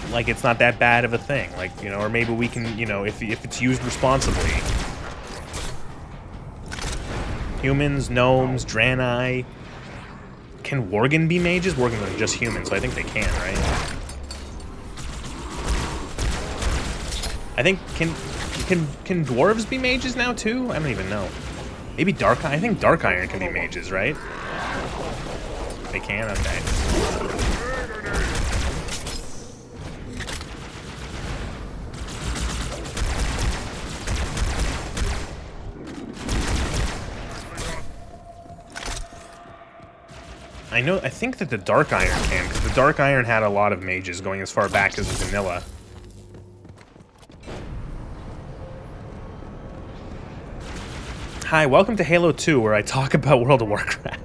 like it's not that bad of a thing. Like, you know, or maybe we can, you know, if it's used responsibly. Humans, gnomes, Draenei. Can Worgen be mages? Worgen are just humans, so I think they can, right? I think can dwarves be mages now too? I don't even know. Maybe I think Dark Iron can be mages, right? They can? Okay. I think that the Dark Iron can, because the Dark Iron had a lot of mages going as far back as vanilla. Hi, welcome to Halo 2, where I talk about World of Warcraft.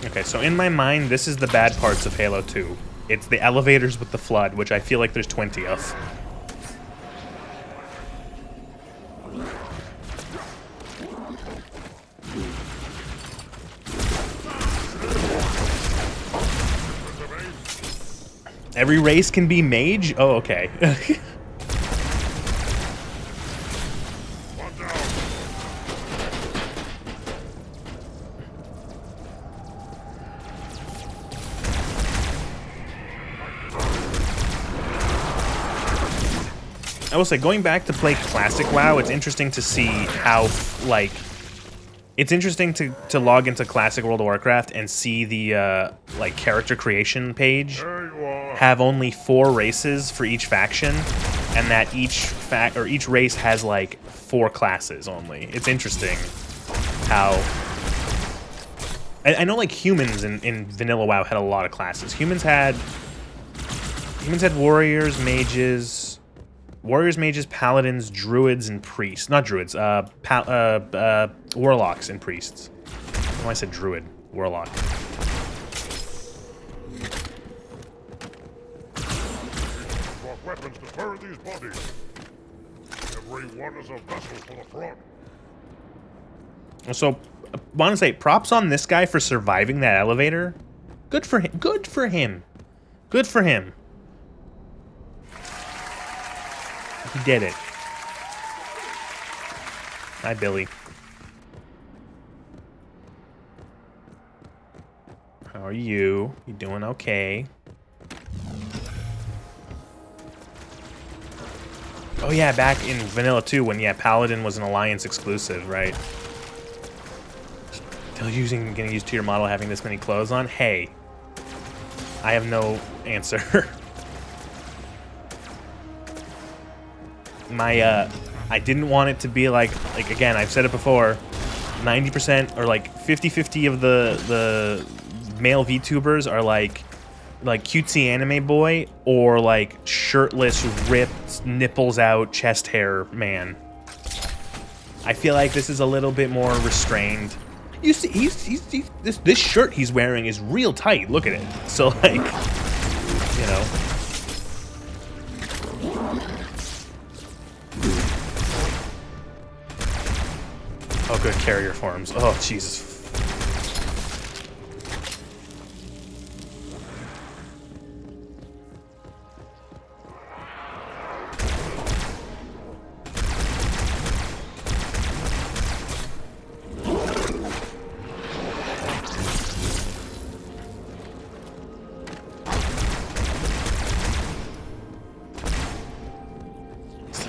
Okay, so in my mind, this is the bad parts of Halo 2. It's the elevators with the flood, which I feel like there's 20 of. Every race can be mage? Oh, okay. I will say, going back to play Classic WoW, it's interesting to see how, like... It's interesting to log into Classic World of Warcraft and see the, like, character creation page have only 4 races for each faction, and that each race has, like, 4 classes only. It's interesting how... I know, like, humans in Vanilla WoW had a lot of classes. Humans had warriors, mages... Warriors, mages, paladins, druids, and priests. Not druids, warlocks and priests. Oh, I said druid. Warlock. Brought weapons to burn these bodies. Every one is a vessel for the front. So, I want to say, props on this guy for surviving that elevator. Good for him. Good for him. Good for him. He did it. Hi, Billy. How are you? You doing okay? Oh yeah, back in Vanilla 2 when, yeah, Paladin was an Alliance exclusive, right? Still getting used to your model having this many clothes on? Hey. I have no answer. I didn't want it to be like again, I've said it before, 90% or like 50-50 of the male VTubers are like cutesy anime boy or like shirtless, ripped, nipples out, chest hair man. I feel like this is a little bit more restrained. You see, this shirt he's wearing is real tight. Look at it. So like, you know. Oh, good, carrier forms. Oh, Jesus.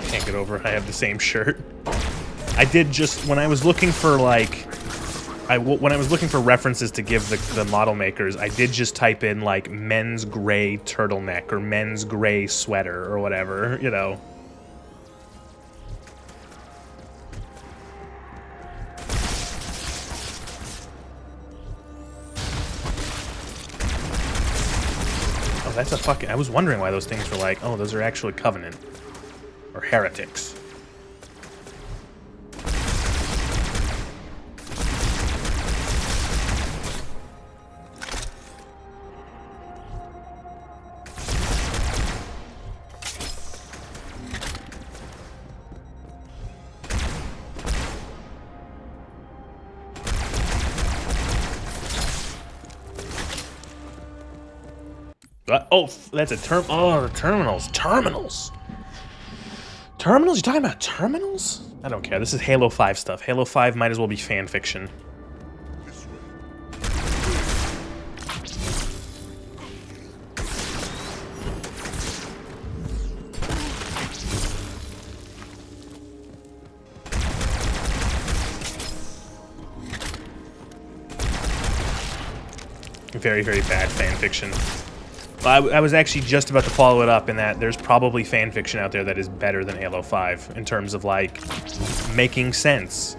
Can't get over I have the same shirt. I did just, when I was looking for, like, when I was looking for references to give the model makers, I did just type in, like, men's gray turtleneck or men's gray sweater or whatever, you know. Oh, that's a fucking, I was wondering why those things were like, oh, those are actually Covenant. Or heretics. Oh, that's a term. Oh, terminals. Terminals. Terminals? You talking about terminals? I don't care. This is Halo 5 stuff. Halo 5 might as well be fan fiction. Very, very bad fan fiction. I was actually just about to follow it up in that there's probably fan fiction out there that is better than Halo 5 in terms of, like, making sense,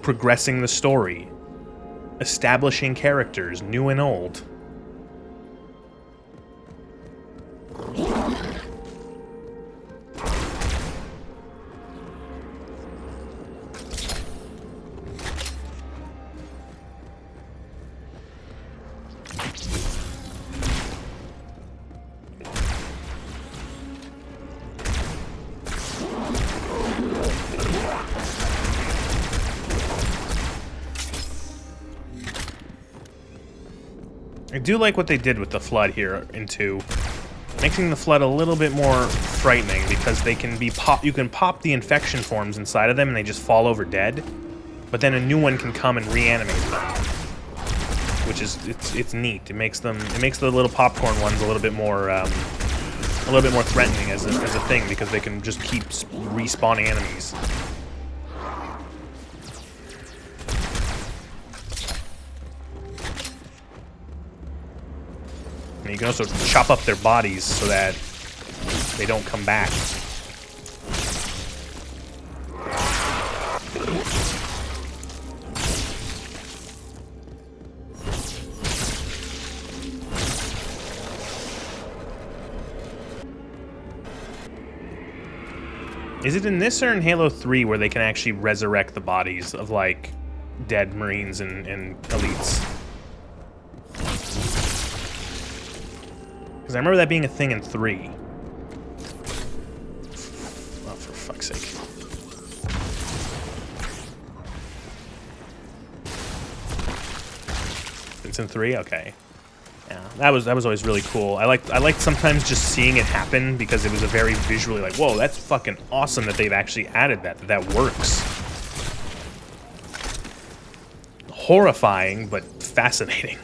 progressing the story, establishing characters, new and old. I do like what they did with the Flood here in 2, making the Flood a little bit more frightening because they can be you can pop the infection forms inside of them and they just fall over dead, but then a new one can come and reanimate them, which is it's neat. It makes the little popcorn ones a little bit more threatening as a thing because they can just keep respawning enemies. And you can also chop up their bodies so that they don't come back. Is it in this or in Halo 3 where they can actually resurrect the bodies of, like, dead Marines and elites? Because I remember that being a thing in 3. Oh, for fuck's sake. It's in 3? Okay. Yeah, that was always really cool. I liked sometimes just seeing it happen because it was a very visually like, whoa, that's fucking awesome that they've actually added that works. Horrifying, but fascinating.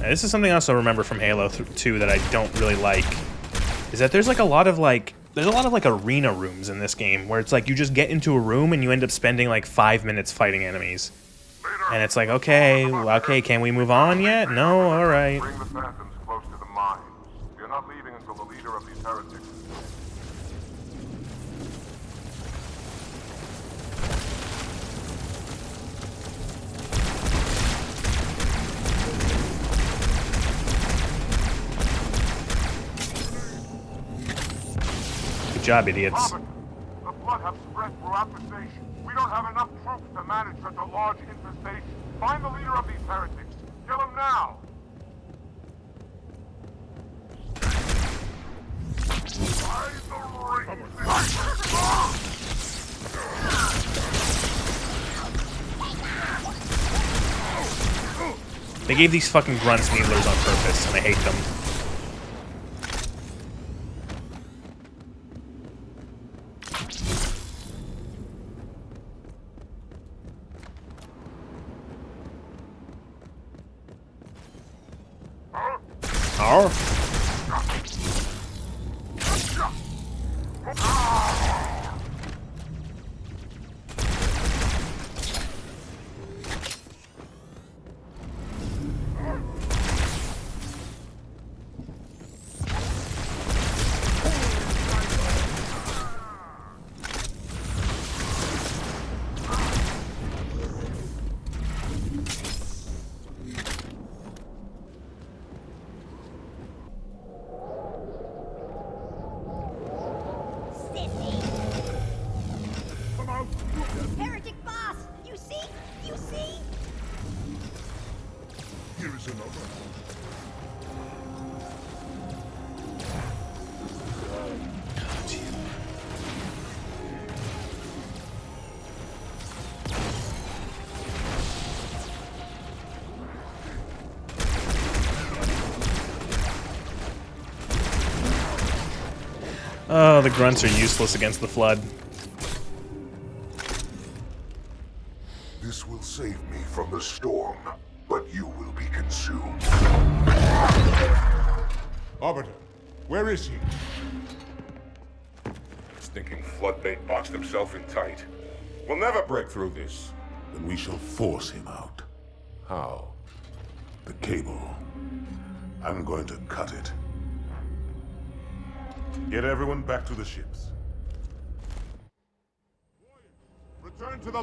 This is something else I remember from Halo 2 that I don't really like, is that there's a lot of arena rooms in this game where it's like you just get into a room and you end up spending like 5 minutes fighting enemies. And it's like, okay, can we move on yet? No? Alright. Bring the Phantoms close to the mines. You're not leaving until the leader of these heretics is Good job, idiots. The Flood have spread throughout the station. We don't have enough troops to manage such a large infestation. Find the leader of these heretics. Kill him now. They gave these fucking grunts needlers on purpose, and I hate them. Here is another. Oh, the grunts are useless against the flood. This will save me from the storm, but you will be consumed. Arbiter, where is he? Stinking floodbait boxed himself in tight. We'll never break through this. Then we shall force him out. How? The cable. I'm going to cut it. Get everyone back to the ships.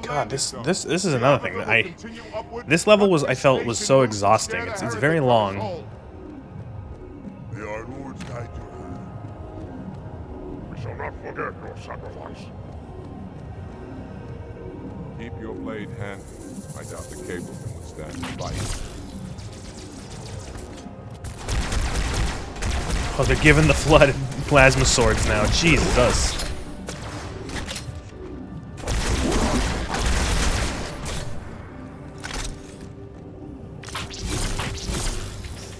God, this is another thing that this level I felt was so exhausting. It's very long. May our lords guide your hand. We shall not forget your sacrifice. Keep your blade handy. I doubt the cable can withstand the fight. Oh, they're giving the flood plasma swords now. Jesus.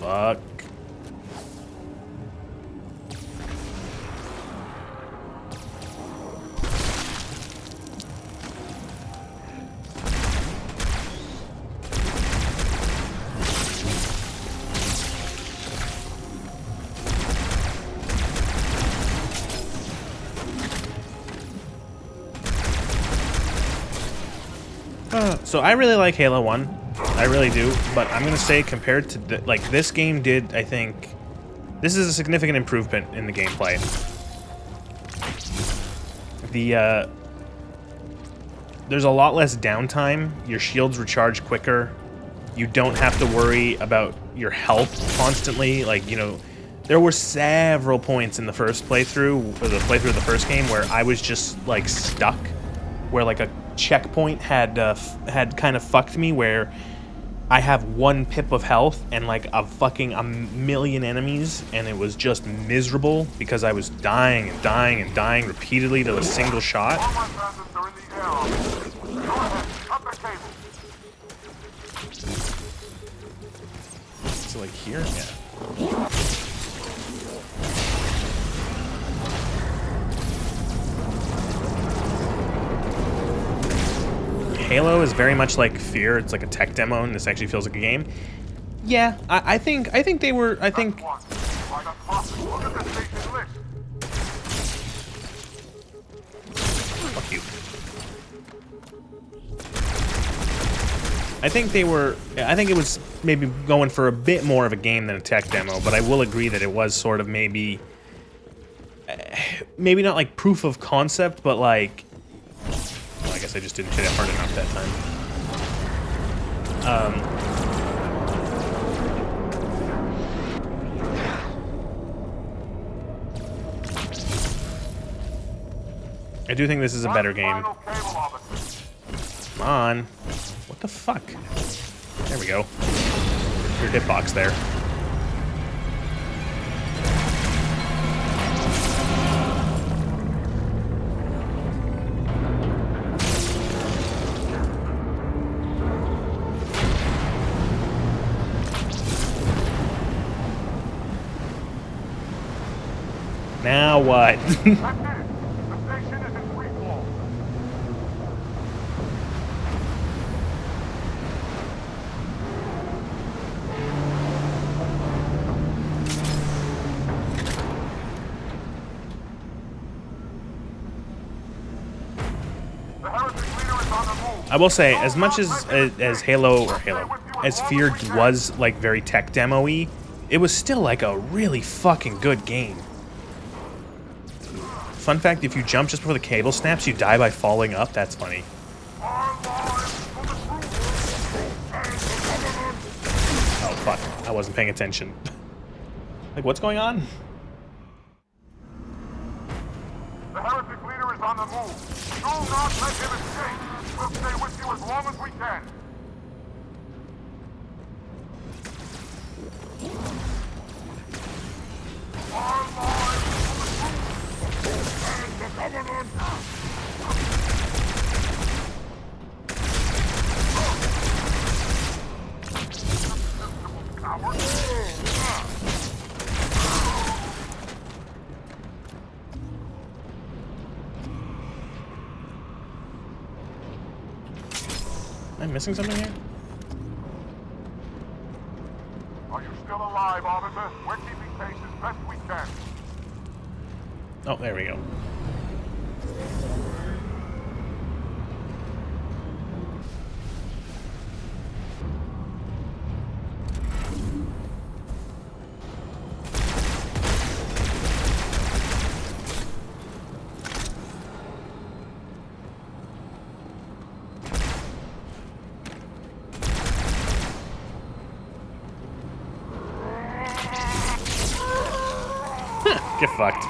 Fuck. So I really like Halo 1. I really do, but I'm gonna say compared to this game did, I think this is a significant improvement in the gameplay. There's a lot less downtime. Your shields recharge quicker. You don't have to worry about your health constantly. Like, you know, there were several points in the first playthrough, or the playthrough of the first game, where I was just like stuck, where like a checkpoint had kind of fucked me, where I have 1 pip of health and like a million enemies, and it was just miserable because I was dying and dying and dying repeatedly to a single shot. So like here, yeah. Halo is very much like Fear. It's like a tech demo, and this actually feels like a game. Yeah, I think they were. I think. Fuck you. I think they were. I think it was maybe going for a bit more of a game than a tech demo, but I will agree that it was sort of maybe not like proof of concept, but like. Well, I guess I just didn't hit it hard enough that time. I do think this is a better game. Come on. What the fuck? There we go. Your hitbox there. Now what? I will say, as much as Fear was like very tech demo-y, it was still like a really fucking good game. Fun fact, if you jump just before the cable snaps, you die by falling up. That's funny. Oh, fuck. I wasn't paying attention. Like, what's going on? The heretic leader is on the move. Do not let him escape. We'll stay with you as long as we can. Am I missing something here? Are you still alive, officer? We're keeping pace as best we can. Oh, there we go. Get fucked.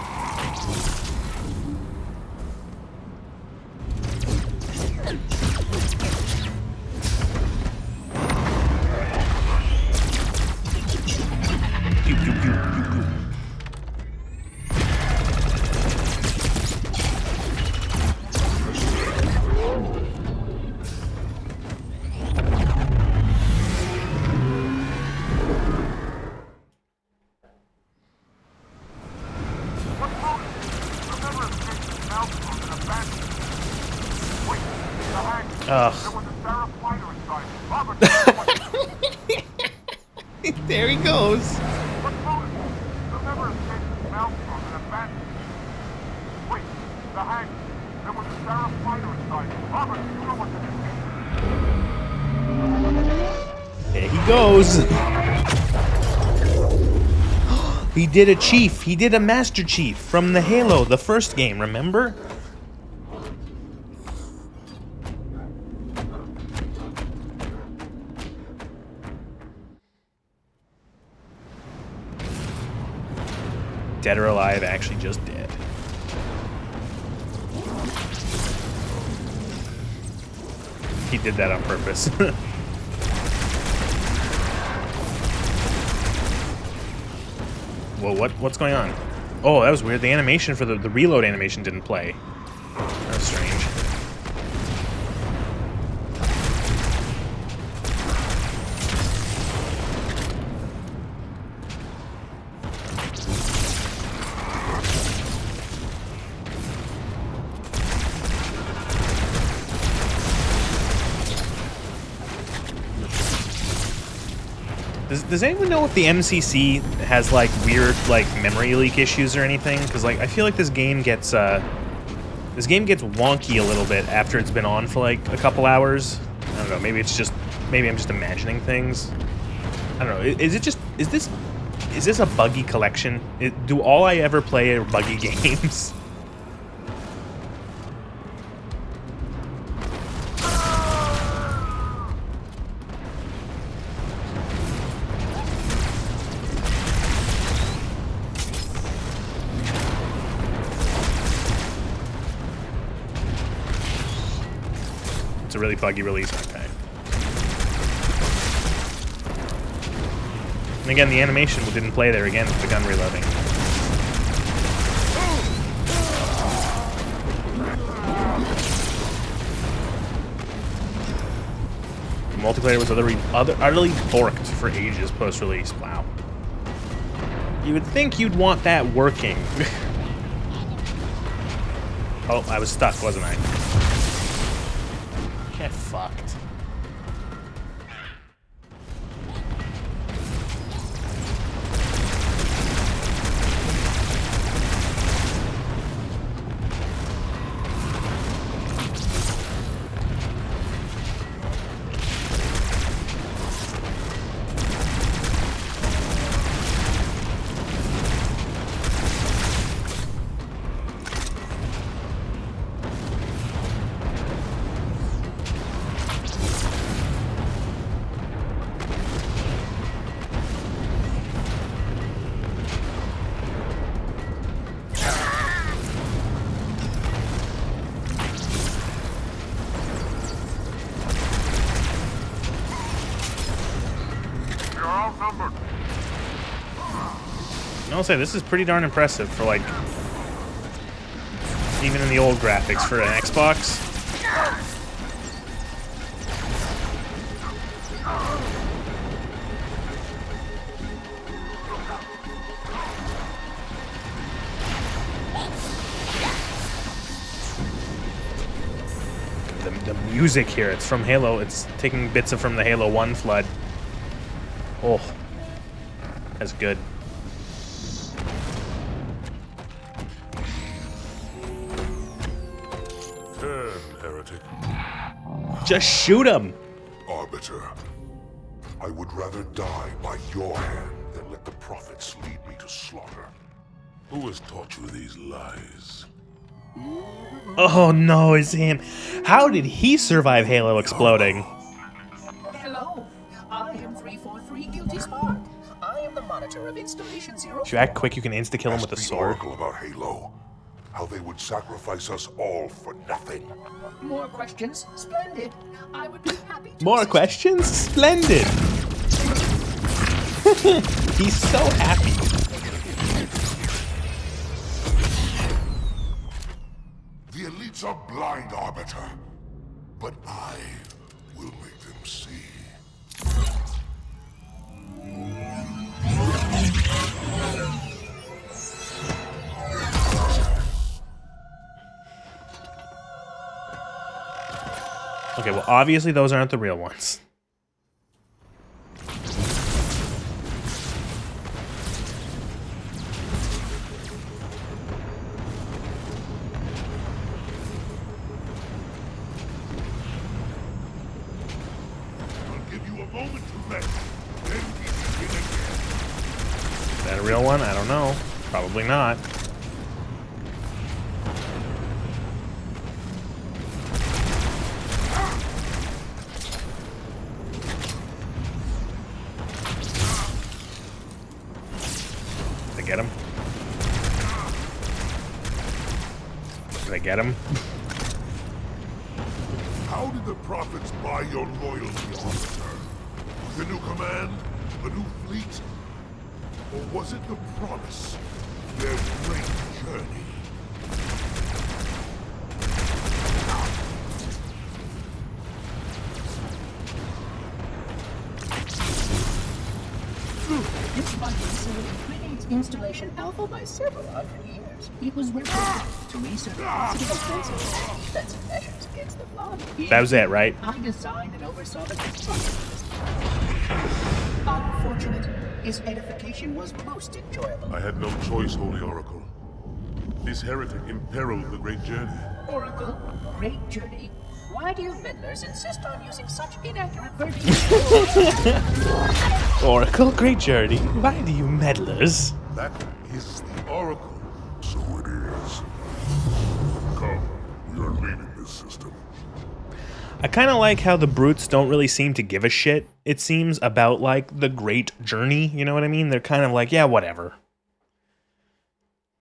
Pew, pew, pew, pew, pew. There he goes. There he goes. He did a chief. He did a Master Chief from the Halo, the first game, remember? Dead or alive, actually just dead. He did that on purpose. Whoa, what's going on? Oh, that was weird. The animation for the reload animation didn't play. That was strange. Does anyone know if the MCC has like weird like memory leak issues or anything? Because like I feel like this game gets wonky a little bit after it's been on for like a couple hours. I don't know. Maybe I'm just imagining things. I don't know. Is this a buggy collection? Do all I ever play are buggy games? It's a really buggy release, okay. And again, the animation didn't play there again with the gun reloading. The multiplayer was utterly borked for ages post-release. Wow. You would think you'd want that working. Oh, I was stuck, wasn't I? Get fucked. I'll say this is pretty darn impressive for like even in the old graphics for an Xbox. the music here. It's from Halo. It's taking bits from the Halo 1 flood. Oh, that's good. Heretic. Just shoot him. Arbiter, I would rather die by your hand than let the prophets lead me to slaughter. Who has taught you these lies? Oh no, it's him. How did he survive Halo exploding? Hello, I am 343 Guilty Spark. I am the monitor of Installation 0. If you act quick, you can insta-kill him with a sword. Oracle about Halo. How they would sacrifice us all for nothing. More questions? Splendid. I would be happy to More questions? Splendid. He's so happy. The elites are blind, Arbiter. But I will make them see. Okay, well, obviously those aren't the real ones. I'll give you a moment to rest. Then we begin again. Is that a real one? I don't know. Probably not. Get him? Did I get him? How did the prophets buy your loyalty, Arbiter? The new command? The new fleet? Or was it the promise? Their great journey? This mighty facility predates installation Alpha by several hundred years. It was retrofitted to research sensitive defensive measures against the flood. That was it, right? I designed and oversaw the construction of this. Unfortunate. His edification was most enjoyable. I had no choice, Holy Oracle. This heretic imperiled the great journey. Oracle, great journey. Why do you meddlers insist on using such inaccurate verbiage? Oracle, great journey. Why do you meddlers? That is the Oracle. So it is. Come, we are leaving this system. I kind of like how the brutes don't really seem to give a shit, it seems, about, like, the great journey, you know what I mean? They're kind of like, yeah, whatever.